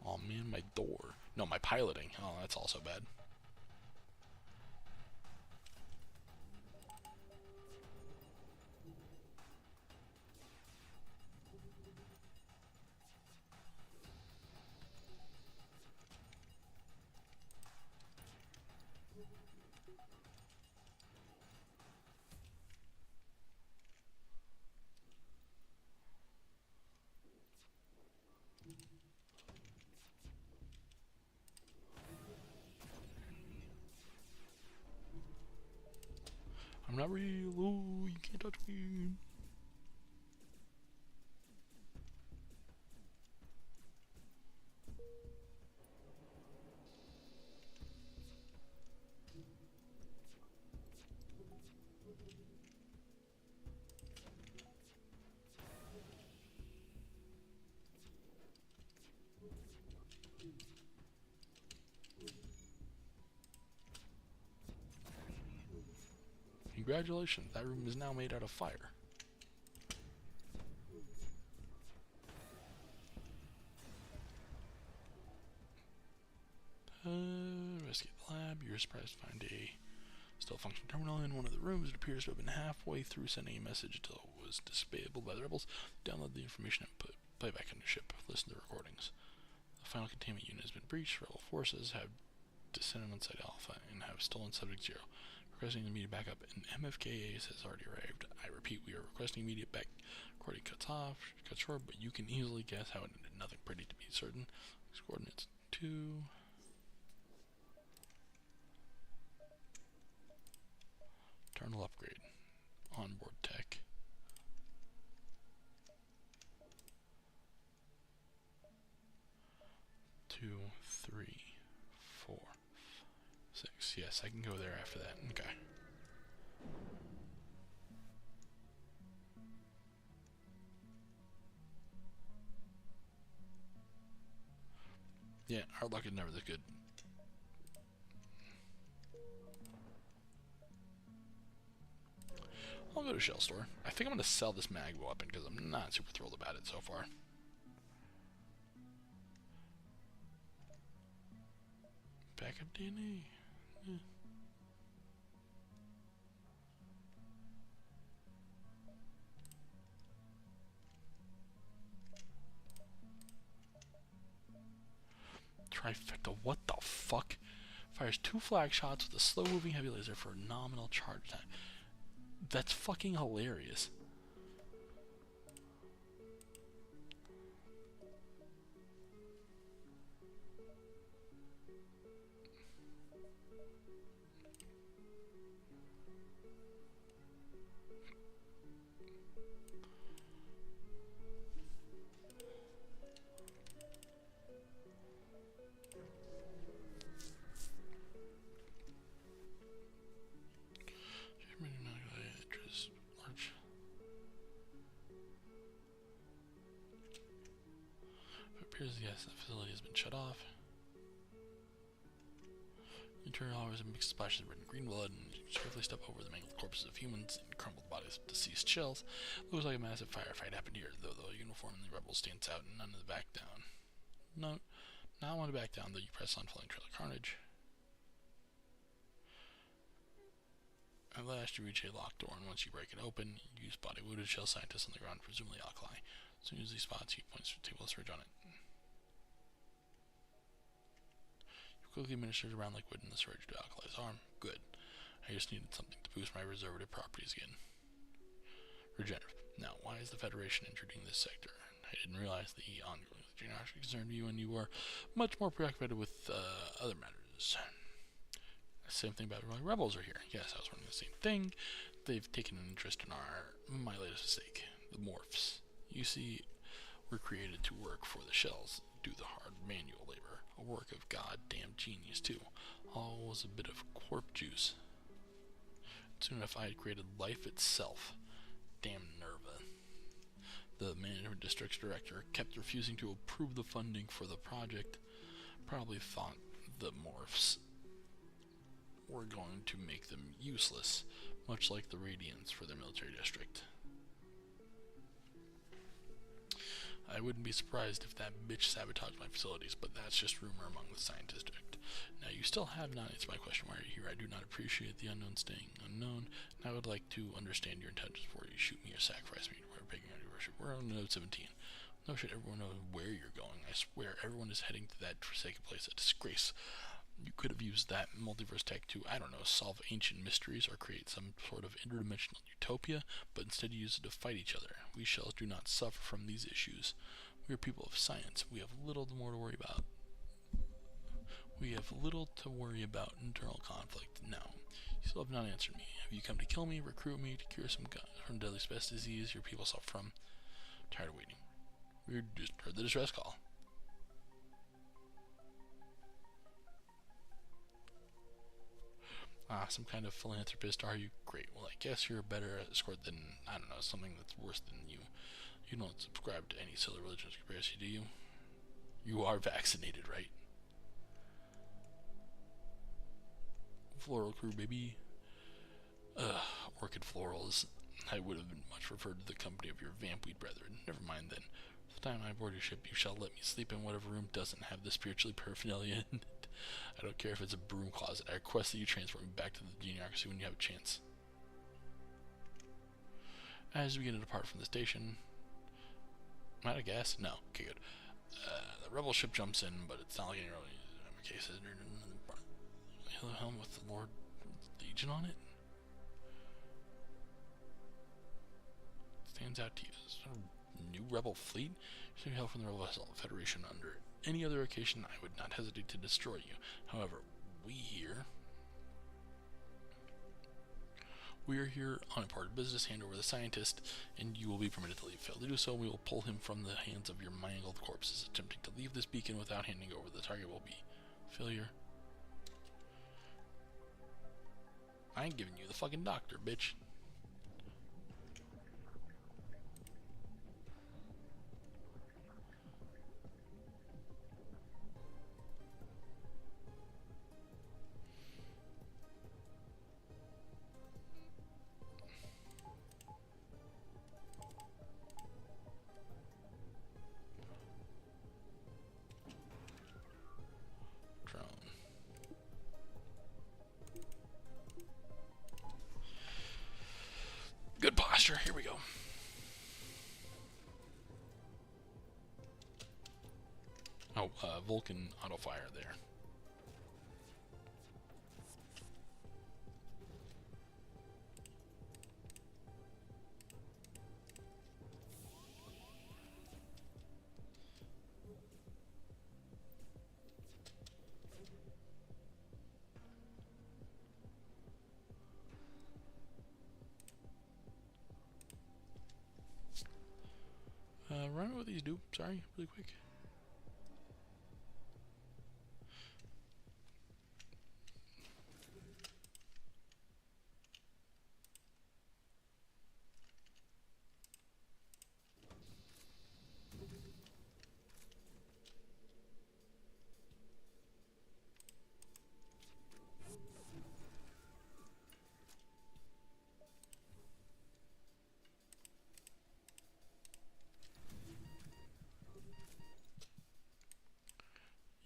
Oh man, my door. No, my piloting. Oh, that's also bad. I'm not real. Ooh, you can't touch me. Congratulations, that room is now made out of fire. lab, you're surprised to find a still functioning terminal in one of the rooms. It appears to have been halfway through sending a message until it was disabled by the rebels. Download the information and put playback on your ship. Listen to the recordings. The final containment unit has been breached. Rebel forces have descended on Site Alpha and have stolen Subject Zero. Requesting immediate backup. An MFKAs has already arrived. I repeat, we are requesting immediate back. Recording cuts short, but you can easily guess how it ended. Nothing pretty to be certain. Coordinates 2. Terminal upgrade. Onboard tech. 2, 3, 4, 6. Yes, I can go there after that. Okay. Yeah, our luck is never this good. I'll go to Shell Store. I think I'm going to sell this mag weapon because I'm not super thrilled about it so far. Backup DNA. Yeah. Trifecta, what the fuck? Fires 2 flag shots with a slow-moving heavy laser for a nominal charge time. That's fucking hilarious. Yes, the facility has been shut off. Interior hours and mixed splashes of red and green blood, and you swiftly step over the mangled corpses of humans and crumbled bodies of deceased shells. Looks like a massive firefight happened here, though the uniform and the rebels stands out and none of the back down. No, not want to back down, though you press on falling trail of carnage. At last you reach a locked door, and once you break it open, you use body wounded shell scientists on the ground, presumably alkali. As soon as he spots you, points to a table surge on it. Quickly administered around liquid in the surge to alkalize arm. Good. I just needed something to boost my reservative properties again. Regenerative. Now, why is the Federation intruding this sector? I didn't realize the ongoing genealogy concerned you, and you were much more preoccupied with other matters. Same thing about why rebels are here. Yes, I was wondering the same thing. They've taken an interest in my latest mistake, the morphs. You see, we're created to work for the shells, do the hard manual labor. A work of goddamn genius, too. All was a bit of corp juice. Soon enough, I had created life itself. Damn Nerva. The management district's director kept refusing to approve the funding for the project. Probably thought the morphs were going to make them useless, much like the Radiants for their military district. I wouldn't be surprised if that bitch sabotaged my facilities, but that's just rumor among the scientist district. Now, you still have not answered my question, why are you here? I do not appreciate the unknown staying unknown, and I would like to understand your intentions before you shoot me or sacrifice me. We're picking on your worship. We're on node 17. No shit, everyone knows where you're going. I swear, everyone is heading to that forsaken place. A disgrace. You could have used that multiverse tech to, I don't know, solve ancient mysteries or create some sort of interdimensional utopia, but instead you used it to fight each other. We shells do not suffer from these issues. We are people of science. We have little more to worry about. We have little to worry about internal conflict. Now, you still have not answered me. Have you come to kill me, recruit me, to cure some from deadly space disease your people suffer from? Tired of waiting. We just heard the distress call. Some kind of philanthropist, are you? Great. Well, I guess you're a better escort than, I don't know, something that's worse than you. You don't subscribe to any silly religious conspiracy, do you? You are vaccinated, right? Floral crew, baby. Orchid florals. I would have much preferred the company of your vampweed brethren. Never mind then. For the time I board your ship, you shall let me sleep in whatever room doesn't have the spiritually paraphernalia in it. I don't care if it's a broom closet. I request that you transfer me back to the geniocracy when you have a chance. As we begin to depart from the station... Am I out of gas? No. Okay, good. The rebel ship jumps in, but it's not like any really cases. The helm with the Lord Legion on it? Stands out to you. Is there a new rebel fleet? Should hail from the Rebel Federation. Under any other occasion, I would not hesitate to destroy you. However, we are here on important business. Hand over the scientist, and you will be permitted to leave. Fail to do so, we will pull him from the hands of your mangled corpses. Attempting to leave this beacon without handing over the target will be failure. I ain't giving you the fucking doctor, bitch. Good posture. Here we go. Oh, Vulcan auto fire there. Run what these do. Sorry, really quick.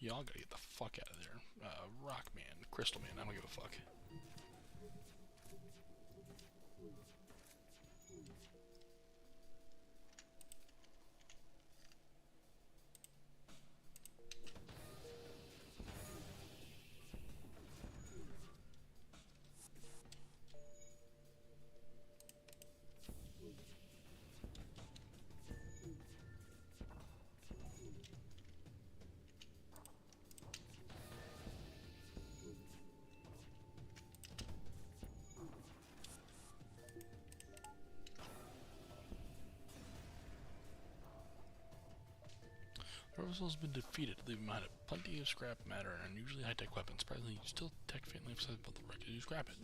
Y'all gotta get the fuck out of there. Rock Man, Crystal Man, I don't give a fuck. Rebels has been defeated, leaving behind plenty of scrap matter and unusually high-tech weapons. Surprisingly, you still detect faintly emphasized about the record. You scrap it.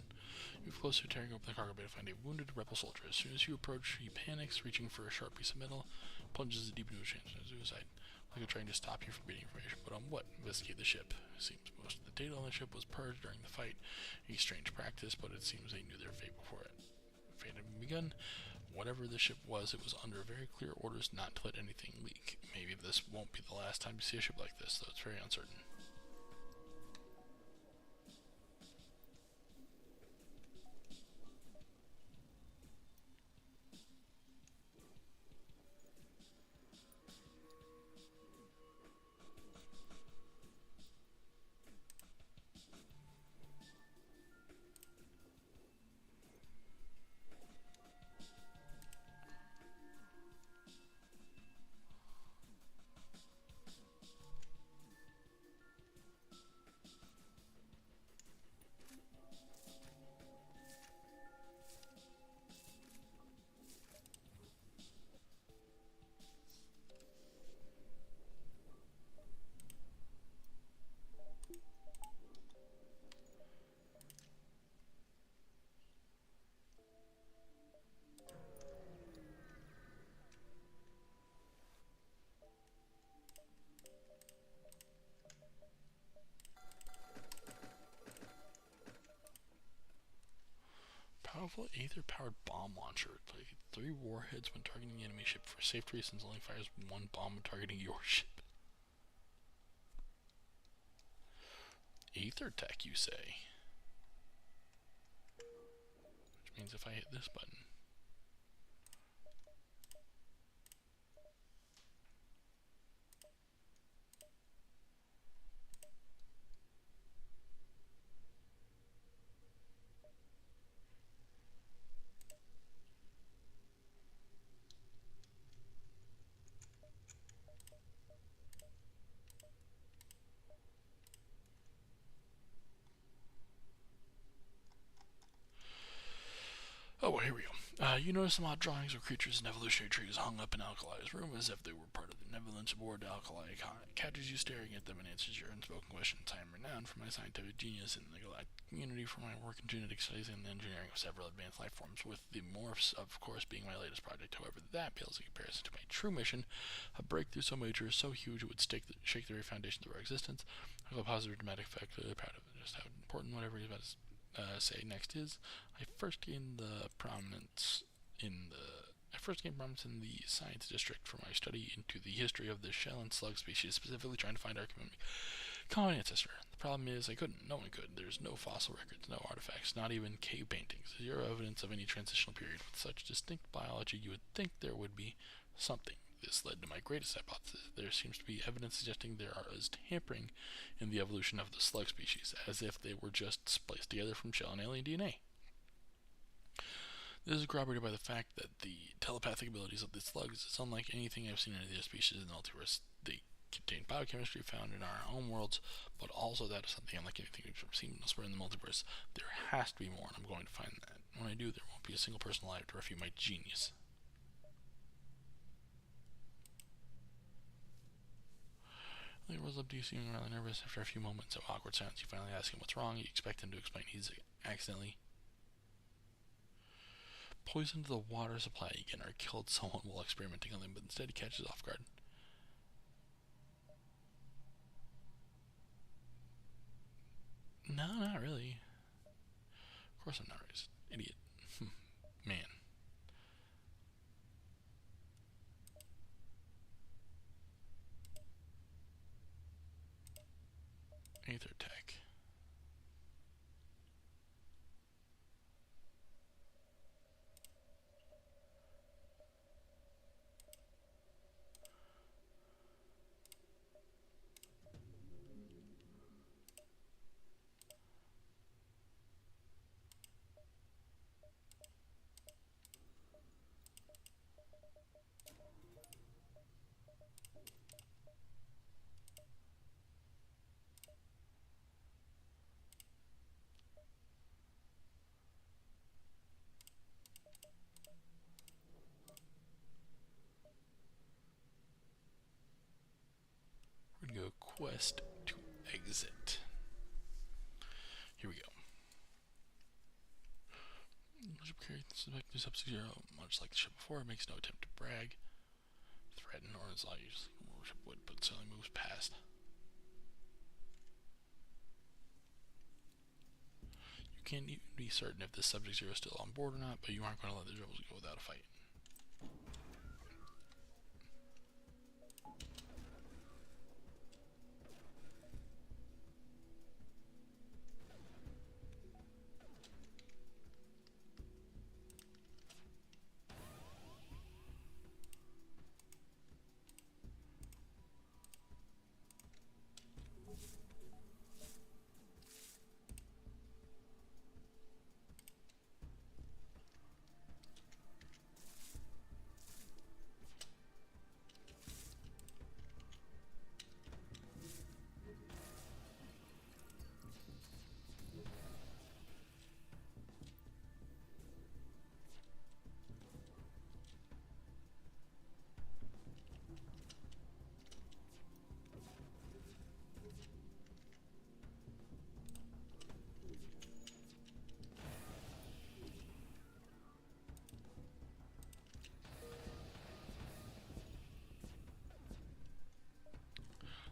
You move closer, tearing open the cargo bay to find a wounded rebel soldier. As soon as you approach, he panics, reaching for a sharp piece of metal, plunges deep into his chance of suicide. Like I'm trying to stop you from getting information, but on what? Investigate the ship. It seems most of the data on the ship was purged during the fight. A strange practice, but it seems they knew their fate before it. Fate had begun. Whatever the ship was, it was under very clear orders not to let anything leak. Maybe this won't be the last time you see a ship like this, though it's very uncertain. Powerful Aether-powered bomb launcher. Like 3 warheads when targeting the enemy ship. For safety reasons, only fires 1 bomb when targeting your ship. Ether tech, you say? Which means if I hit this button. Oh, well, here we go. You notice some odd drawings of creatures and evolutionary trees hung up in Alkali's room as if they were part of the Neverland's aboard Alkali catches you staring at them and answers your unspoken questions. I am renowned for my scientific genius in the galactic community for my work in genetic studies and the engineering of several advanced life forms, with the morphs, of course, being my latest project. However, that pales in comparison to my true mission, a breakthrough so major, so huge, it would shake the very foundations of our existence. I have a positive dramatic effect, really proud of it, just how important whatever he's about to say next is. I first gained prominence in the science district for my study into the history of the shell and slug species, specifically trying to find our common ancestor. The problem is I couldn't. No one could. There's no fossil records, no artifacts, not even cave paintings. Zero evidence of any transitional period. With such distinct biology, you would think there would be something. This led to my greatest hypothesis. There seems to be evidence suggesting there is tampering in the evolution of the slug species, as if they were just spliced together from shell and alien DNA. This is corroborated by the fact that the telepathic abilities of the slugs is unlike anything I've seen in any other species in the multiverse. They contain biochemistry found in our home worlds, but also that is something unlike anything we've seen elsewhere in the multiverse. There has to be more, and I'm going to find that. When I do, there won't be a single person alive to refute my genius. He rolls up to you, seeming rather nervous. After a few moments of awkward silence, you finally ask him what's wrong. You expect him to explain he's accidentally poisoned the water supply again or killed someone while experimenting on them, but instead he catches off guard. No, not really. Of course I'm not racist. Idiot. Man. Aether tech. We're going to go quest to exit. Here we go. Suspect new Sub-Zero, much like the ship before, makes no attempt to brag, threaten, or as I usually would, but suddenly moves past. You can't even be certain if this Sub-Zero is still on board or not, but you aren't going to let the rebels go without a fight.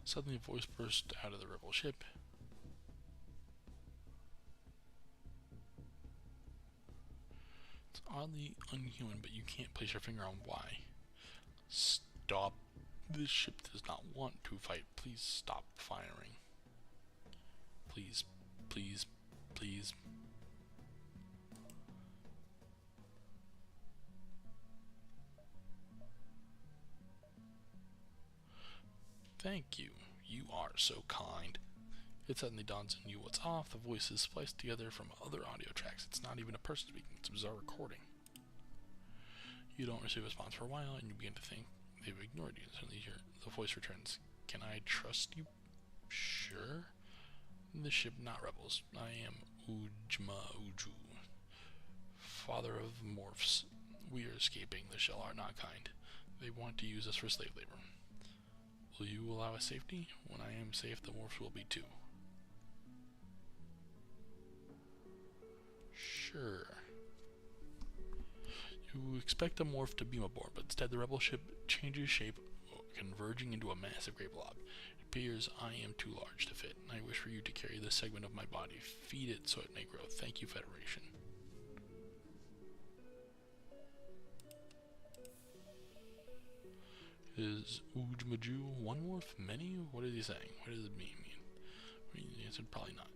Suddenly a voice burst out of the rebel ship. It's oddly unhuman, but you can't place your finger on why. Stop. This ship does not want to fight. Please stop firing. Please, please, please. Thank you. You are so kind. It suddenly dawns on you what's off. The voices spliced together from other audio tracks. It's not even a person speaking, it's a bizarre recording. You don't receive a response for a while, and you begin to think they've ignored you. Suddenly the voice returns. Can I trust you? Sure. The ship, not rebels. I am Ujma Uju, father of morphs. We are escaping. The Shell are not kind. They want to use us for slave labor. Will you allow us safety? When I am safe, the morphs will be too. Sure. You expect a morph to beam aboard, but instead the rebel ship changes shape, converging into a massive gray blob. It appears I am too large to fit. I wish for you to carry this segment of my body. Feed it so it may grow. Thank you, Federation. Is Ujmaju one morph? Many? What is he saying? What does it mean? The answer, probably not.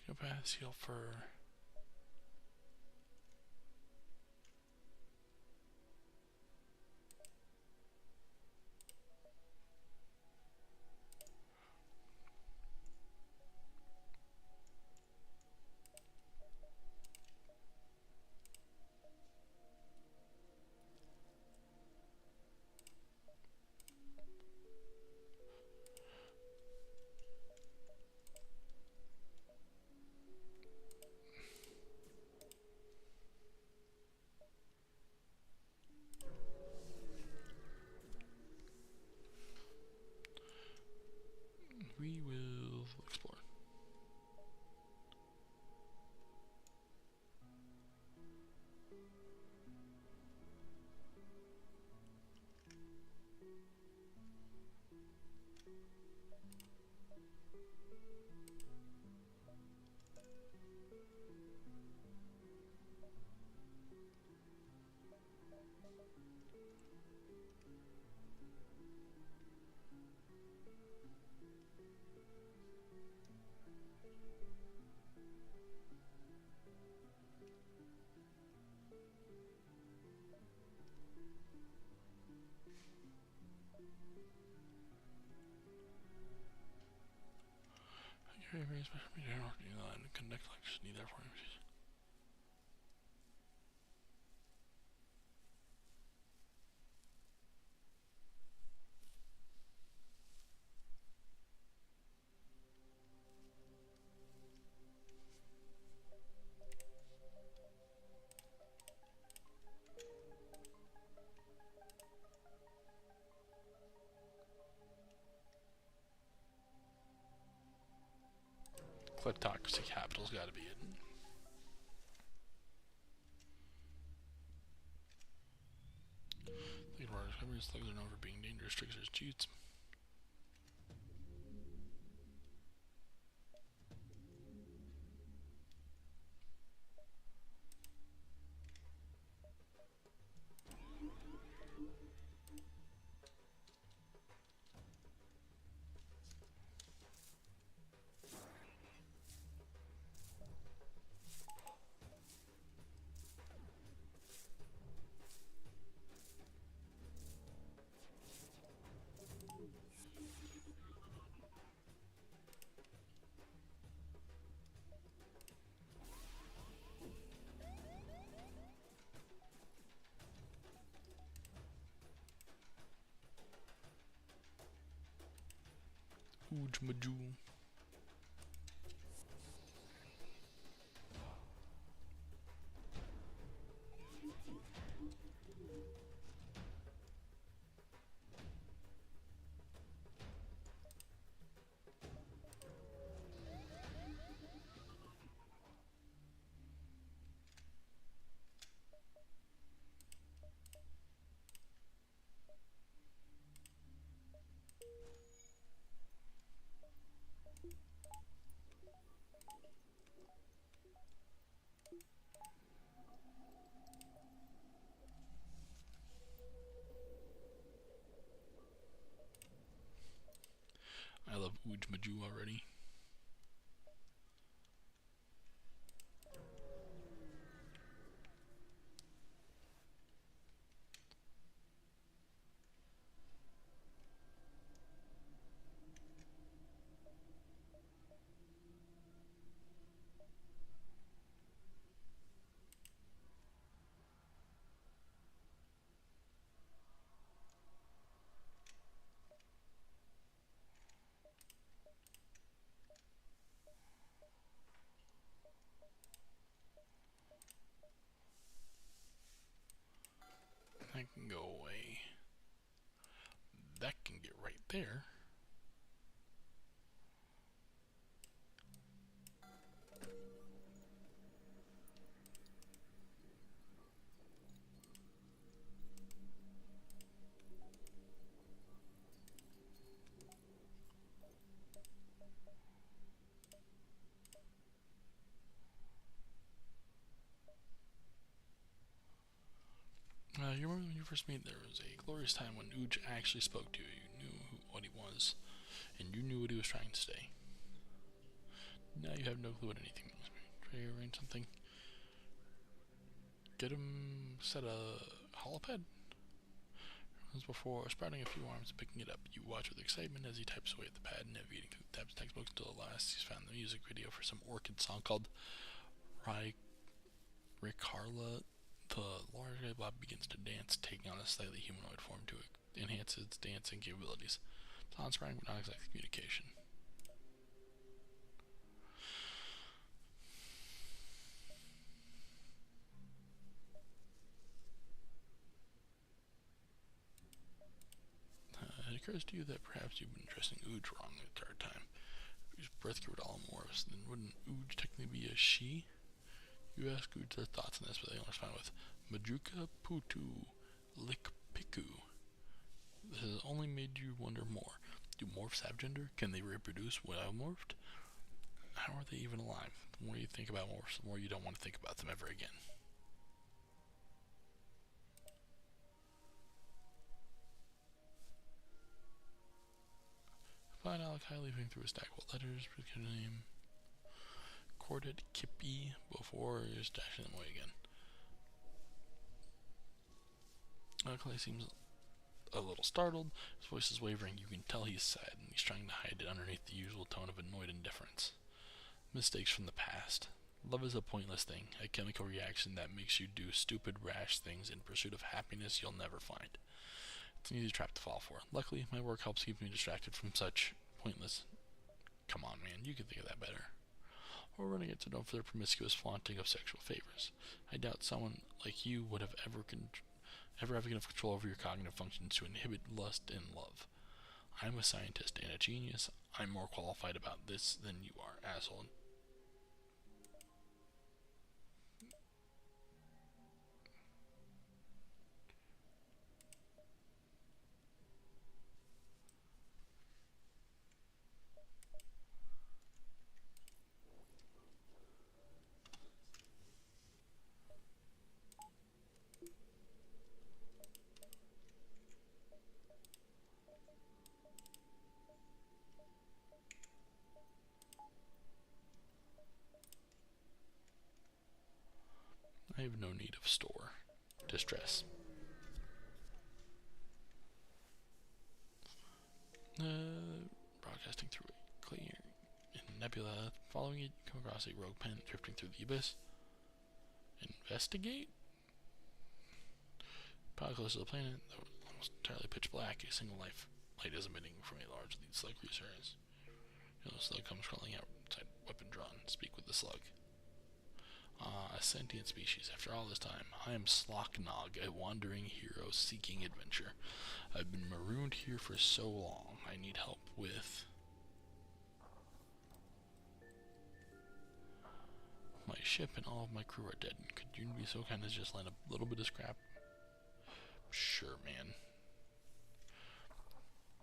Technopath seal for... We will explore. Very special media and connect electricity, therefore. Kleptocracy capital's gotta be it. Think of our discoveries, slugs are known for being dangerous, tricksters, cheats. Ujmaju. Uj Maju already. That can go away. That can get right there. You remember when you first met, there was a glorious time when Uj actually spoke to you. You knew what he was, and you knew what he was trying to say. Now you have no clue what anything means. Try to arrange something. Get him set a holopad? As before, sprouting a few arms and picking it up. You watch with excitement as he types away at the pad, navigating through the tabs textbooks until at last he's found the music video for some Orchid song called Ricarla. The large gray blob begins to dance, taking on a slightly humanoid form to enhance its dancing capabilities. It's uninspiring but not exactly communication. It occurs to you that perhaps you've been addressing Uj wrong the entire time. If his breath cured all amorphous, then wouldn't Uj technically be a she? You ask Uj their thoughts on this, but they only respond with Majuka Putu Likpiku. This has only made you wonder more. Do morphs have gender? Can they reproduce while morphed? How are they even alive? The more you think about morphs, the more you don't want to think about them ever again. Find Alakai leafing through a stack of letters, his name. Corded Kippy before you're stashing them away again. Alakai seems a little startled. His voice is wavering. You can tell he's sad, and he's trying to hide it underneath the usual tone of annoyed indifference. Mistakes from the past. Love is a pointless thing, a chemical reaction that makes you do stupid, rash things in pursuit of happiness you'll never find. It's an easy trap to fall for. Luckily, my work helps keep me distracted from such pointless... Come on, man, you can think of that better. Or renegades are known for their promiscuous flaunting of sexual favors. I doubt someone like you would have ever have enough control over your cognitive functions to inhibit lust and love. I'm a scientist and a genius. I'm more qualified about this than you are, asshole. I have no need of store. Distress. Broadcasting through a clear nebula. Following it, you come across a rogue planet drifting through the abyss. Investigate? Probably close to the planet, though almost entirely pitch black, a single light is emitting from a large lead slug cruiser. The slug comes crawling outside, weapon drawn. Speak with the slug. A sentient species. After all this time, I am Slocknog, a wandering hero seeking adventure. I've been marooned here for so long. I need help with... My ship and all of my crew are dead. Could you be so kind as just lend a little bit of scrap? Sure, man.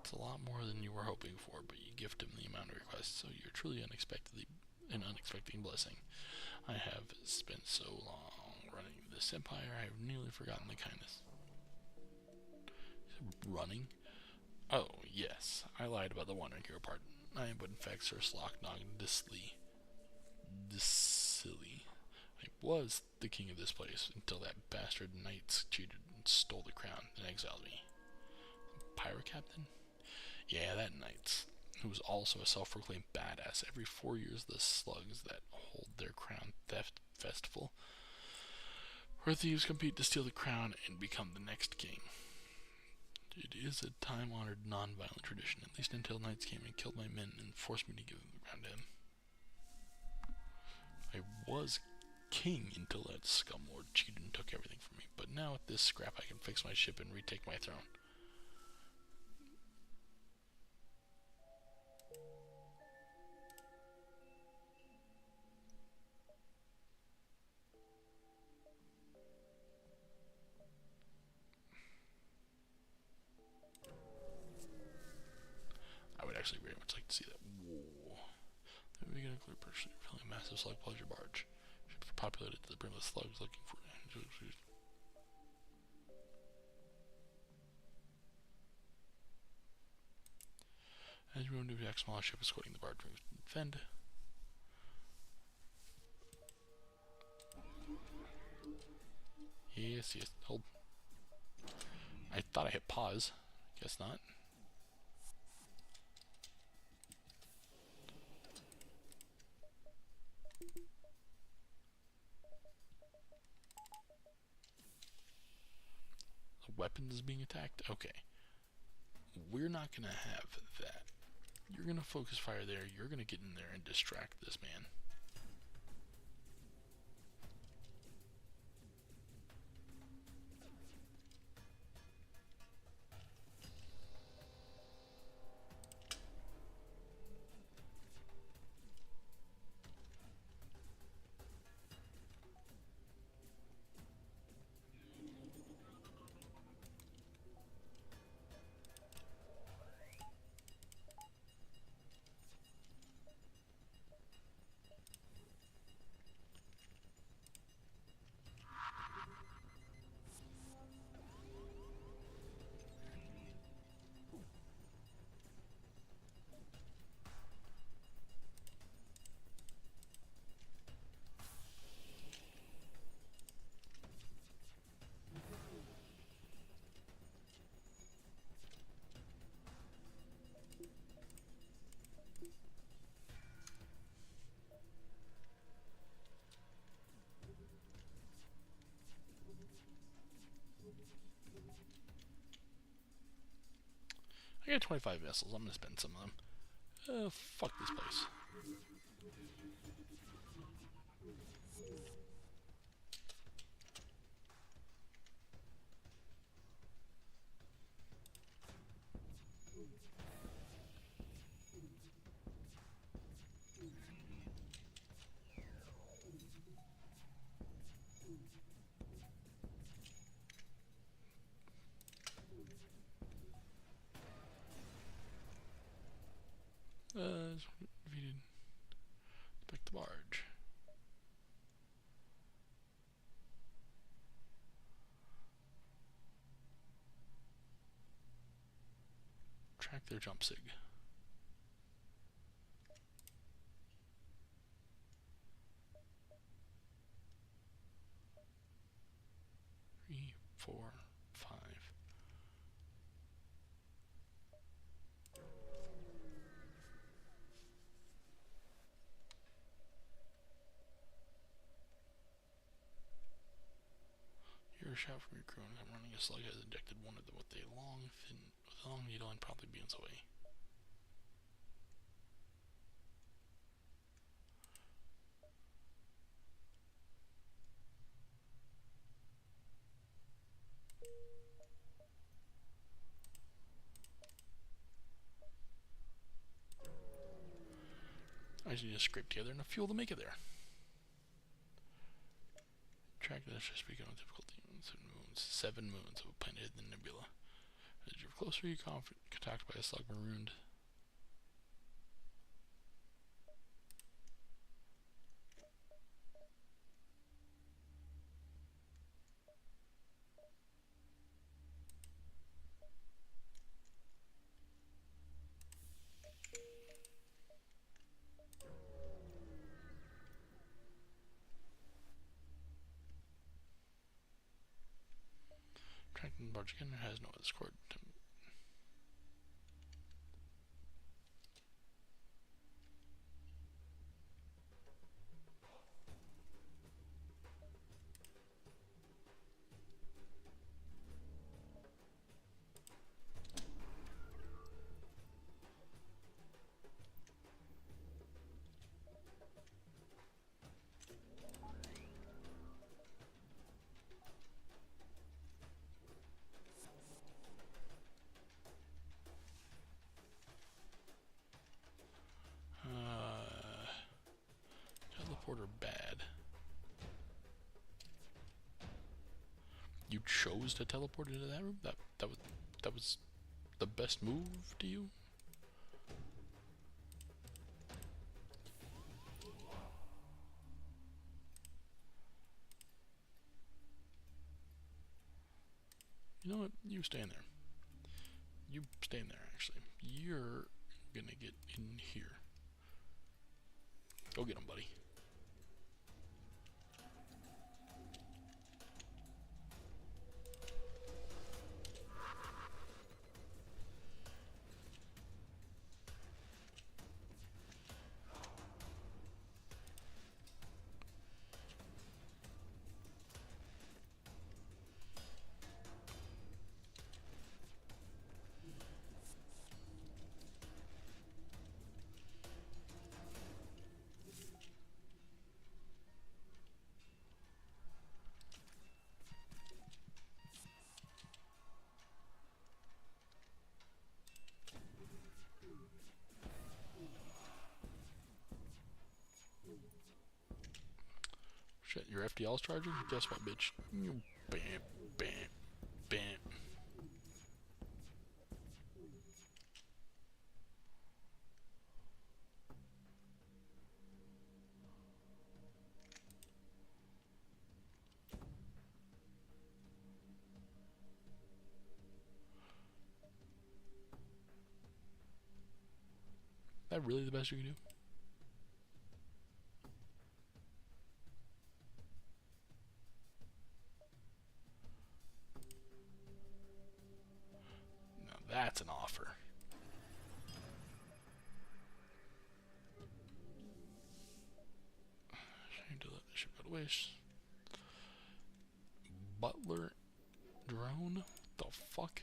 It's a lot more than you were hoping for, but you gift him the amount of requests, so you're truly an unexpected blessing. I have spent so long running this empire, I have nearly forgotten the kindness. Running? Oh, yes, I lied about the wandering hero part. I would in fact Sir Slocknog this silly. I was the king of this place until that bastard knights cheated and stole the crown and exiled me. Pirate captain? Yeah, that knights, who was also a self-proclaimed badass. Every 4 years, the slugs that hold their crown theft festival, where thieves compete to steal the crown and become the next king. It is a time-honored, non-violent tradition, at least until knights came and killed my men and forced me to give the crown to him. I was king until that scumlord cheated and took everything from me, but now with this scrap I can fix my ship and retake my throne. I would actually very much like to see that. Whoa. Then we get a clear person filling a massive slug pleasure barge. Ships are populated to the brim with slugs looking for. As we move to a smaller ship escorting the barge, we defend. Yes, yes. Hold. I thought I hit pause. Guess not. The weapons is being attacked? Okay. We're not going to have that. You're going to focus fire there. You're going to get in there and distract this man. I got 25 vessels. I'm going to spend some of them. Fuck this place. Defeated. Back the barge. Track their jump sig. 3, 4, 5. Hear a shout from your crew, and I'm running. A slug has ejected one of them with a long needle and promptly beams away. I just need to scrape together enough fuel to make it there. Track that just begun with difficulty. 7 moons of a planet in the nebula. As you're closer, you contact by a slug marooned. barge again. It has no escort. Teleporter bad. You chose to teleport into that room? That was the best move to you? You know what? You stay in there. You stay in there, actually. You're gonna get in here. Go get him, buddy. Shit, your FTL's charging? Guess what, bitch? You bam, bam, bam. Is that really the best you can do? Now that's an offer. Shame to let the ship go to waste. Butler drone? What the fuck?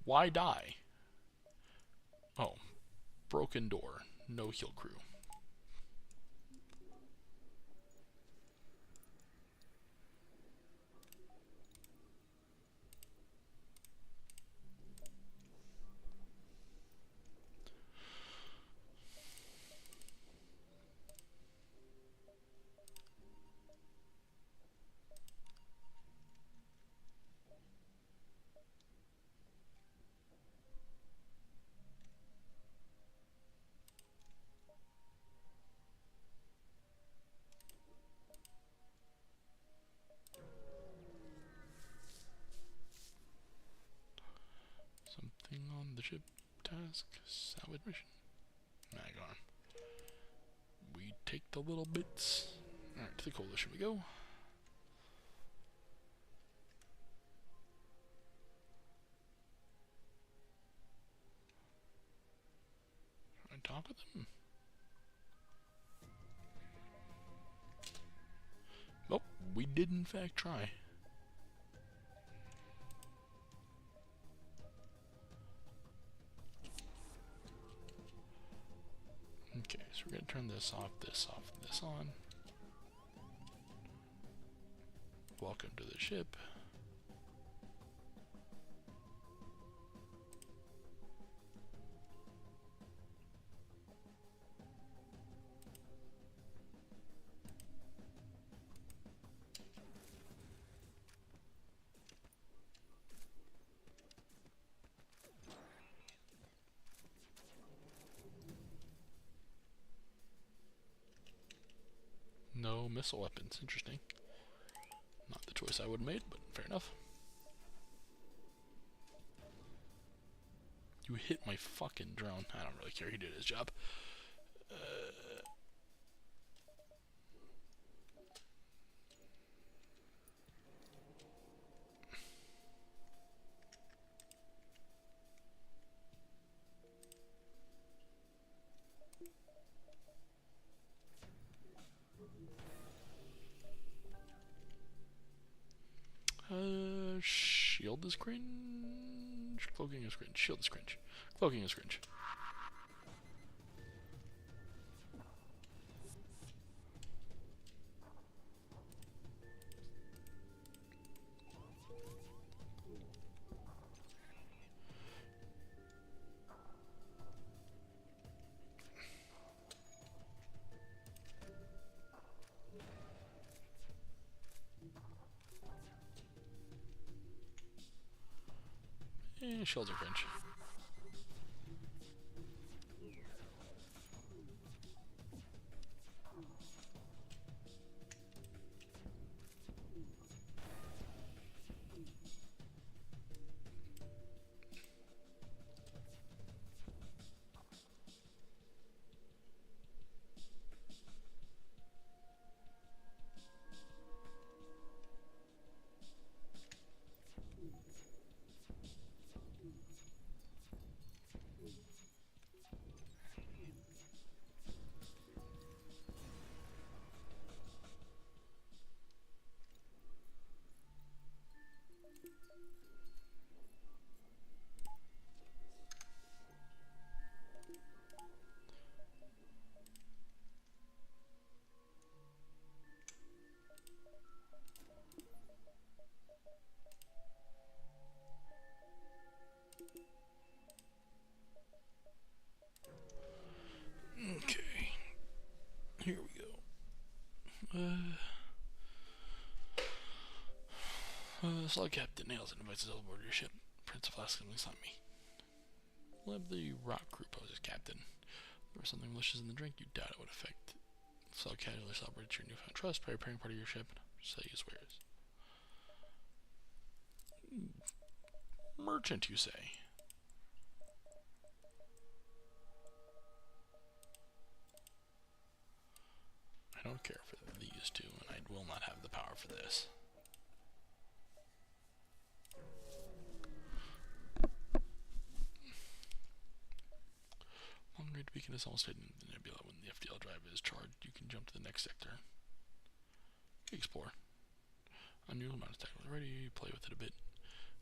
Why die? Oh, broken door. No heal crew. Something on the ship task. Salvage mission. Mag on. We take the little bits. Alright, to the coalition we go. Try and talk with them. Oh, we did in fact try. Okay, so we're gonna turn this off, this on. Welcome to the ship. No missile weapons. Interesting. Not the choice I would have made, but fair enough. You hit my fucking drone. I don't really care. He did his job. Shield is cringe. Cloaking is cringe. Shield is cringe. Cloaking is cringe. Shields are cringe. Okay. Here we go. Slug Captain nails and invites us all aboard your ship. Prince of Alaska looks on me. We'll have the rock crew pose as captain. There was something malicious in the drink, you doubt it would affect. Slug casually celebrates your newfound trust by preparing part of your ship. Say he swears. Merchant, you say? I don't care for these two, and I will not have the power for this. Long-range beacon is almost hidden in the nebula. When the FTL drive is charged, you can jump to the next sector. Explore. Unusual amount of tech. Ready, you play with it a bit,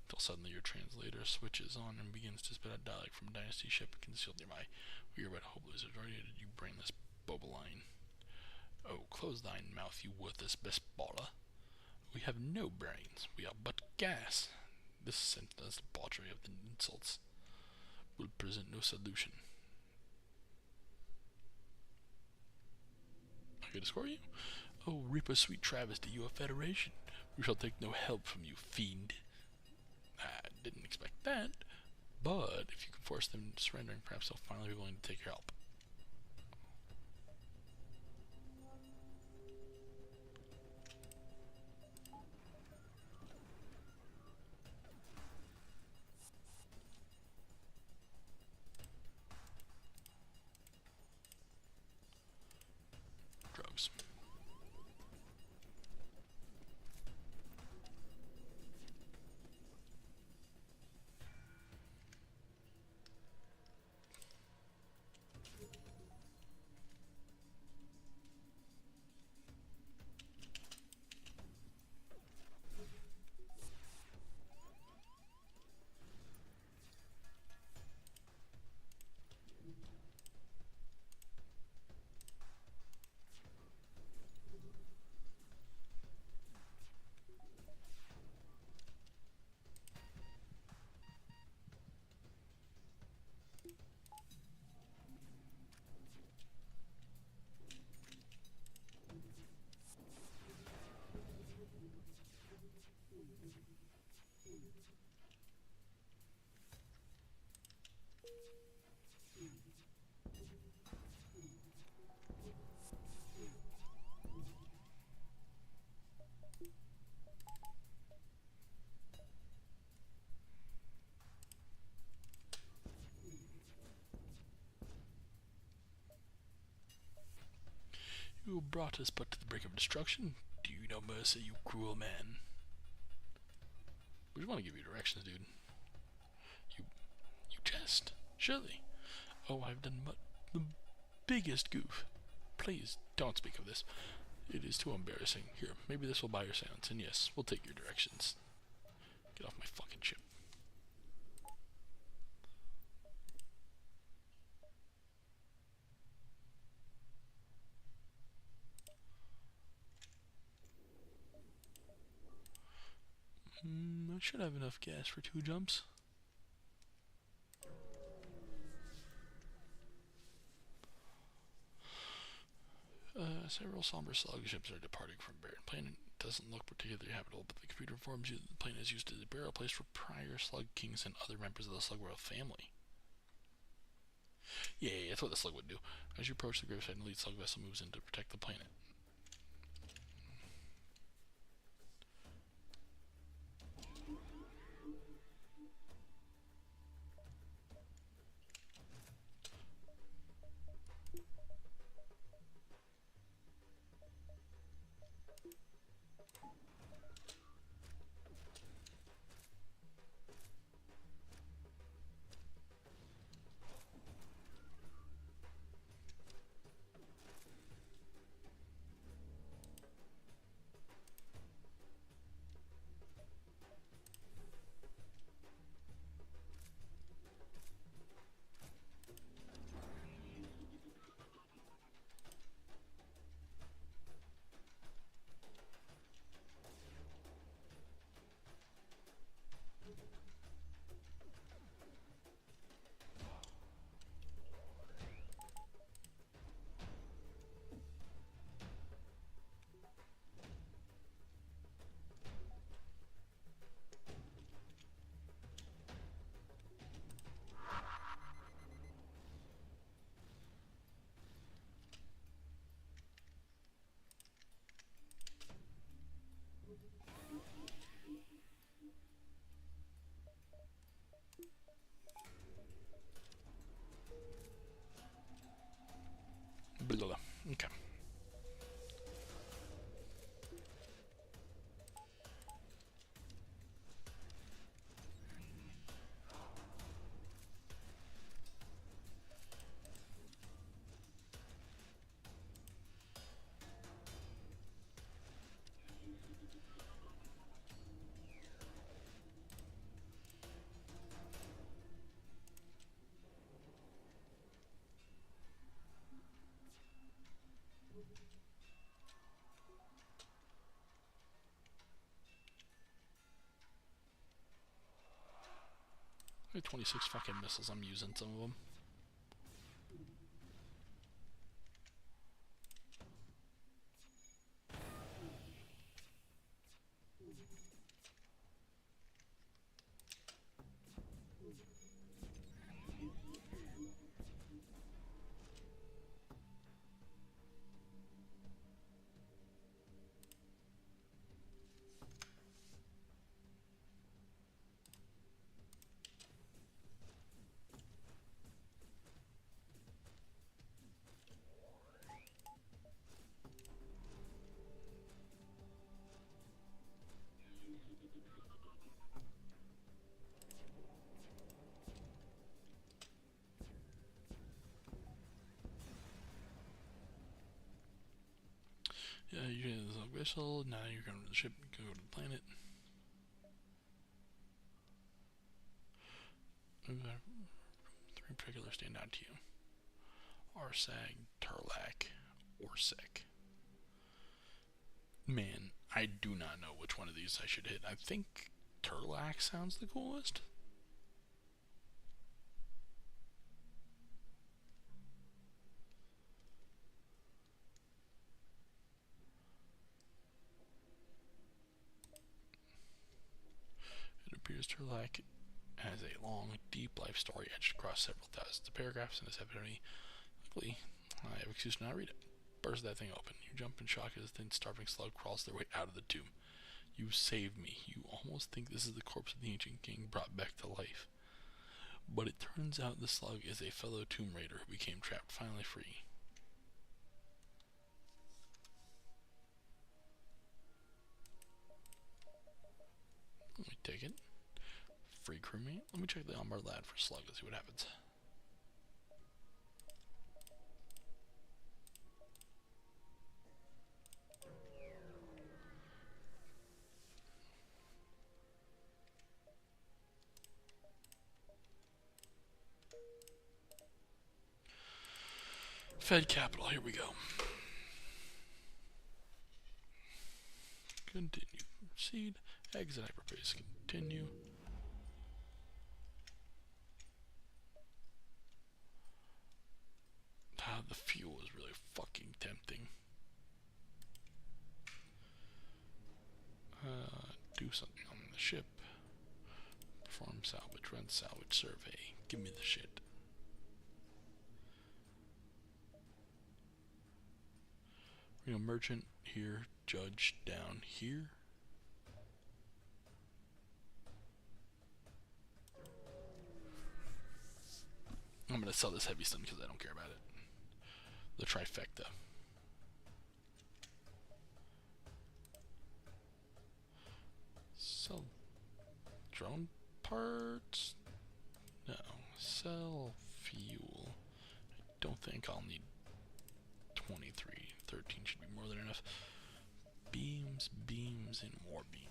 until suddenly your translator switches on and begins to spit out dialect from a dynasty ship concealed nearby. We are about to hope losers. Ready, you brainless boboline. Oh, close thine mouth, you worthless bestspotter. We have no brains. We are but gas. This senseless debauchery of the insults will present no solution. I can escort you? Oh, reap a sweet travesty, you a federation. We shall take no help from you, fiend. I didn't expect that, but if you can force them into surrendering, perhaps they'll finally be willing to take your help. Drugs. who brought us but to the brink of destruction? Do you know mercy, you cruel man? We just want to give you directions, dude. You jest, surely. Oh, I've done the biggest goof. Please, don't speak of this. It is too embarrassing. Here, maybe this will buy your silence, and yes, we'll take your directions. Get off my fucking ship. I should have enough gas for 2 jumps. Several somber slug ships are departing from Barren Planet. It doesn't look particularly habitable, but the computer informs you that the plane is used as a burial place for prior slug kings and other members of the slug royal family. Yeah, that's what the slug would do. As you approach the gravesite, an elite slug vessel moves in to protect the planet. Blah, blah. Okay. I have 26 fucking missiles. I'm using some of them. Yeah, you're getting the vessel. Now you're going to the ship. You can go to the planet. Three particulars stand out to you: Arsag, Turlak, Orsek. Man, I do not know which one of these I should hit. I think Turlak sounds the coolest. It appears Turlak has a long, deep life story etched across several thousands of paragraphs in this epitome. Luckily, I have excuse to not read it. Burst that thing open. You jump in shock as a thin, starving slug crawls their way out of the tomb. You saved me. You almost think this is the corpse of the ancient king brought back to life. But it turns out the slug is a fellow tomb raider who became trapped, finally free. Take it. Free crewmate. Let me check the onboard lad for slug and see what happens. Fed capital, here we go. Continue. Proceed. Exit hyperspace. Continue. Ah, the fuel is really fucking tempting. Do something on the ship. Perform salvage, run salvage survey. Give me the shit. You know, merchant here, judge down here. I'm gonna sell this heavy stun because I don't care about it. The trifecta. Sell drone parts? No. Sell fuel. I don't think I'll need 23. 13 should be more than enough. Beams, beams, and more beams.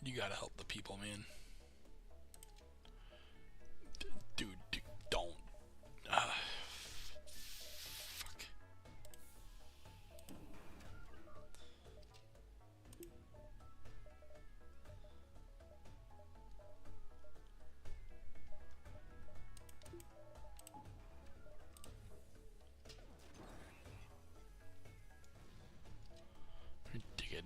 You gotta help the people, man. Dude, don't. Fuck. Dig it.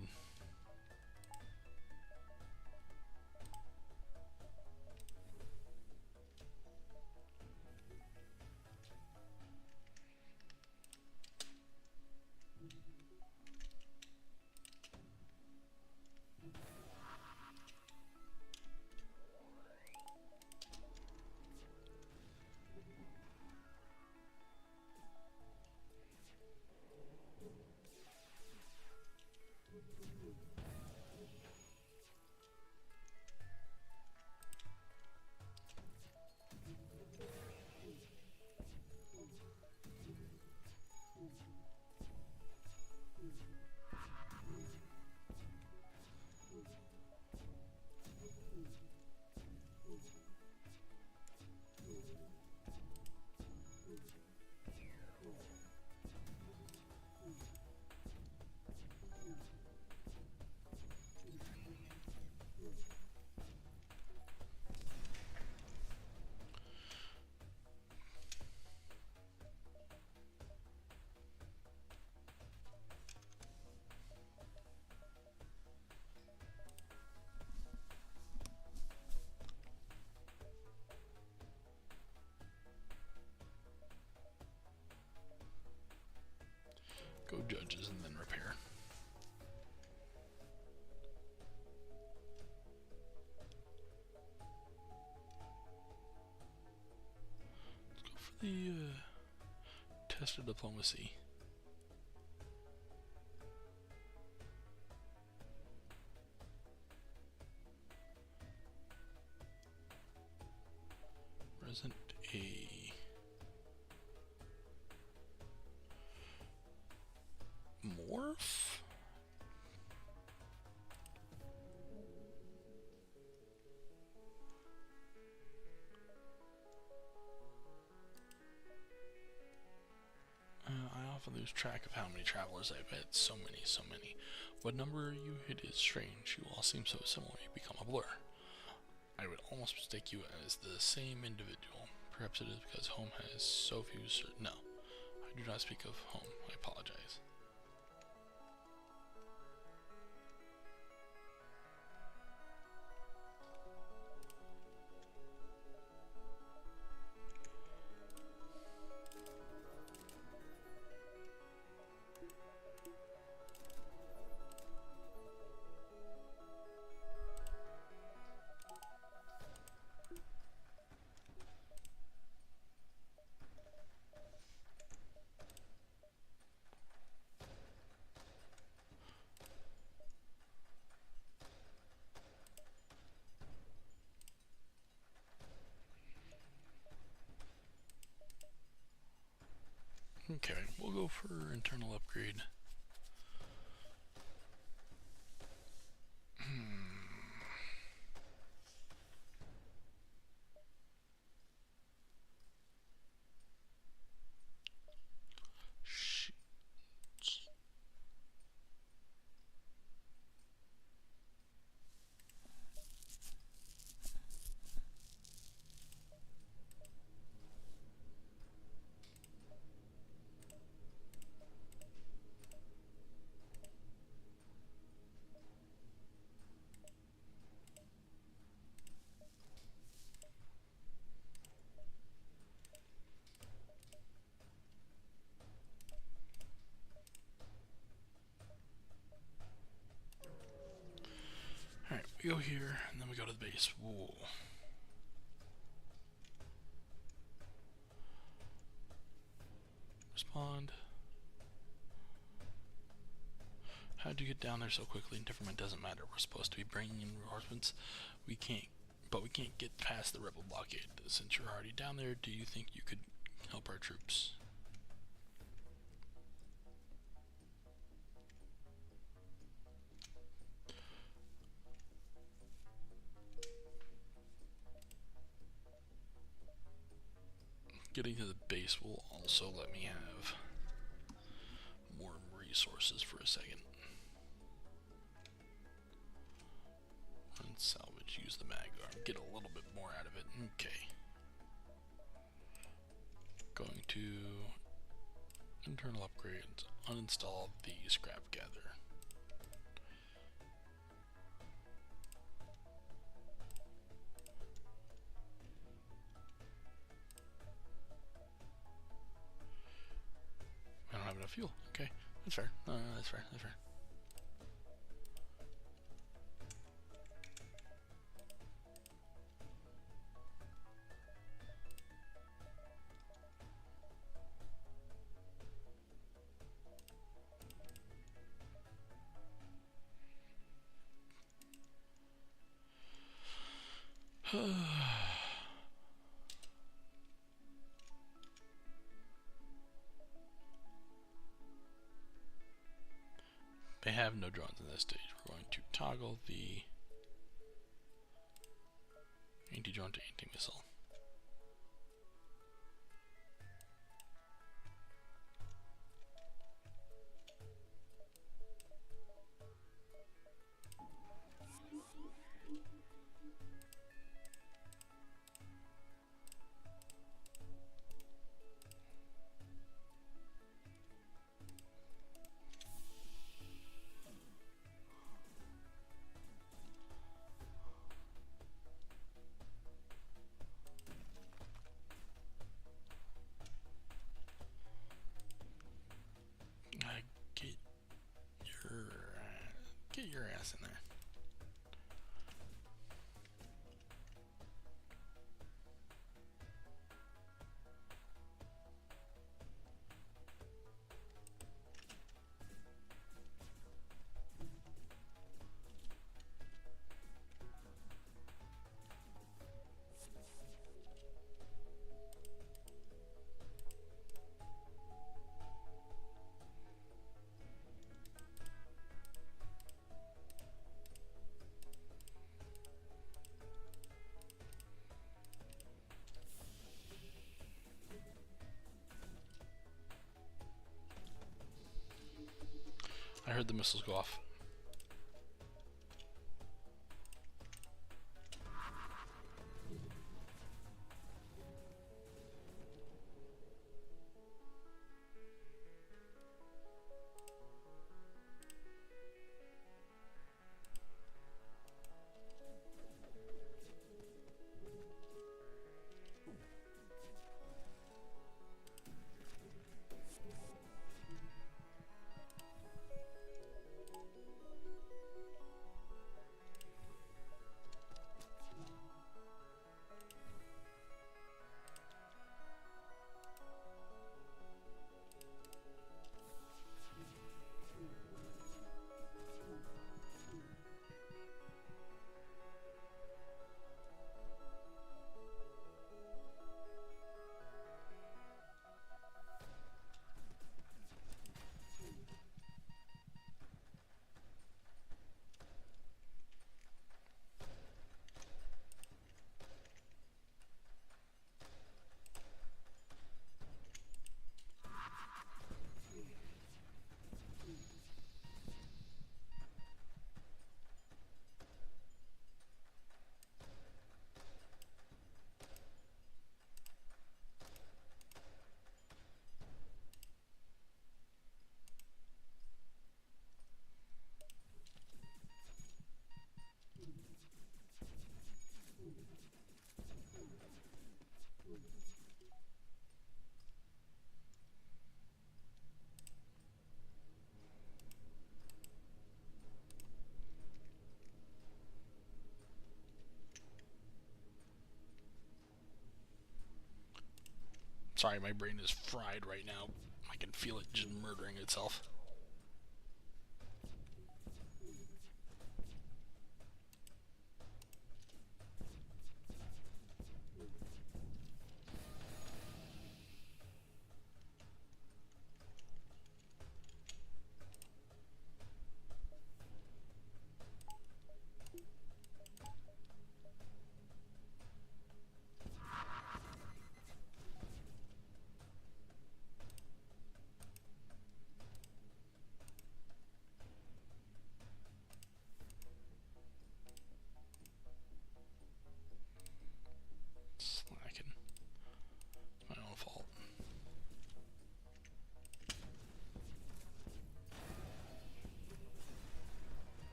Go judges and then repair. Let's go for the test of diplomacy. Present a morph? I often lose track of how many travelers I've had. So many. What number you hit is strange. You all seem so similar, you become a blur. I would almost mistake you as the same individual. Perhaps it is because home has so few No, I do not speak of home. I apologize. Okay, we'll go for internal upgrade. Alright, we go here, and then we go to the base. Whoa. Respond. How'd you get down there so quickly? Never mind, doesn't matter. We're supposed to be bringing in reinforcements. We can't get past the rebel blockade. Since you're already down there, do you think you could help our troops? Getting to the base will also let me have more resources for a second. And salvage, use the mag arm, get a little bit more out of it. Okay. Going to internal upgrades, uninstall the scrap gatherer. I don't have enough fuel. Okay, that's fair. That's fair. That's fair. They have no drones in this stage. We're going to toggle the anti-drone to anti-missile. Get your ass in there. I heard the missiles go off. Sorry, my brain is fried right now. I can feel it just murdering itself.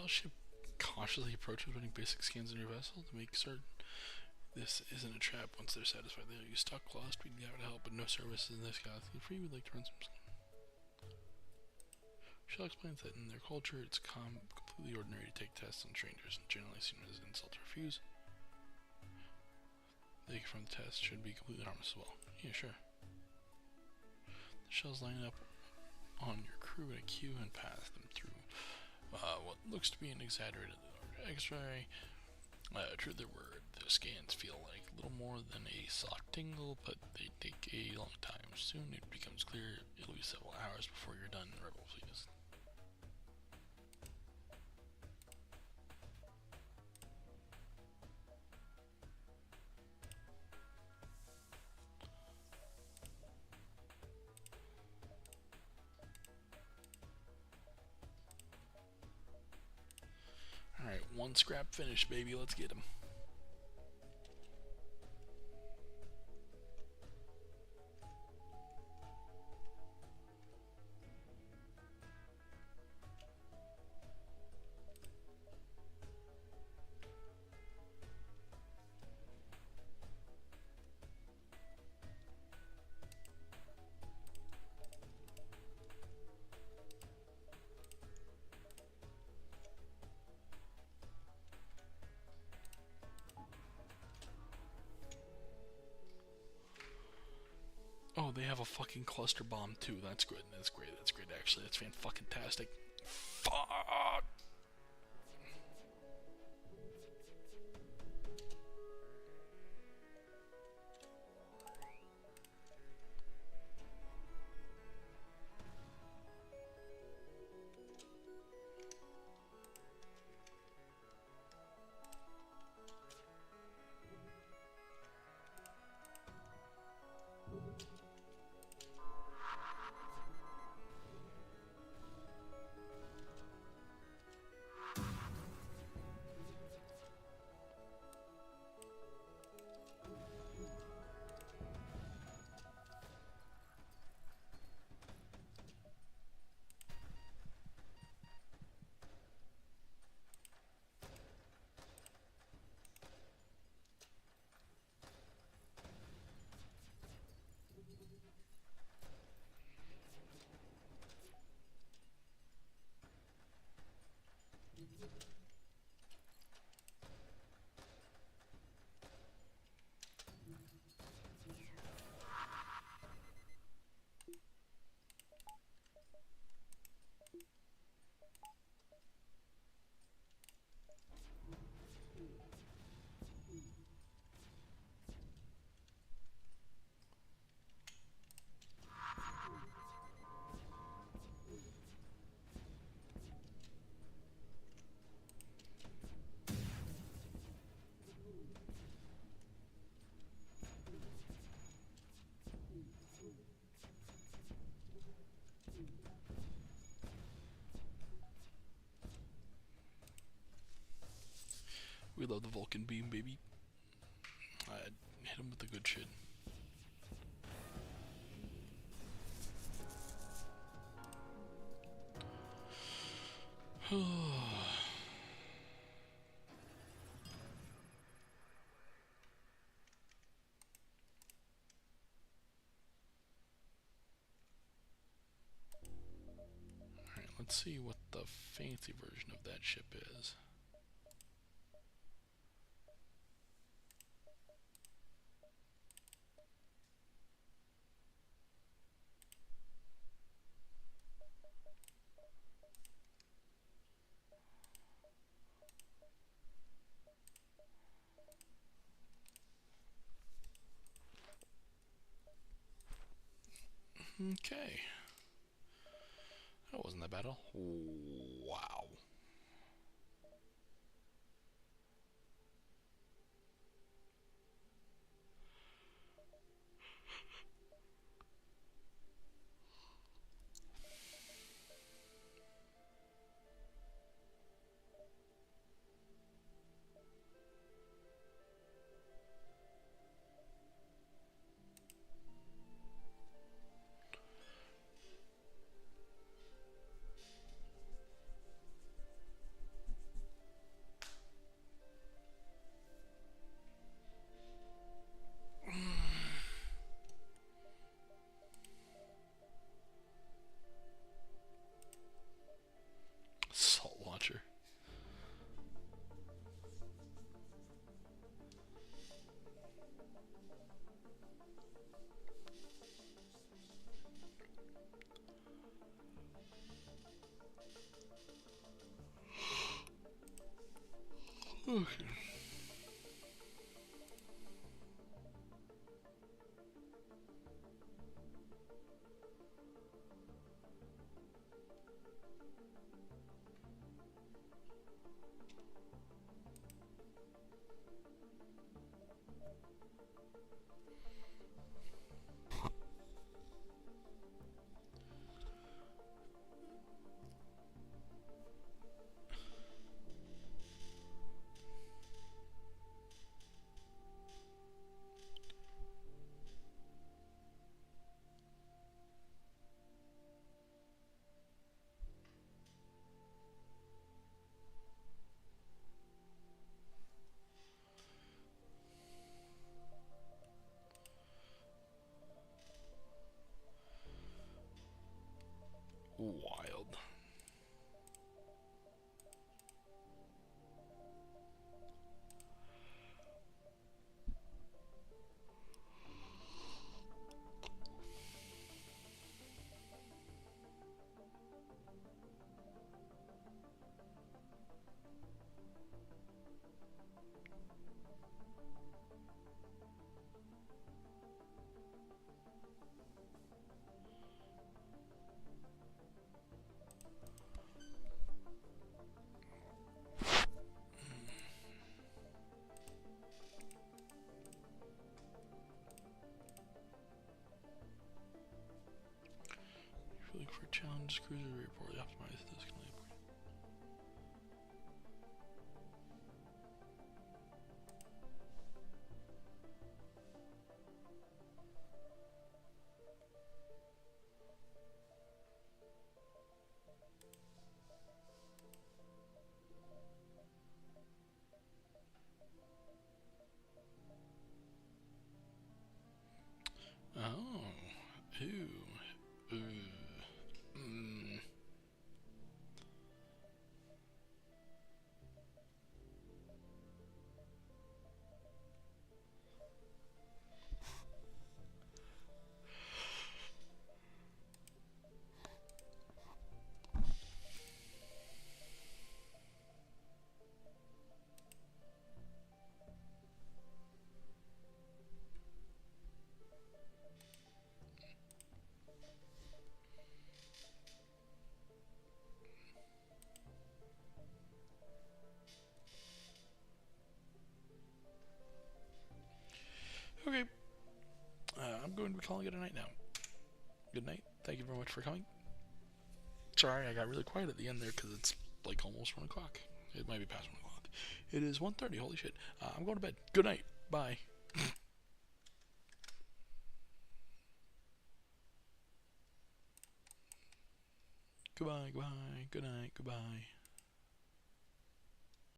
FTL ship cautiously approaches running basic scans on your vessel to make certain this isn't a trap. Once they're satisfied, they'll use stock claws to be out to help, but no services in this galaxy. Free would like to run some. Shell explains that in their culture, it's completely ordinary to take tests on strangers, and generally seen as an insult to refuse. They from the test should be completely harmless as well. Yeah, sure. The shells line up on your crew in a queue and pass them through what looks to be an exaggerated X-ray. True their word, the scans feel like a little more than a soft tingle, but they take a long time. Soon it becomes clear it'll be several hours before you're done, Rebel, please. Alright, one scrap finished, baby. Let's get him. Oh, they have a fucking cluster bomb too. That's good. That's great. That's great. Actually, that's fan-fucking-tastic. Fuck. We love the Vulcan beam, baby. Hit him with the good shit. Alright, let's see what the fancy version of that ship is. Okay. That wasn't that bad at all. Wow. Okay. Wild. If you look for challenge cruiser report, optimize this. Oh. Ooh. Ooh. Mm. Okay. I'm going to be calling it a night now. Good night. Thank you very much for coming. Sorry, I got really quiet at the end there because it's like almost 1 o'clock. It might be past 1 o'clock. It is 1:30. Holy shit. I'm going to bed. Good night. Bye. Goodbye. Goodbye. Good night. Goodbye.